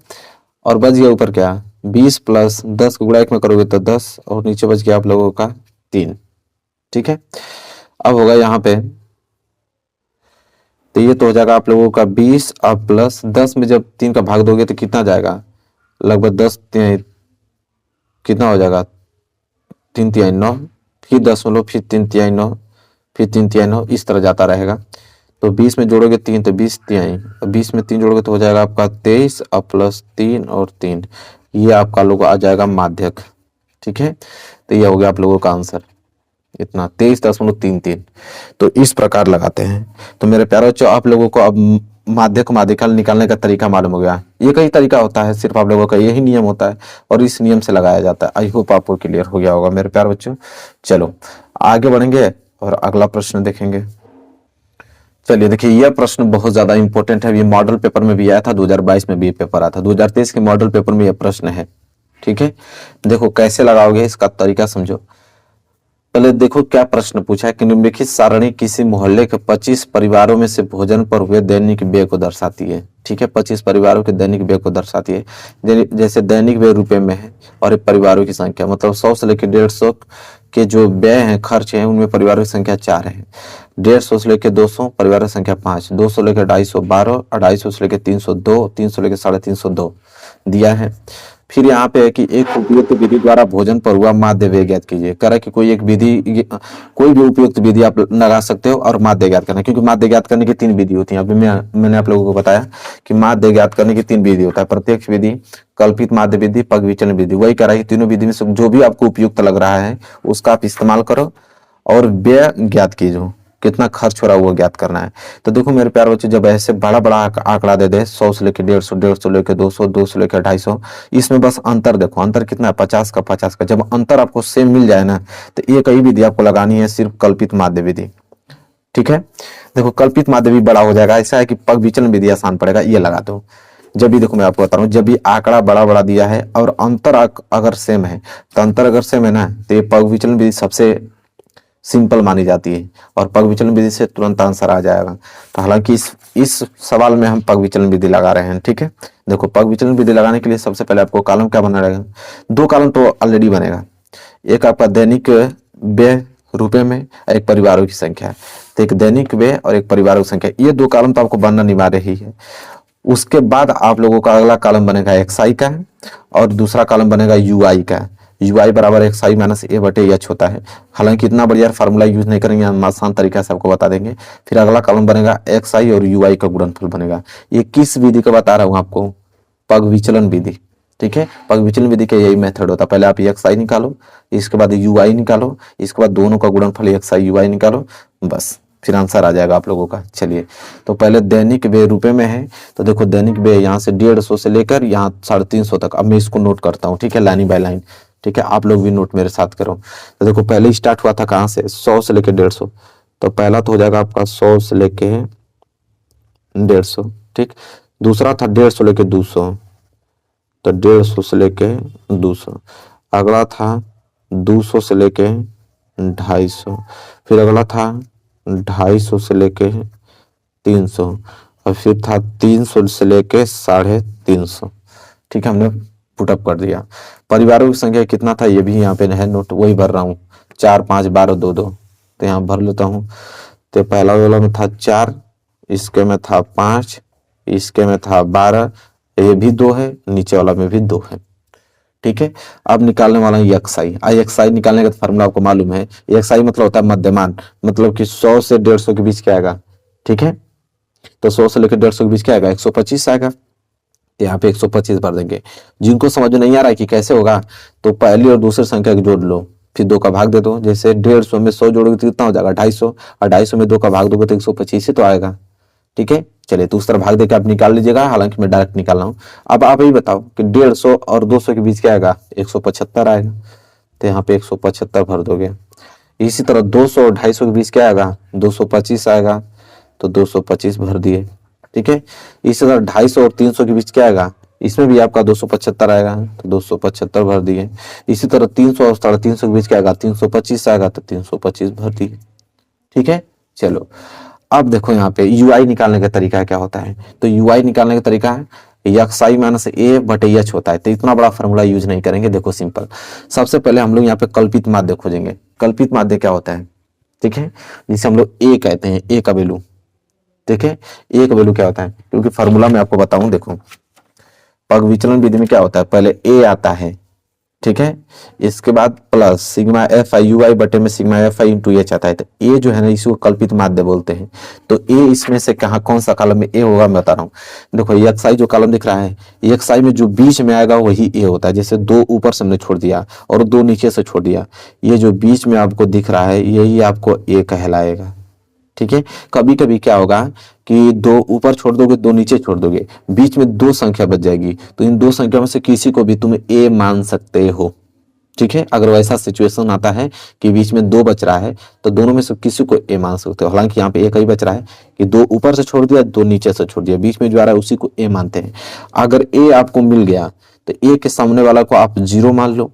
और बच गया ऊपर क्या 20 प्लस 10 को गुणा 1 में करोगे तो 10 और नीचे बच गया आप लोगों का 3। ठीक है, अब होगा यहाँ पे तो ये तो हो जाएगा आप लोगों का 20 अब प्लस 10 में जब 3 का भाग दोगे तो कितना जाएगा लगभग 10 कितना हो जाएगा 3 तिहाई 9, फिर 10 फिर 3 तिहाई 9 फिर 3 तिहाई 9 इस तरह जाता रहेगा। तो 20 में जोड़ोगे 3 तो 20 तिहाई, 20 में 3 जोड़ोगे तो हो जाएगा आपका 23 अब प्लस 3 और 3, ये आपका लोग आ जाएगा माध्यक। ठीक है, तो ये हो गया आप लोगों का आंसर इतना 23.33। तो इस प्रकार लगाते हैं। तो मेरे प्यारे बच्चों आप लोगों को अब माध्यक माध्यिका निकालने का तरीका मालूम हो गया। ये कई तरीका होता है, सिर्फ आप लोगों का यही नियम होता है और इस नियम से लगाया जाता है। आई होप आपको क्लियर हो गया होगा मेरे प्यारे बच्चों। चलो आगे बढ़ेंगे और अगला प्रश्न देखेंगे। चलिए देखिए यह प्रश्न बहुत ज्यादा इंपॉर्टेंट है, ये मॉडल पेपर में भी आया था, 2022 में भी पेपर आया था, 2023 के मॉडल पेपर में यह प्रश्न है। ठीक है, देखो कैसे लगाओगे इसका तरीका समझो। पहले देखो क्या प्रश्न पूछा है कि निम्नलिखित सारणी किसी मोहल्ले के 25 परिवारों में से भोजन पर हुए दैनिक व्यय को दर्शाती है। ठीक है, 25 परिवारों के दैनिक व्यय को दर्शाती है। जैसे दैनिक व्यय रुपए में है और ये परिवारों की संख्या, मतलब 100 से लेकर 150 के जो व्यय हैं खर्च हैं उनमें परिवारों की संख्या 4 है। 150 से लेकर 200 परिवारों की संख्या 5, 200 लेकर 250 12, 250 से लेकर 302, 300 लेकर 350 दिया है। फिर यहाँ पे है कि एक उपयुक्त विधि द्वारा भोजन पर हुआ माध्य व्यय ज्ञात कीजिए। करें कि कोई एक विधि, कोई भी उपयुक्त विधि आप लगा सकते हो और माध्य ज्ञात करना, क्योंकि माध्य ज्ञात करने की 3 विधि होती है। अभी मैंने आप लोगों को बताया कि माध्य ज्ञात करने की 3 विधि होता है, प्रत्यक्ष विधि, कल्पित माध्य विधि, पग विचलन विधि। वही कह रहा है तीनों विधि में से जो भी आपको उपयुक्त लग रहा है उसका आप इस्तेमाल करो और व्यय ज्ञात कीजिए, कितना खर्च हो रहा है वो ज्ञात करना है। तो देखो मेरे प्यारे बच्चे जब ऐसे बड़ा बड़ा आंकड़ा दे दे 100 से लेकर 150, 150 से लेकर 200, 200 से लेकर 250, इसमें बस अंतर देखो, अंतर कितना है 50 का 50 का। जब अंतर आपको सेम मिल जाए ना तो ये कई विधि आपको लगानी है, सिर्फ कल्पित माध्य विधि। ठीक है, देखो कल्पित माध्य भी बड़ा हो जाएगा, ऐसा है कि पग विचलन विधि आसान पड़ेगा, ये लगा दो। जब भी देखो मैं आपको बता रहा हूँ, जब भी आंकड़ा बड़ा बड़ा दिया है और अंतर अगर सेम है, तो अंतर अगर सेम है ना तो ये पग विचलन विधि सबसे सिंपल मानी जाती है और पग विचलन विधि से तुरंत आंसर आ जाएगा। तो हालांकि इस सवाल में हम पग विचलन विधि लगा रहे हैं। ठीक है, देखो पग विचलन विधि लगाने के लिए सबसे पहले आपको कॉलम क्या बनना रहेगा, 2 कॉलम तो ऑलरेडी बनेगा, एक आपका दैनिक व्यय रुपए में, एक परिवारों की संख्या। तो एक दैनिक व्यय और एक परिवारों की संख्या, ये 2 कॉलम तो आपको बनना अनिवार्य ही है। उसके बाद आप लोगों का अगला कॉलम बनेगा एक्सआई का और दूसरा कॉलम बनेगा यूआई का। यूआई बराबर एक्सआई माइनस ए बटे एच होता है। हालांकि इतना बढ़िया फार्मूला यूज नहीं करेंगे, हम आसान तरीका से आपको बता देंगे। फिर अगला कॉलम बनेगा एक्सआई और यूआई का गुणनफल बनेगा। ये किस विधि का बता रहा हूँ आपको, पग विचलन विधि। ठीक है, पग विचलन विधि का यही मेथड होता है, पहले आप एक्सआई निकालो, इसके बाद यूआई निकालो, इसके बाद दोनों का गुणनफल एक्सआई यूआई निकालो, बस फिर आंसर आ जाएगा आप लोगों का। चलिए तो पहले दैनिक व्यय रुपए में है, तो देखो दैनिक व्यय यहाँ से 150 से लेकर यहाँ 350 तक। अब मैं इसको नोट करता हूँ, ठीक है, लाइन बाय लाइन। ठीक है, आप लोग भी नोट मेरे साथ करो। तो देखो पहले स्टार्ट हुआ था कहाँ से, 100 से लेकर 150, तो पहला तो हो जाएगा आपका 100 से लेके 150। ठीक, दूसरा था 150 लेके 200, तो 150 से लेके 200। अगला था 200 से लेके 250, फिर अगला था 250 से लेके 300 और फिर था 300 से लेके 350। ठीक है, हमने पुटअप कर दिया। परिवारों की संख्या कितना था ये भी यहाँ पे है नोट, वही भर रहा हूँ, 4 5 12 2 2, तो यहाँ भर लेता हूँ। तो पहला वाला में था 4, इसके में था 5, इसके में था 12, ये भी 2 है, नीचे वाला में भी 2 है। ठीक है। अब निकालने वाला हूँ एक्सआई। एक्सआई निकालने का फॉर्मूला आपको मालूम है। एक्सआई मतलब होता है मध्यमान, मतलब कि 100 से 150 के बीच क्या आएगा, ठीक है। तो 100 से लेकर 150 के बीच क्या आएगा, 125 आएगा। तो यहाँ पे 125 भर देंगे। जिनको समझ में नहीं आ रहा है कि कैसे होगा, तो पहली और दूसरी संख्या को जोड़ लो, फिर 2 का भाग दे दो। जैसे 150 में 100 जोड़ोगे तो कितना हो जाएगा, 250, और 250 में 2 का भाग दोगे तो 125 ही तो आएगा, ठीक है। चलिए, तो उस तरह भाग देकर आप निकाल लीजिएगा, हालांकि मैं डायरेक्ट निकाल रहा हूँ। अब आप ही बताओ कि 150 और 200 के बीच क्या आएगा, 175 आएगा। तो यहाँ पे 175 भर दोगे। इसी तरह 200 और 250 के बीच क्या आएगा, 225 आएगा, तो 225 भर दिए, ठीक है। इसी तरह 250 और 300 के बीच क्या आएगा, इसमें भी आपका 275 आएगा, तो 275 भर दिए। इसी तरह 300 और 350 के बीच क्या आएगा, 325 आएगा, तो 325 भर दिए, ठीक है। चलो, अब देखो यहाँ पे यूआई निकालने का तरीका क्या होता है। तो यूआई निकालने का तरीका है एक्सआई माइनस ए बटे एच होता है। तो इतना बड़ा फॉर्मूला यूज नहीं करेंगे। देखो सिंपल, सबसे पहले हम लोग यहाँ पे कल्पित माध्य खोजेंगे। कल्पित माध्य क्या होता है, ठीक है, जिसे हम लोग ए कहते हैं, ए का वैल्यू, ठीक है। ए का वैल्यू क्या होता है, क्योंकि फॉर्मूला में आपको बताऊं, देखो पग विचलन विधि में क्या होता है, पहले ए आता है, ठीक है, इसके बाद plus sigma F I U I बटे में sigma F I into H आता है। तो ए जो है ना, इसको कल्पित माध्य बोलते हैं। तो ए इसमें से कहाँ कौन सा कॉलम में ए होगा मैं बता रहा हूँ। देखो एक्स आई जो कॉलम दिख रहा है, एक्स आई में जो बीच में आएगा वही ए होता है। जैसे 2 ऊपर से हमने छोड़ दिया और 2 नीचे से छोड़ दिया, ये जो बीच में आपको दिख रहा है यही आपको ए कहलाएगा, ठीक है। कभी कभी क्या होगा कि 2 ऊपर छोड़ दोगे, 2 नीचे छोड़ दोगे, बीच में 2 संख्या बच जाएगी, तो इन 2 संख्या में से किसी को भी तुम ए मान सकते हो, ठीक है। अगर वैसा सिचुएशन आता है कि बीच में 2 बच रहा है, तो दोनों में से किसी को ए मान सकते हो। हालांकि यहाँ पे एक ही बच रहा है कि 2 ऊपर से छोड़ दिया, 2 नीचे से छोड़ दिया, बीच में जो आ रहा है उसी को ए मानते हैं। अगर ए आपको मिल गया तो ए के सामने वाला को आप 0 मान लो,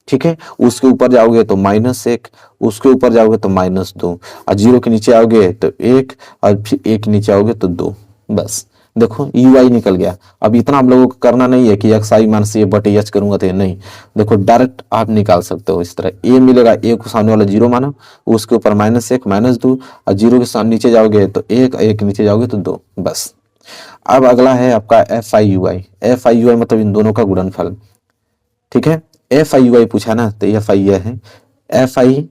ठीक है। उसके ऊपर जाओगे तो -1, उसके ऊपर जाओगे तो -2, और 0 के नीचे आओगे तो 1, और फिर 1 के नीचे आओगे तो 2। बस देखो यूआई निकल गया। अब इतना आप लोगों को करना नहीं है कि एक्स आई माइनस ए बटे एच करूंगा तो नहीं, देखो डायरेक्ट आप निकाल सकते हो इस तरह। ए मिलेगा, ए को सामने वाला 0 मानो, उसके ऊपर -1 -2, और 0 के सामने नीचे जाओगे तो 1, 1 के नीचे जाओगे तो 2, बस। अब अगला है आपका F I U I. F I U I मतलब इन दोनों का गुणनफल, ठीक है। एफ आई यू आई पूछा ना, तो एफ आई यह है, एफ आई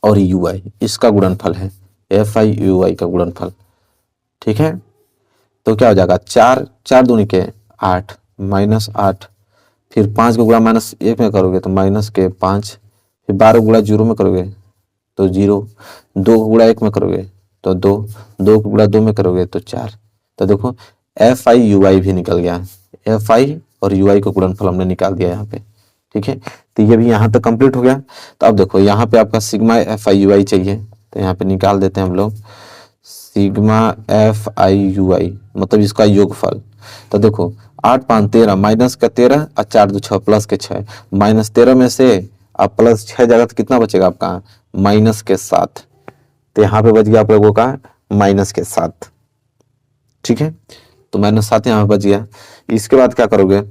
और यू आई इसका गुणनफल है, एफ आई यू आई का गुणनफल, ठीक है। तो क्या हो जाएगा, 4 4 दूनी के 8 -8, फिर 5 को गुणा -1 में करोगे तो -5, फिर 12 गुणा 0 में करोगे तो 0, 2 को गुणा 1 में करोगे तो 2, 2 को गुणा 2 में करोगे तो 4। तो देखो एफ आई यू आई भी निकल गया, एफ आई और यू आई का गुणनफल हमने निकाल दिया यहाँ पे, ठीक है। तो ये भी यहाँ तक कंप्लीट हो गया। तो अब देखो यहाँ पे आपका सिग्मा एफ आई यू आई चाहिए, तो यहाँ पे निकाल देते हैं हम लोग sigma F I U I, मतलब इसका योगफल। तो देखो 8 5 13, माइनस का 13 और 4 2 6 प्लस के 6, -13 में से आप प्लस 6 जाएगा तो कितना बचेगा आपका, -7। तो यहाँ पे बच गया आप लोगों का -7, ठीक है। तो -7 यहाँ बच गया। इसके बाद क्या करोगे,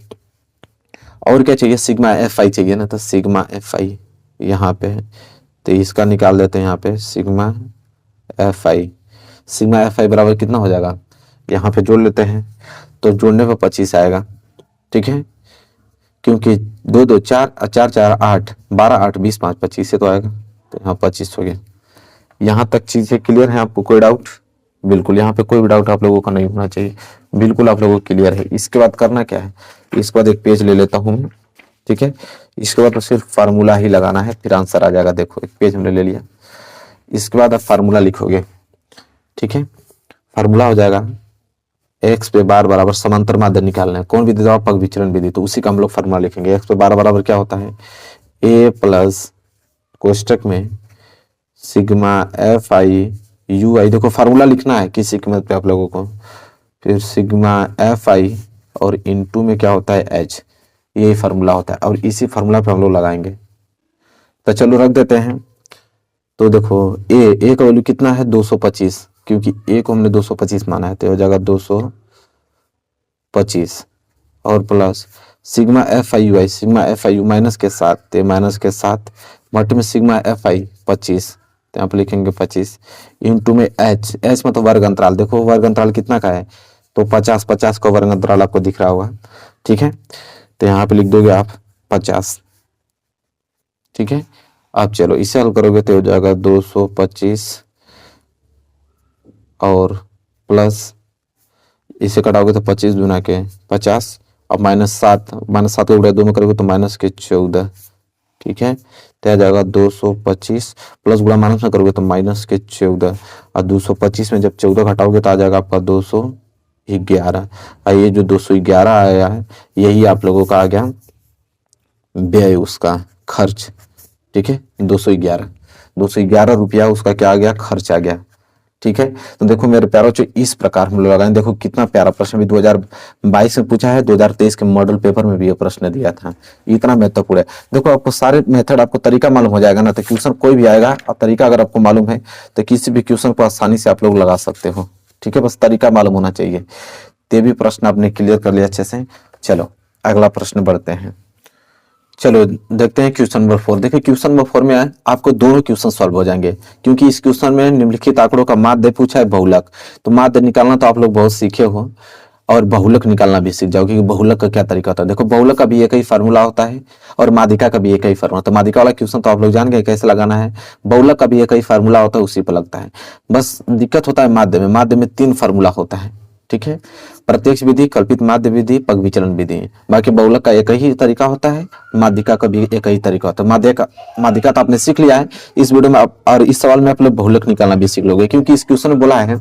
और क्या चाहिए, सिग्मा एफ आई चाहिए ना, तो सिग्मा एफ आई यहाँ पे, तो इसका निकाल देते हैं यहाँ पे सिग्मा एफ आई। सिग्मा एफ आई बराबर कितना हो जाएगा, यहाँ पे जोड़ लेते हैं, तो जोड़ने पर 25 आएगा, ठीक है, क्योंकि 2 2 4 4 4 8 12 8 20 5 25 से तो आएगा, तो यहाँ 25 हो गया। यहाँ तक चीजें क्लियर है आपको, कोई डाउट? बिल्कुल, यहाँ पे कोई भी डाउट आप लोगों का नहीं होना चाहिए, बिल्कुल आप लोगों को क्लियर है। इसके बाद करना क्या है, इसके बाद एक पेज ले लेता हूँ, ठीक है। इसके बाद तो सिर्फ फार्मूला ही लगाना है, फिर आंसर आ जाएगा। देखो एक पेज हमने ले लिया, इसके बाद आप फार्मूला लिखोगे, ठीक है। फार्मूला हो जाएगा एक्स पे बार बराबर समांतर माध्य निकालना है, कौन विधि, पग विचलन विधि, तो उसी का हम लोग फार्मूला लिखेंगे। एक्स पे बार बराबर क्या होता है, ए प्लस कोष्टक में सिग्मा एफ आई यू आई, देखो फार्मूला लिखना है किसी कीमत पे आप लोगों को, फिर सिग्मा एफ आई और इनटू में क्या होता है एच, यही फार्मूला होता है, और इसी फार्मूला पे हम लोग लगाएंगे। तो चलो रख देते हैं। तो देखो ए का वैल्यू कितना है, 225, क्योंकि ए को हमने 225 माना है, तो हो जाएगा 225, और plus sigma F I U I, sigma F I you minus के साथ, तो माइनस के साथ मल्टी में सिग्मा एफ आई 25, तो यहाँ पे लिखेंगे 25, इंटू में एच, एच मतलब वर्ग अंतराल, देखो वर्ग अंतराल कितना का है, तो 50 50 का वर्ग अंतराल आपको दिख रहा होगा, ठीक है। तो यहाँ पे लिख दोगे आप 50। ठीक है, अब चलो इसे हल करोगे तो हो जाएगा 225 और प्लस इसे कटाओगे तो 25 गुना के 50 और -7 को गुणा 2 में करोगे तो -14। ठीक है, तो आ जाएगा 225 प्लस गुणा माइनस में करोगे तो -14 और 225 में जब 14 घटाओगे तो आ जाएगा आपका 211। और ये जो 211 आया है यही आप लोगों का आ गया व्यय, उसका खर्च। ठीक है, 211 रुपया उसका क्या आ गया, खर्च आ गया। ठीक है, तो देखो मेरे प्यारों जो इस प्रकार हम लोग लगाएं, देखो कितना प्यारा प्रश्न भी 2022 में पूछा है, 2023 के मॉडल पेपर में भी ये प्रश्न दिया था। इतना महत्वपूर्ण है। देखो आपको सारे मेथड, आपको तरीका मालूम हो जाएगा ना, तो क्वेश्चन कोई भी आएगा और तरीका अगर आपको मालूम है तो किसी भी क्वेश्चन को आसानी से आप लोग लगा सकते हो। ठीक है, बस तरीका मालूम होना चाहिए। ते भी प्रश्न आपने क्लियर कर लिया अच्छे से। चलो अगला प्रश्न बढ़ते हैं। चलो देखते हैं क्वेश्चन नंबर 4। देखिए क्वेश्चन नंबर 4 में आपको दोनों क्वेश्चन सॉल्व हो जाएंगे, क्योंकि इस क्वेश्चन में निम्नलिखित आंकड़ों का माध्य पूछा है, बहुलक। तो माध्य निकालना तो आप लोग बहुत सीखे हो और बहुलक निकालना भी सीख जाओगे कि बहुलक का क्या तरीका होता है। देखो बहुलक का भी एक ही फार्मूला होता है और माध्यिका का भी एक ही फार्मूला। तो माध्यिका वाला क्वेश्चन तो आप लोग जान गए कैसे लगाना है। बहुलक का भी एक ही फार्मूला होता है, उसी पर लगता है। बस दिक्कत होता है माध्य में 3 फार्मूला होता है। ठीक है, प्रत्यक्ष विधि, कल्पित माध्य विधि, पग विचलन विधि। बाकी बहुलक का एक ही तरीका होता है, माध्यिका का भी एक ही तरीका होता है। माध्यिका तो आपने सीख लिया है इस वीडियो में और इस सवाल में आप लोग बहुलक निकालना भी सीख लोगे, क्योंकि इस क्वेश्चन में बोला है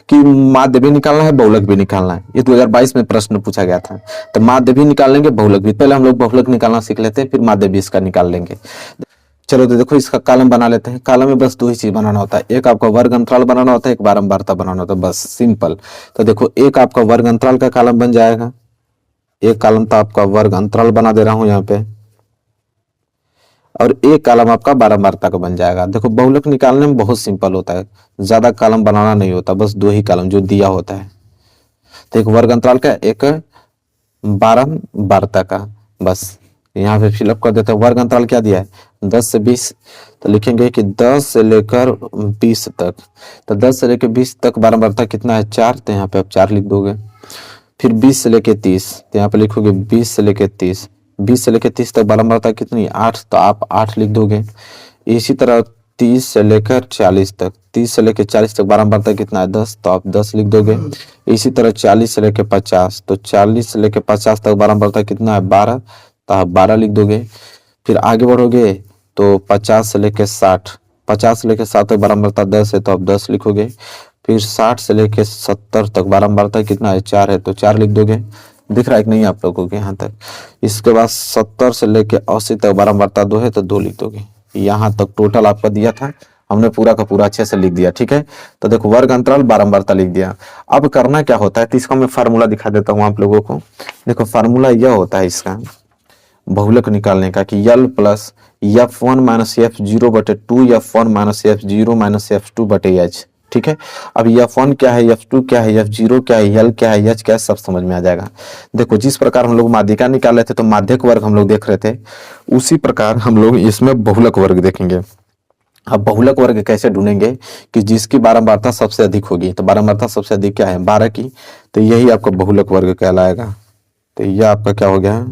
कि माध्य भी निकालना है, बहुलक भी निकालना है। ये 2022 में प्रश्न पूछा गया था। तो माध्य भी निकाल लेंगे, बहुलक भी। पहले हम लोग बहुलक निकालना सीख लेते हैं, फिर माध्य भी इसका निकाल लेंगे। चलो तो देखो इसका कॉलम बना लेते हैं। कॉलम में बस 2 ही चीज बनाना होता है, एक आपका वर्ग अंतराल बनाना होता है, एक बारंबारता बनाना होता है, बस सिंपल। तो देखो एक आपका वर्ग अंतराल का कॉलम बन जाएगा, एक कॉलम तो आपका वर्ग अंतराल बना दे रहा हूं यहाँ पे, और एक कॉलम आपका बारंबारता का बन जाएगा। देखो बहुलक निकालने में बहुत सिंपल होता है, ज्यादा कॉलम बनाना नहीं होता, बस 2 ही कॉलम जो दिया होता है। तो एक वर्ग अंतराल का, एक बारंबारता का, बस यहाँ पे फिलअप कर देते हैं। वर्ग अंतराल क्या दिया है, 10 से 20। तो लिखेंगे कि 10 से लेकर 20 तक। तो 10 से लेकर 20 तक बारंबारता कितना है, 4। तो यहाँ पे आप 4 लिख दोगे। फिर 20 से लेकर 30, तो यहाँ पे लिखोगे 20 से लेकर 30। 20 से लेकर 30 तक बारंबारता कितनी, 8। तो आप 8 लिख दोगे। इसी तरह 30 से लेकर 40 तक, 30 से लेकर 40 तक बारंबारता कितना है, 10। तो आप 10 लिख दोगे। इसी तरह 40 से लेकर 50, तो 40 से लेकर 50 तक बारंबारता कितना है, 12। तो आप 12 लिख दोगे। फिर आगे बढ़ोगे तो 50 से लेकर 60, 50 से लेकर 60 तक बारंबारता 10 है, तो आप 10 लिखोगे। फिर 60 से लेकर 70 तक बारंबारता कितना है, 4 है, तो 4 लिख दोगे। दिख रहा है कि नहीं आप लोगों को यहाँ तक। इसके बाद 70 से लेकर 80 तक बारंबारता 2 है, तो 2 लिख दोगे। यहाँ तक टोटल आपका दिया था, हमने पूरा का पूरा अच्छे से लिख दिया। ठीक है, तो देखो वर्ग अंतराल बारंबारता लिख दिया। अब करना क्या होता है, तो इसका मैं फार्मूला दिखा देता हूँ आप लोगों को। देखो फार्मूला यह होता है इसका बहुलक निकालने का कि L plus F1 minus F0 बटे 2 F1 minus F0 minus F2 बटे H। ठीक है, अब F1 क्या है, F2 क्या है, F0 क्या है, L क्या है, H क्या है, सब समझ में आ जाएगा। देखो जिस प्रकार हम लोग माध्यिका निकाल रहे थे तो माध्यक वर्ग हम लोग देख रहे थे, उसी प्रकार हम लोग इसमें बहुलक वर्ग देखेंगे। अब बहुलक वर्ग कैसे ढूंढेंगे कि जिसकी बारंबारता सबसे अधिक होगी। तो बारंबारता सबसे अधिक क्या है, 12 की। तो यही आपका बहुलक वर्ग कहलाएगा। तो यह आपका क्या हो गया,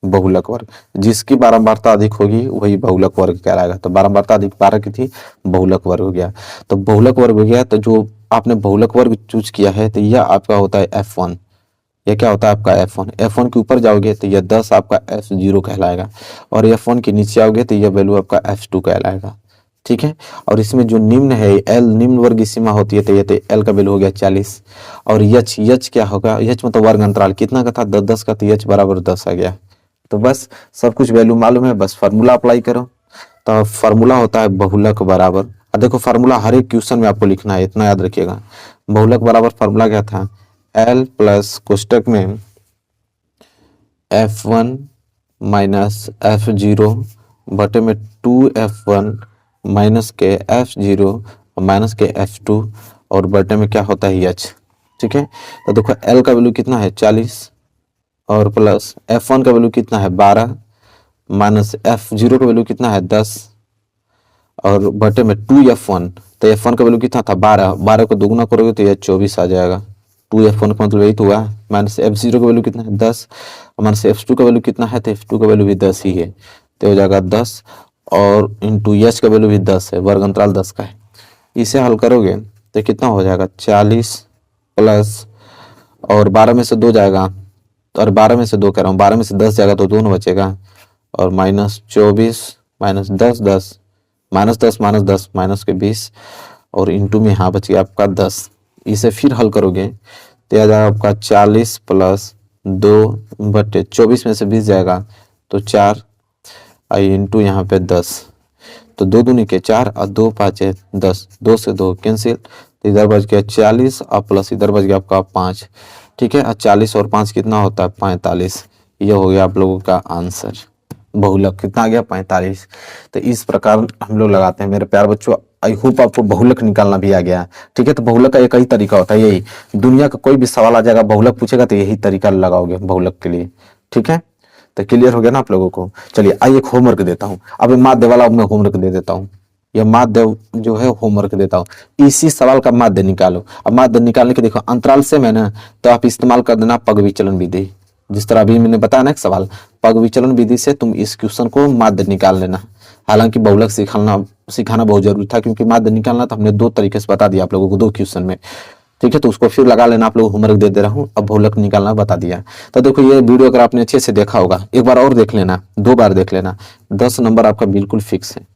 बहुलक वर्ग। जिसकी बारंबारता अधिक होगी वही बहुलक वर्ग कहलाएगा। तो बारंबारता अधिक 12 की थी, बहुलक वर्ग हो गया। तो बहुलक वर्ग हो गया। तो जो आपने बहुलक वर्ग चूज किया है तो यह आपका होता है F1। यह क्या होता है आपका F1। F1 के ऊपर जाओगे तो यह 10 आपका F0 कहलाएगा, और F1 के नीचे आओगे तो यह वैल्यू आपका F2 कहलाएगा। ठीक है, और इसमें जो निम्न है L, निम्न वर्ग की सीमा होती है, तो ये L का वैल्यू हो गया 40। और H क्या होगा, H मतलब वर्ग अंतराल कितना का था, 10 का, तो H बराबर 10 आ गया। तो बस सब कुछ वैल्यू मालूम है, बस फार्मूला अप्लाई करो। तो फार्मूला होता है बहुलक बराबर, देखो फार्मूला हर एक क्वेश्चन में आपको लिखना है, इतना याद रखिएगा। बहुलक बराबर फार्मूला क्या था, L प्लस कोष्टक में F1 माइनस F0 बटे में 2F1 माइनस के F0 माइनस के F2 और बटे में क्या होता है H। ठीक है, तो देखो L का वैल्यू कितना है 40 और प्लस F1 का वैल्यू कितना है 12 माइनस F0 का वैल्यू कितना है 10 और बटे में 2F1। तो F1 का वैल्यू कितना था 12, 12 को दोगुना करोगे तो यह 24 आ जाएगा। 2f1 का मतलब यही तो हुआ, माइनस f0 का वैल्यू कितना है 10, और माइनस f2 का वैल्यू कितना है, तो f2 का वैल्यू भी 10 ही है, तो हो जाएगा 10, और इंटू h का वैल्यू भी 10 है, वर्ग अंतराल 10 का है। इसे हल करोगे तो कितना हो जाएगा 40 प्लस, और 12 में से 2 जाएगा, और 12 में से 2 कह रहा हूँ, 12 में से 10 जाएगा तो 2 बचेगा, और minus 24 minus 10 10 minus 10 minus 10 minus के 20, और इंटू में यहाँ बच गया आपका 10। इसे फिर हल करोगे तो आ जाएगा आपका 40 प्लस 2/24 में से 20 जाएगा तो 4, आई इंटू यहाँ पे 10, तो 2 दूनी के 4 और 2 5 10, 2 से 2 कैंसिल, तो इधर बच गया 40 और प्लस इधर बच गया आपका 5, ठीक है। और 40 और 5 कितना होता है 45, ये हो गया आप लोगों का आंसर। बहुलक कितना आ गया 45। तो इस प्रकार हम लोग लगाते हैं मेरे प्यार बच्चों। आई होप आपको बहुलक निकालना भी आ गया, ठीक है। तो बहुलक का एक ही तरीका होता है, यही दुनिया का कोई भी सवाल आ जाएगा बहुलक पूछेगा तो यही तरीका लगाओगे बहुलक के लिए, ठीक है। तो क्लियर हो गया ना आप लोगों को। चलिए आइए एक होमवर्क देता हूँ, अब माध्य वाला मैं होमवर्क दे देता हूँ, यह माध्य जो है होमवर्क देता हूँ, इसी सवाल का माध्य निकालो। अब माध्य निकालने के देखो अंतराल से मैं ना, तो आप इस्तेमाल कर देना पग विचलन विधि, जिस तरह अभी मैंने बताया ना एक सवाल, पग विचलन विधि से तुम इस क्वेश्चन को माध्य निकाल लेना। हालांकि बहुलक सिखाना बहुत जरूरी था, क्योंकि माध्य निकालना तो हमने 2 तरीके से बता दिया आप लोगों को 2 क्वेश्चन में, ठीक है। तो उसको फिर लगा लेना, आप लोग होमवर्क दे रहा हूँ, अब बहुलक निकालना बता दिया। तो देखो ये वीडियो अगर आपने अच्छे से देखा होगा, एक बार और देख लेना, 2 बार देख लेना, 10 नंबर आपका बिल्कुल फिक्स है,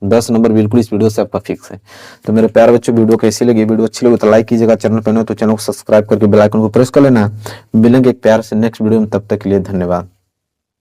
10 नंबर बिल्कुल इस वीडियो से आपका फिक्स है। तो मेरे प्यारे बच्चों वीडियो कैसी लगी, वीडियो अच्छी लगी तो लाइक कीजिएगा, चैनल पर नए हो तो चैनल को सब्सक्राइब करके बेल आइकन को प्रेस कर लेना। मिलेंगे एक प्यार से नेक्स्ट वीडियो में, तब तक के लिए धन्यवाद।